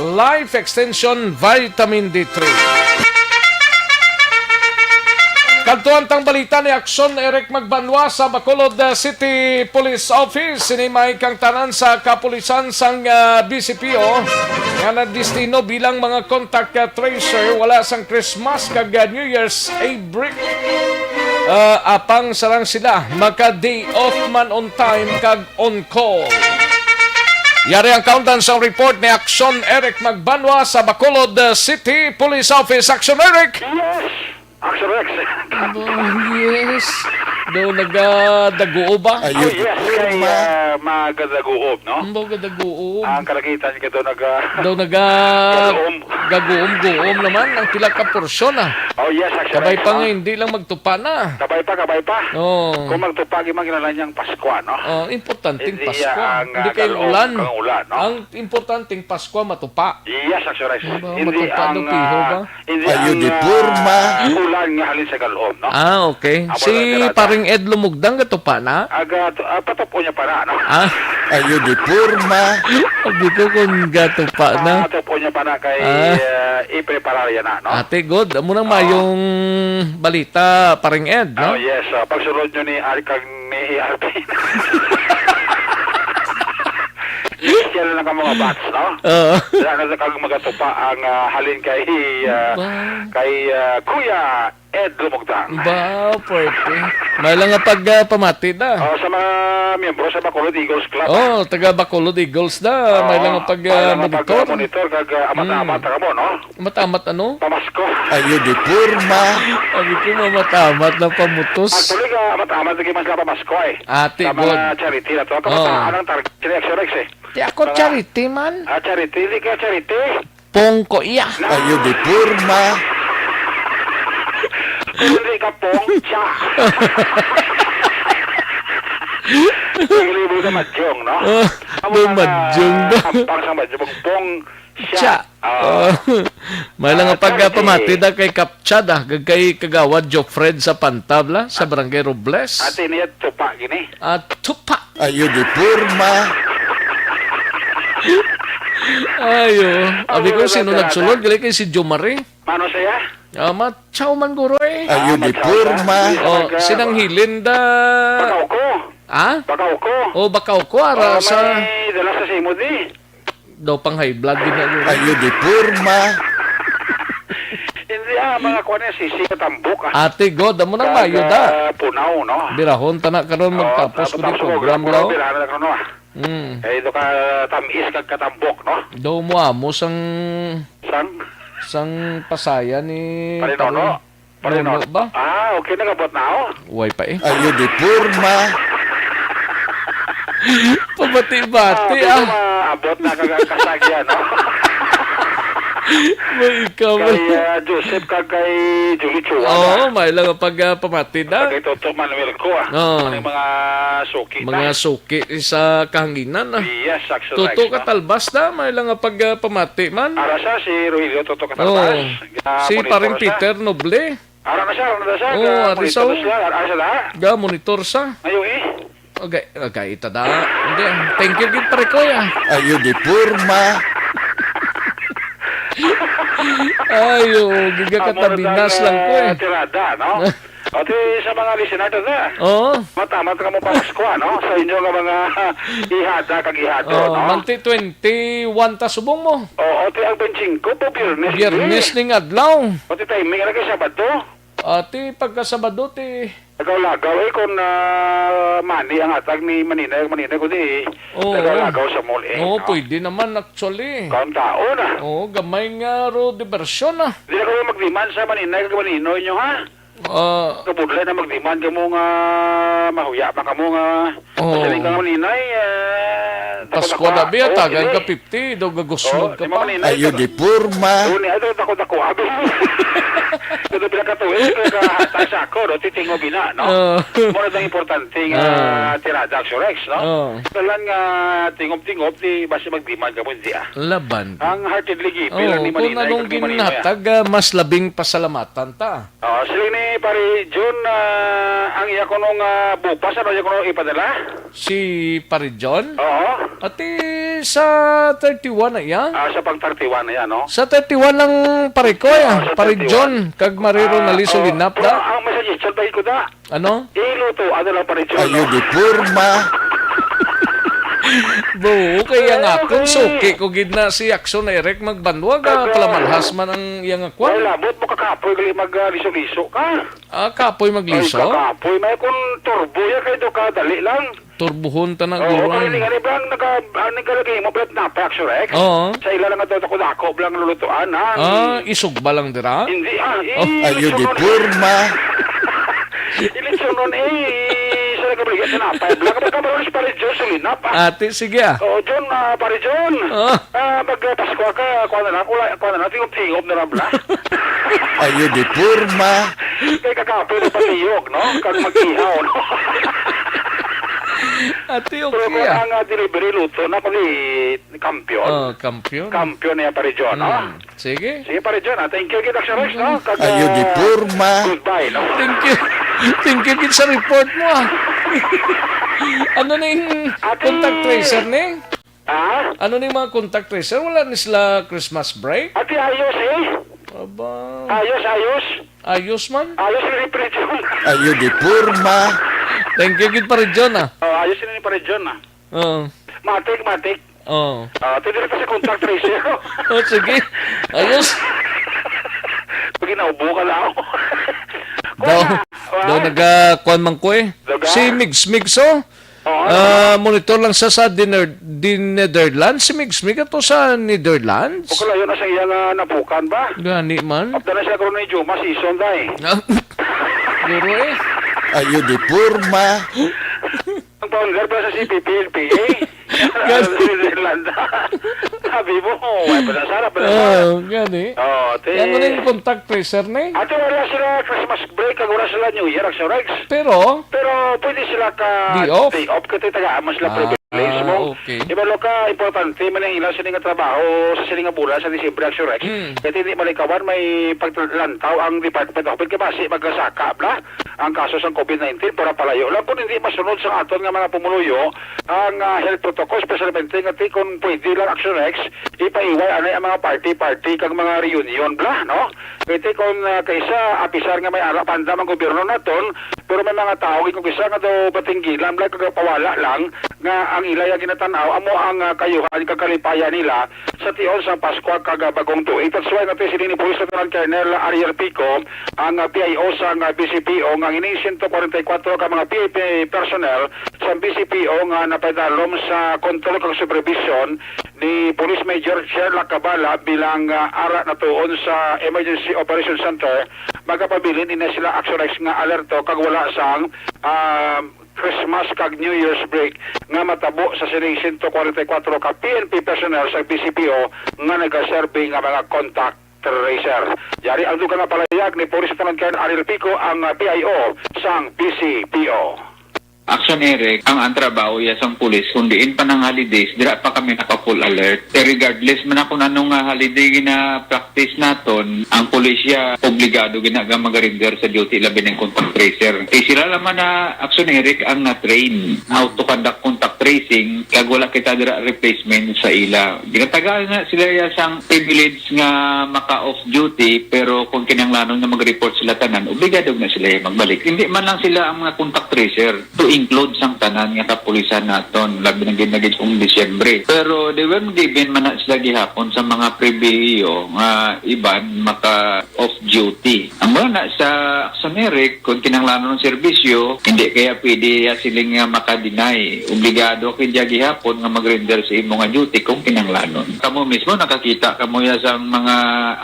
Life Extension Vitamin D3. Kantuan tang balita ni Aksyon Eric Magbanwa sa Bacolod City Police Office. Sinimay kang tanan sa kapulisan sang BCPO nga nagdestino bilang mga contact tracer wala sang Christmas kag New Year's Eve break. Apang sarang sila maka day off man on time kag on call. Yari ang countdown sa report ni Aksyon Eric Magbanwa sa Bacolod City Police Office. Aksyon Eric! Yes! Action Rex. Yes. Daw nagadaguo ba? Oh, yes. Kay magadaguob, no? Magadaguob. Ang kalakitan ka daw gaguom naman ang pila ka porsyon Oh, yes. Action Kabay Rex, pa no? nga, hindi lang magtupa na. Kabay pa. Oh. Kung magtupagi man kinalan niyang Pasko, no? Oh, importanteng Hindi Pasko. ang, Hindi kayo ulan. kang ulan, no? Ang importanteng Pasko matupa. Yes, Action Rex. Hindi matupa ang daw, piho ba? hindi Ayun, ang di purma. ulan nga halin sa kaloob, no? Okay. Amo Si lang, paring Ed Lumugdang gatupa na. Patupo niya pa na, no? Ayun, di purma. Sabi ko kung gatupa na. Patupo niya pa na kay i-prepare yan na, no? Ate, good. Amo nang mayong balita, paring Ed, no? Oh, yes. Pagsunod nyo ni Arcag ni ERP. Yan lang ang mga bats, no? Oo. Yan na kag magatupa ang halin kay Kuya Ed Lumugdang. Ba, pwede. May lang nga pamati na. Sa mga miyembro sa Bacolod Eagles Club. Oh, taga Bacolod Eagles na. May lang nga monitor. Monitor kag amat-amat ka mo, no? Matamat ano? Pamasko. Ayun, di purma. Sabi ko mamatamat na pamutos. Actually, amat-amat na mas na pamasko eh. Ate, sa good. mga charity na to. Kamutaan ang target ni Exorex eh. Di ako charity man. Charity, hindi ka charity. Pongko iya. Ayun, di purma. Hindi ka pong cha. Libo ka madyong, no? Madyong ba? Ampang sa madyong pong Cha. May lang nga pamati na kay Kapchada, kay Kagawad Jofred sa Pantabla, sa Barangay Robles. Ate niya tupa gini. Tupa. Ayun, di purma. Ayo. Abi ko sino nagsulod, gali kay si Jomari. Mano siya? Matsaw man guro eh. Ayun, di purma. Oh, sinang hilin da. Bakaw ko. Bakaw ko. Oh, bakaw ko ara sa may dala sa simo di. daw pang high blood din na. Ayun, di purma. Hindi mga kuwan niya sisi katambok. Ate God, amo nang mayo da. Punaw, no? Birahon tanak karon magtapos ko di program law. Birahan na karon, no? Kaya ito ka tamis kag katambok, no? Daw mo amo sang sang pasaya ni Parinono. Parinono ba? Okay na kabot na ako. Way pa eh. Ayun, di purma. Pabati-bati Abot na kasagyan, no? May ikaw kay Joseph kag kay Julie Chua. Oo, may lang pamati na. Kay Toto Manuel ko, Ano yung mga suki na? Mga suki sa kahanginan Yes, actually. Toto Katalbas na, may lang pamati man. Ara siya, si Rogelio Toto Katalbas. Si paring Peter Noble. Ara na siya. Ari sa Ara siya na. monitor sa. Ngayon eh. Okay, ita da. Hindi, thank you gid pare ko ya. Ayun, di purma. Ayo, giga katabinas lang ko eh. Tirada, no? O di sa mga listener to na. Oo. Matamat ka mo Pasko, no? Sa inyo nga mga ihada kag ihado, no? Manti 21 ta subong mo. O di ang 25 po Biyernes. Biyernes ning adlaw. O di timing na kay Sabado. Ati pagka Sabado ti lagaw kung mani ang atag ni Maninay ko di. Lagaw sa mall eh. Oo, pwede naman actually. Kaon tao na. Oo, gamay nga ro diversyon na. Di na kayo magdiman sa Maninay kag Maninoy nyo ha? Kabudlay na magdiman ka mo nga mahuya pa ka mo nga pasaling ka Maninay. Pasko na biya, tagan ka 50, daw gaguslod ka pa. Ayun, di purma. Doon niya, ito dako abi. Ito pinakatuwid, kaya sa ako, no? Titingo bina, no? Muna itong importante nga tirada Axorex, no? Kalan nga tingop-tingop, di basta magdiman ka mo, hindi Laban. Ang heartedly gipi lang ni Maninay. Kung anong ginatag, mas labing pasalamatan ta. Sila ni pari Jun, ang iya ko nung bupas, ano iya ko nung ipadala? Si Pare John? Oo. Ati sa 31 na yan. Sa pang 31 na yan, no? Sa 31 lang pare ko sa pare 31. John, kag mariro na lisolinap Pero da. ang suggestion tayo ko da. Ano? Iluto, ano lang pa rin siya. Ayo di purma. Bo, kaya nga kung suki ko gid na si Action Eric magbanwag kalamalhas man ang iyang akwan. Wala, labot mo kakapoy gali mag-liso-liso ka. Kapoy magliso? Ay, kakapoy. May kung turbo yan kayo do ka, dali lang. Turbuhon ta na Oo, guron. kaya blang nagkalagay mo, blat na, Action Rex. Oo. Sa ila lang ito, dako blang lulutuan, ha? Isugba lang dira? Hindi, Ayo di purma. Ilitso nun, sa nagkabaligyan sa napay. Blang kapag kamaroon si Pare John, sulinap, Ate, sige Oo, John, Pare John. Magpasko ka, kuha na lang, tingop-tingop na lang, bla. Ayo di purma. Kaya kakapoy na patiyog, no? Kag mag-ihaw, no? Ate, Pero kung ang delivery luto na pali kampiyon. Kampiyon. Kampiyon niya Pare John, no? Sige. Sige, Pare John, thank you, kita Action Rex, no? Kag, Ayo di purma. Goodbye, no? Thank you. Thank you gid sa report mo Ano na yung contact tracer ni? Ano na yung mga contact tracer? Wala ni sila Christmas break? Ate, ayos Aba. Ayos. Ayos man? Ayos ni Pare John. Ayo di purma. Thank you gid pa rin John Ayos ni Pare John, Matik. Tidiri pa sa contact tracer. Sige. Ayos. Pag inaubo ka lang ako. Daw nagakuan man ko Si Migs monitor lang sa Netherlands. Si Migs ato sa Netherlands. O kalayo na sa iya nga napukan ba? Gani man. Apda na siya karoon na yung Juma season dahil. Guro Ayo di purma. Ang paungar pa sa CPP-LPA. Irlanda. Sabi mo, ay panasarap. Gani. Ate. Yan mo na yung contact tracer ni? Ate, wala sila Christmas break, kag wala sila New Year, Action Rex. Pero pwede sila ka day off kasi taga-amas sila privilege mo. Okay. Ibalo ka, importante man ang ilang sining trabaho sa sining bulan sa December, Action Rex. Kasi hindi malikawan, may paglantaw ang Department of Health kasi magkasaka bla ang kaso sa COVID-19 para palayo lang. Kung hindi masunod sa aton nga mga pumuluyo, ang health protocol, especially kung pwede lang Action Rex, ipaiway anay ang mga party kag mga reunion bla, no? Kasi kung kaysa apisar nga may ara pandam ang gobyerno naton, pero may mga tao kung kaysa nga daw batinggilan bla kag pawala lang nga ang ilaya ginatanaw amo ang kayuhan kagkalipayan nila sa tion sa Pasko kag bagong tuig. That's why natin sila ni Police Lieutenant Colonel Ariel Pico ang PIO sa BCPO nga ini 144 ka mga PIP personnel sa BCPO nga napadalom sa kontrol kag supervision ni Police Major Sherlock Cabala bilang ara na tuon sa Emergency Operation Center. Magapabilin ina sila Action Rex nga alerto kag wala sang Christmas kag New Year's break nga matabo sa sining 144 ka PNP personnel sa BCPO nga nagaserve nga mga contact tracer. Yari ang dugang nga palayag ni Police Lieutenant Colonel Ariel Pico ang PIO sang BCPO. Action Eric, ang trabaho ya sang pulis, kung diin pa ng holidays, dira pa kami naka-full alert. Regardless man ako nanong holiday gina practice naton, ang pulis ya obligado ginaga mag-render sa duty labi ng contact tracer. Sila laman na Action Eric ang na-train how to conduct contact tracing, kag wala kita dira replacement sa ila. Ginatagal nga sila ya sang privilege nga maka-off duty, pero kung kinanglanon na mag-report sila tanan, obligado na sila magbalik. Hindi man lang sila ang mga contact tracer to include sang tanan nga kapulisan naton labi na ginagid kong Disyembre. Pero they were given man na sila gihapon sa mga pribilehiyo nga iban maka off duty. Ang mga na sa Action Eric kung kinanglanon ng serbisyo, hindi kaya pwede siling nga maka-deny. Obligado kaya gihapon nga mag-render sa imo nga duty kung kinanglanon. Kamo mismo nakakita kamo ya sa mga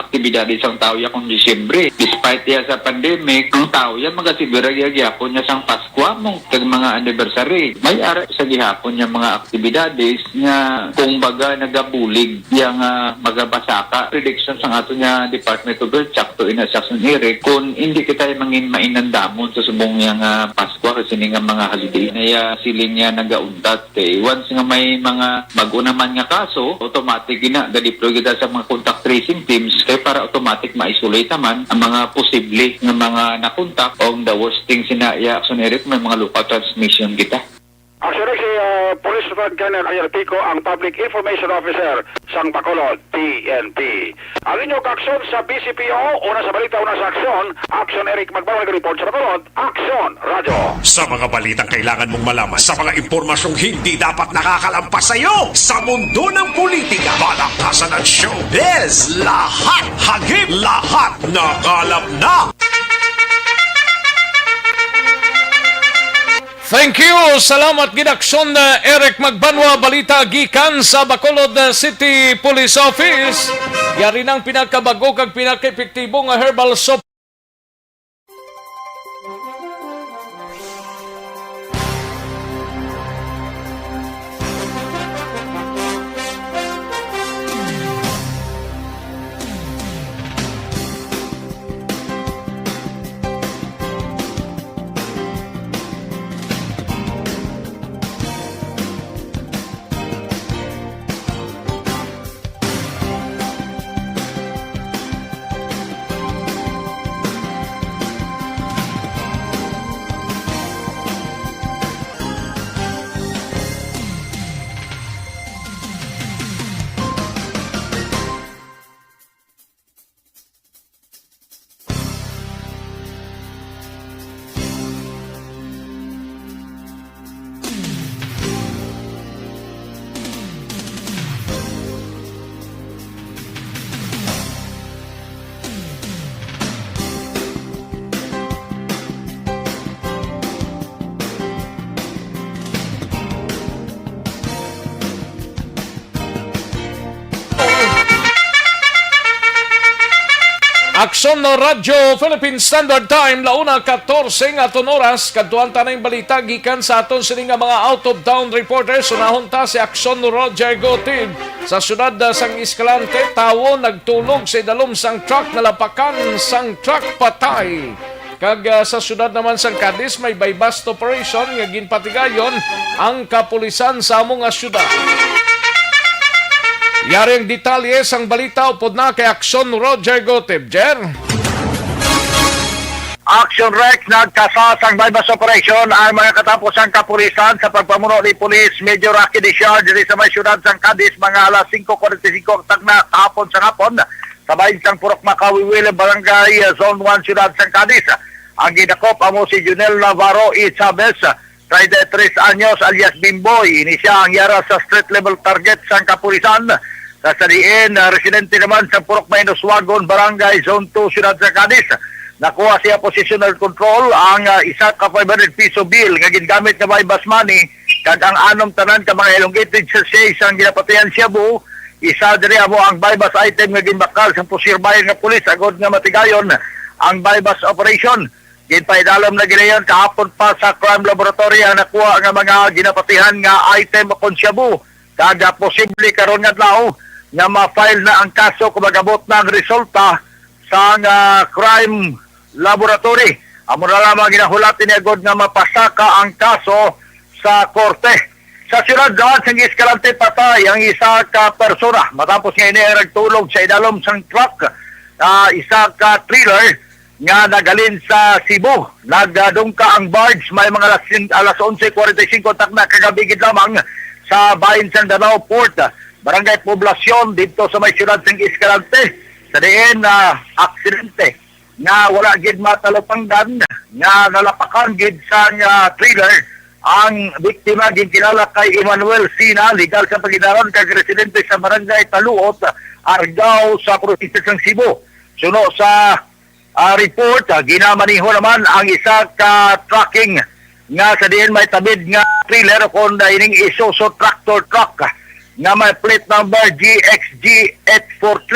aktibidades sang tao ya kung Disyembre. Despite ya sa pandemic, ang tao ya magasibira gihapon ya sang Pasko mo kag mga anniversary. May ara sa gihapon niya mga aktibidades nga kung baga nagabulig yang magabasaka prediction sa ato niya Department of Health sakto ina sa Action Eric kung hindi kita mangin mainandamon sa subong yang Pasko kasi nga mga holiday na siling niya nagauntat once nga may mga bago naman nga kaso automatic gina ga-deploy kita sa mga contact tracing teams kaya para automatic ma-isolate naman ang mga posible nga mga nakontak o the worst thing sina Action Eric may mga local transmission kita. Actually, si Police Lieutenant Colonel Javier Pico, ang Public Information Officer sang Bacolod, PNP. Ang inyong aksyon sa BCPO, una sa balita, una sa aksyon, Action Eric Magbawal report sa Bacolod, Action Radio. Sa mga balitang kailangan mong malaman, sa mga impormasyong hindi dapat nakakalampas sa iyo, sa mundo ng politika, balakasan at showbiz, lahat hagip, lahat nakalap na. Thank you. Salamat gidaksyon na Eric Magbanwa, balita gikan sa Bacolod City Police Office. Yari ng pinakabago kag pinaka-epektibo nga herbal soap. Aksyon no Radyo Philippine Standard Time launa 14 nga oras kadtuan tanang balita gikan sa aton sini nga mga out of town reporters. Unahon ta si Aksyon no Roger Gotid sa syudad sang Escalante. Tawo nagtulog sa idalom sang truck, nalapakan sang truck patay. Kag sa syudad naman sang Cadiz may bypass operation nga ginpatigayon ang kapulisan sa among syudad. Yari ang detalye sang balita upod na kay Aksyon Roger Gotib. Jer? Action Rex, nagkasasang bypass operation ang mga katapusang kapulisan sa pagpamuno ni Police Major Rocky Diciar diri sa may syudad sang Cadiz mga alas 5:45 tagna kahapon sa hapon sa bahin sang Purok Makawiwil, Barangay Zone 1, syudad sang Cadiz. Ang gidakop amo si Junel Navarro E. Chavez, 33 anyos alias Bimboy. Ini siya ang yara sa street level target sang kapulisan. Kasadiin, residente naman sa Purok Mainos Wagon, Barangay Zone 2, Syudad sa Cadiz. Nakuha siya positional control ang isa ka 500 piso bill nga gingamit nga bypass money kag ang anom tanan ka mga elongated sachets ang ginapatihan siya buo. Isa diri amo ang bypass item nga ginbakal sa pusirbayan nga pulis agod nga matigayon ang bypass operation. Ginpaidalom na ginayon kahapon pa sa crime laboratory ang nakuha nga mga ginapatihan nga item kon Shabu. Kaga posible karon nga adlaw nga ma-file na ang kaso kung magabot na ang resulta sa crime laboratory. Amo na lamang ginahulatin ni agod nga mapasaka ang kaso sa korte. Sa syudad sang Escalante patay ang isa ka persona matapos nga iniragtulog sa idalom sang truck. Isa ka trailer nga nagalin sa Cebu. Nagdungka ang barge may mga alas 11:45 takna kagabigid lamang sa bahin sang Danao Port, Barangay Poblasyon dito sa may syudad sang Escalante. Sa diin aksidente nga wala gid matalupangdan nga nalapakan gid sa trailer ang biktima ginkilala kay Emmanuel Sina, legal sa paginaron kag residente sa Barangay Taluot, Argao sa probinsya sang Cebu. Suno sa report, ginamaniho naman ang isa ka trucking nga sa diin may tabid nga trailer kon ining Isuzu tractor truck nga may plate number GXG843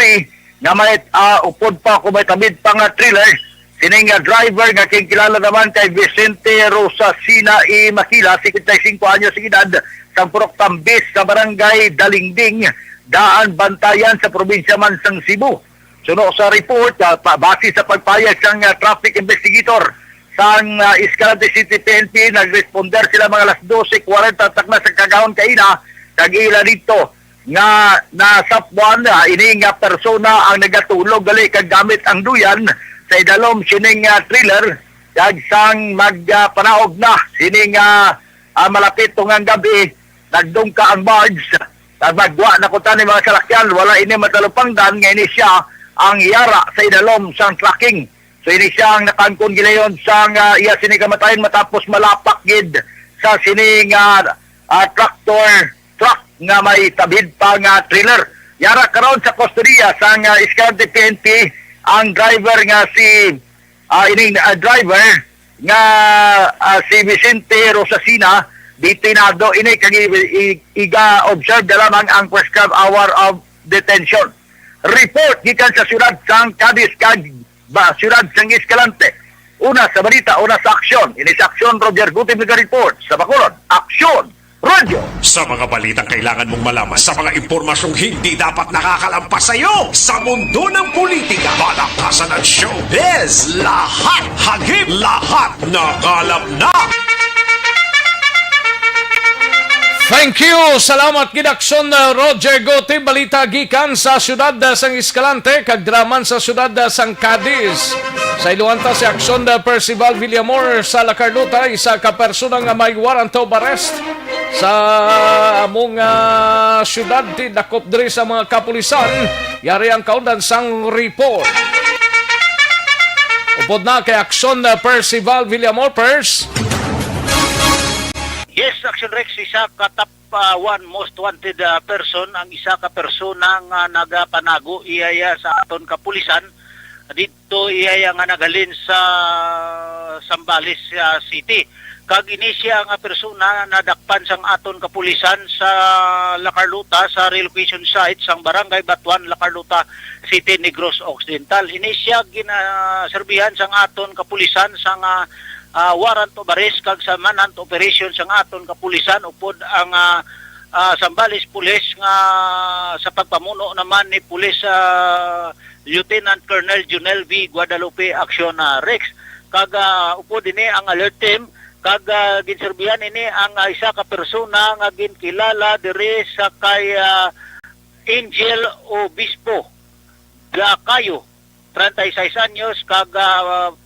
nga may upod pa kung may tabid pa nga trailer. Sining driver nga kilala naman kay Vicente Rosa Sina E. Makila, 55 anyos sa edad, sa Purok Tambis sa Barangay Dalingding, Daan Bantayan sa probinsya man sang Cebu. Suno sa report, base sa pagpayag sang traffic investigator sang Escalante City PNP, nagresponder sila mga alas 12:40 takna sa kagahon kaina kag-ila dito nga nasapwan ini nga persona ang nagatulog gali kag gamit ang duyan sa idalom sining trailer kag sang magpanaog na sining malapit tungang gabi, nagdungka ang barge, nagmagwa na kutan ni mga salakyan, wala ini matalupangdan, nga ini siya ang yara sa idalom sang tracking. So ini siya ang nakangkon gilayon sang iya sini kamatayon matapos malapak gid sa sining truck nga may tabid pa nga trailer. Yara karon sa kustodiya sang Escalante PNP ang driver nga si driver nga si Vicente Rosasina detinado ini kag iga-observe lamang ang prescribed hour of detention. Report gikan sa siyudad sang Cadiz kag siyudad sang Escalante. Una sa balita, una sa aksyon. Ini sa aksyon, Roger Gutim nag-report. Sa Bacolod, aksyon, radyo. Sa mga balitang kailangan mong malaman, sa mga impormasyong hindi dapat nakakalampas sa iyo, sa mundo ng politika, balakasan at showbiz, lahat hagip, lahat nakalap na. Thank you. Salamat gidakson Roger Gotti. Balita gikan sa siyudad sang Escalante kag draman sa siyudad sang Cadiz. Sa iluanta si aksyon Percival Villamor sa La Carlota, isa ka persona nga may warrant of arrest sa among siyudad ti dakop diri sa mga kapulisan. Yari ang kaundan sang report. Upod na kay aksyon Percival Villamor. Pers. Yes, Action Rex, isa ka top one most wanted person, ang isa ka persona nga nagapanago iyaya sa aton kapulisan. Dito iyaya nga nagalin sa Zambales City. Kag ini siya nga persona nadakpan sang aton kapulisan sa La Carlota sa relocation site sang Barangay Batuan, La Carlota City, Negros Occidental. Ini siya ginaserbihan sang aton kapulisan sang warrant of arrest kag sa manhunt operation sang aton kapulisan upod ang Zambales Police nga sa pagpamuno naman ni Police Lieutenant Colonel Junel V. Guadalupe Action Rex. Kag upod ini ang alert team kag ginserbihan ini ang isa ka persona nga ginkilala diri sa kay Angel Obispo Gacayo, 36 anyos, kag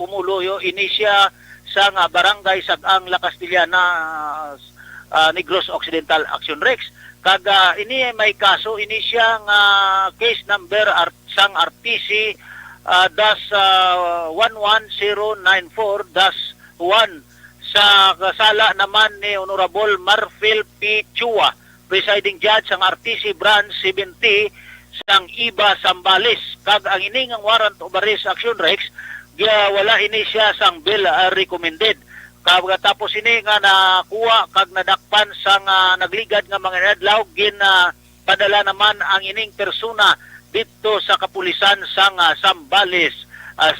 pumuloyo ini siya sa barangay Sagang La Castellana, Negros Occidental Action Rex. Kag ini may kaso, ini siya nga case number sang RTC -11094-1 sa kasala naman ni Honorable Marfil P. Chua, presiding judge sang RTC branch 70 sang Iba Zambales. Kag ang ining warrant of arrest Action Rex, wala ini siya sang bill recommended. Tapos ini nga nakuha kag nadakpan sang nagligad nga mga adlaw padala naman ang ining persona dito sa kapulisan sang Zambales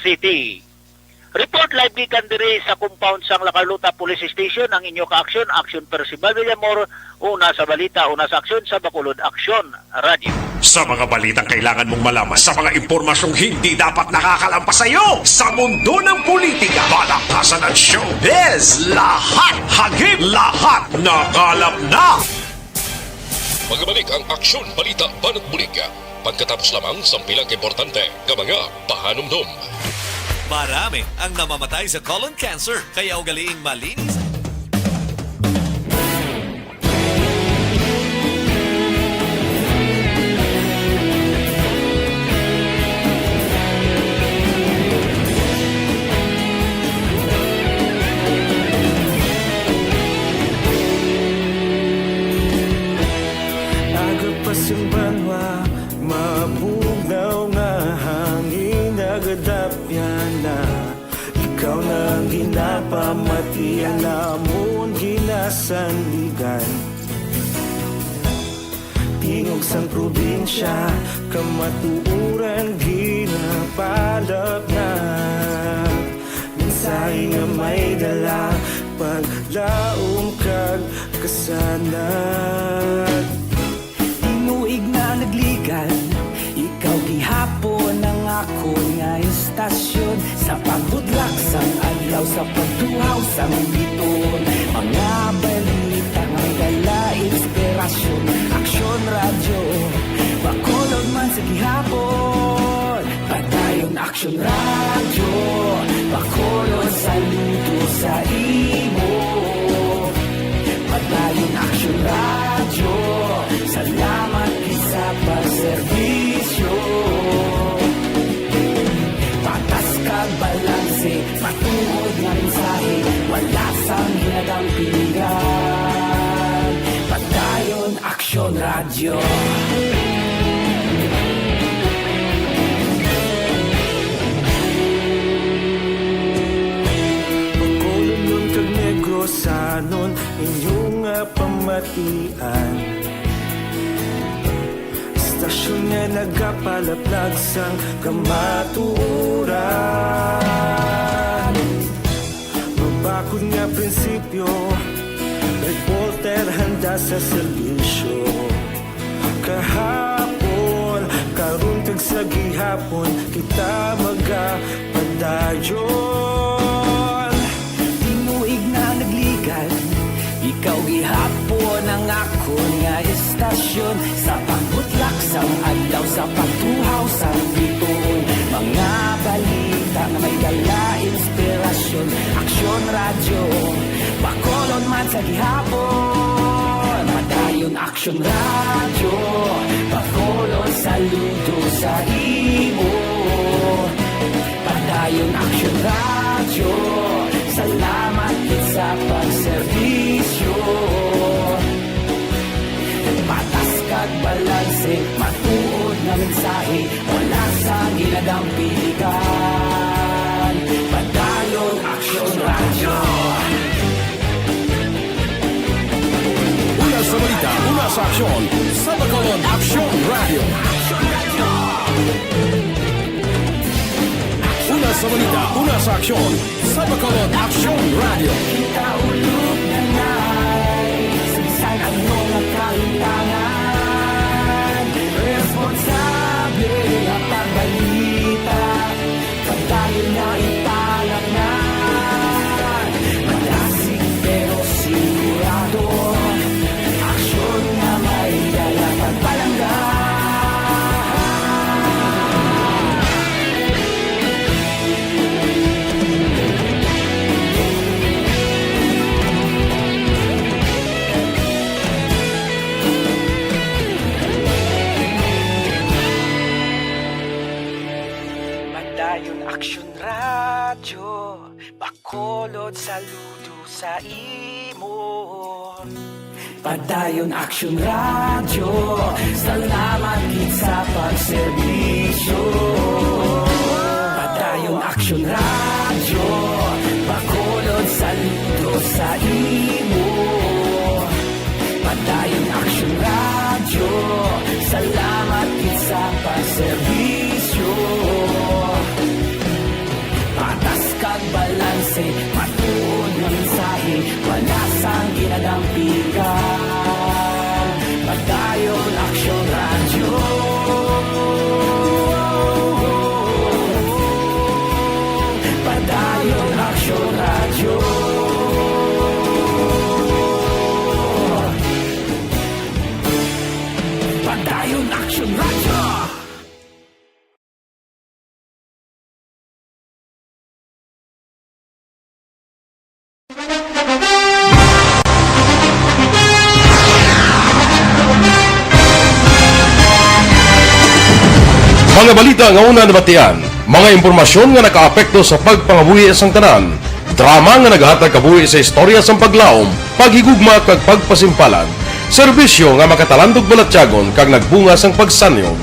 City. Report live gikan diri sa compound sang La Carlota Police Station ang inyo ka-aksyon, Action Percival Villamor, una sa balita, una sa aksyon sa Bacolod Aksyon Radio. Sa mga balitang kailangan mong malaman, sa mga impormasyong hindi dapat nakakalampas sa iyo, sa mundo ng politika, balakasan at showbiz, lahat hagip, lahat nakalap na. Magbalik ang Aksyon Balita Banat Bulig pagkatapos lamang sa pilang importante ng mga pahanumdum. Marami ang namamatay sa colon cancer, kaya ugaliing malinis. Agapas yung banwa, mabugaw nga hangin, nagadapyan na. Ikaw nang ginapamatian namon ginasandigan. Tingog sang probinsya, kamatuuran ginapalap na. Mensahe nga may dala, paglaom kag kasanat. Inuig na nagligan, ikaw gihapon ang ako nga istasyon. Sa pagbudlak sang adlaw, sa pagtuhaw sang biton. Mga balita may dala inspirasyon. Aksyon radyo, Bacolod man sa gihapon. Patayon Aksyon radyo, Bacolod saludo sa imo. matuod nga mensahe, wala sang hinagang piligan. Padayon Aksyon Radio. Pagkulong kag Negrosanon inyong pamatian. Istasyon nga nagapalaplag sang kamatuuran. Mabakod nga prinsipyo, reporter handa sa serbisyo. Kahapon, karon kag sa gihapon, kita magapadayon. Tinuig na nagligan, ikaw gihapon ang akon nga istasyon. Sa pagbutlak sang adlaw, sa pagtuhaw sang bituon, mga balita na may dala inspirasyon. Aksyon Radio, Bacolod man sa gihapon. Padayon Aksyon Radio, Bacolod saludo sa imo. Padayon Aksyon Radio, salamat gid sa pagserbisyo. Patas kag balanse, matuod nga mensahe, wala sa ginagang piligan. Padayon Aksyon Radio. Una sa balita, una sa aksyon, sa Bacolod Aksyon Radio. Una sa balita, una sa aksyon, sa Bacolod Aksyon Radio. Kita ulog na na'y sinsan ang mga kahintangan. Responsable ang pagbalita, pagdahil na italak na. Madasig pero sigurado, aksyon na may dala pagpalangga. Padayon Aksyon Radio, Bacolod saludo sa imo. Padayon Aksyon Radio, salamat gid sa pagserbisyo. Padayon Aksyon Radio, Bacolod saludo sa imo. Padayon Aksyon Radio, salamat gid sa pagserbisyo. Patas kag balanse, matuod nga mensahe, wala sang ginadampigan. Padayon Aksyon Radio. Padayon Aksyon Radio. Padayon Aksyon Radio. Mga balita nga una nabatian, mga impormasyon nga nakaapekto sa pagpangabuhi sang tanan, drama nga naghatag kabuhi sa istorya sang paglaom, paghigugma kag pagpasimpalan, serbisyo nga makatalandog balatyagon kag nagbunga sang pagsanyog,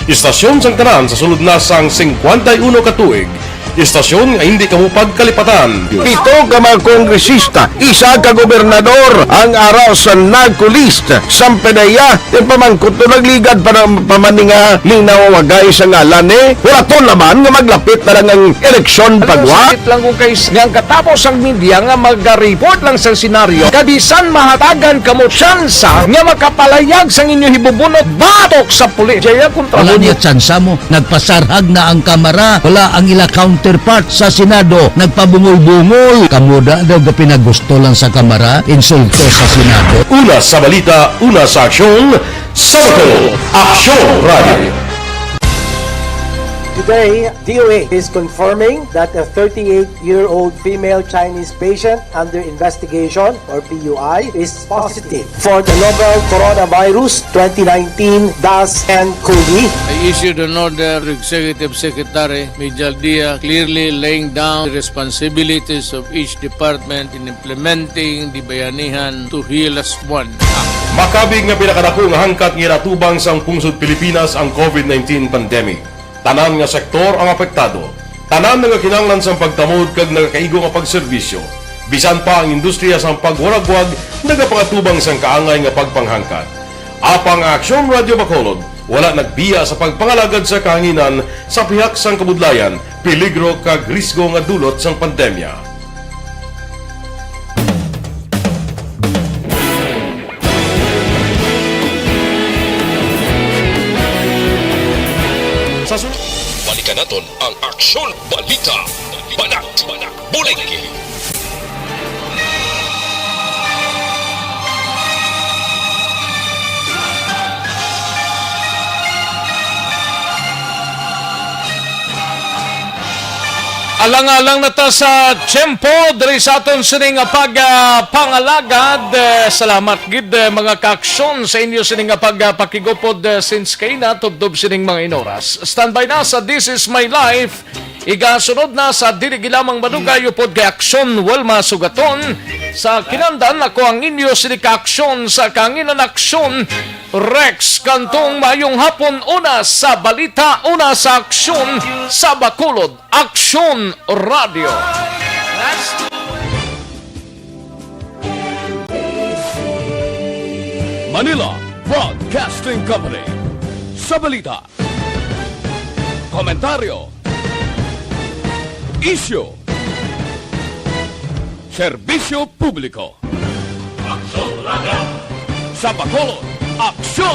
istasyon sang tanan sa sulod na sang 51 katuig, istasyon nga hindi kamupag kalipatan. Pito ka mga kongresista, isa ka gobernador ang araw sa nagkulist sa PDEA yung pamangkot na nagligad para pamaninga ning nawawagay sa ngalan wala to naman nga maglapit na lang ang eleksyon pagwa. Sakit lang kung kayo nga katapos ang media nga mag-report lang sa senaryo kabisan mahatagan kamo tsansa nga makapalayag sang inyo hibubunot batok sa pulis. Jaya kontra Wala niya tsansa mo, nagpasarhag na ang kamera, wala ang ila counterpart sa Senado, nagpabungol-bungol. Kamuda daw ga pinagusto lang sa kamera, insulto sa Senado. Una sa balita, una sa aksyon, sa Bacolod Aksyon Radio. Today, DOA is confirming that a 38-year-old female Chinese patient under investigation, or PUI, is positive for the novel coronavirus 2019-10-CoV. I issued an order to Executive Secretary Major Dia clearly laying down the responsibilities of each department in implementing the Bayanihan to Heal as One. Makabig nga pinakadako nga hangkat nga natubang sang pungsod Pilipinas ang COVID-19 pandemic. Tanan nga sektor ang apektado. Tanan nga kinahanglan sang pagtamod kag nagakaigo nga pagserbisyo. Bisan pa ang industriya sang pagwaragwag nagapangatubang sang kaangay nga pagpanghangkat. Apang Aksyon Radio Bacolod wala nagbiya sa pagpangalagad sa kahanginan sa pihak sang kabudlayan, peligro kag risgo nga dulot sang pandemya. Balikan naton ang Aksyon Balita. Banat Bulengki. Alang-alang na ta sa tiyempo diri sa aton sining pagpangalagad. Salamat gid mga kaaksyon sa inyo sining pagpakigupod since kay na tubdob sining mga inoras. Standby na sa This Is My Life. Igasunod na sa dirigi lamang madugay upod kay Aksyon Wilma Sugaton. Sa kinandan ako ang inyo sining kaaksyon sa kanginan aksyon Rex Kantong. Mayong hapon, una sa balita, una sa aksyon sa Bacolod Aksyon Radio. Manila Broadcasting Company. Sa balita, komentaryo, isyu, serbisyo publiko. Sa Bacolod Aksyon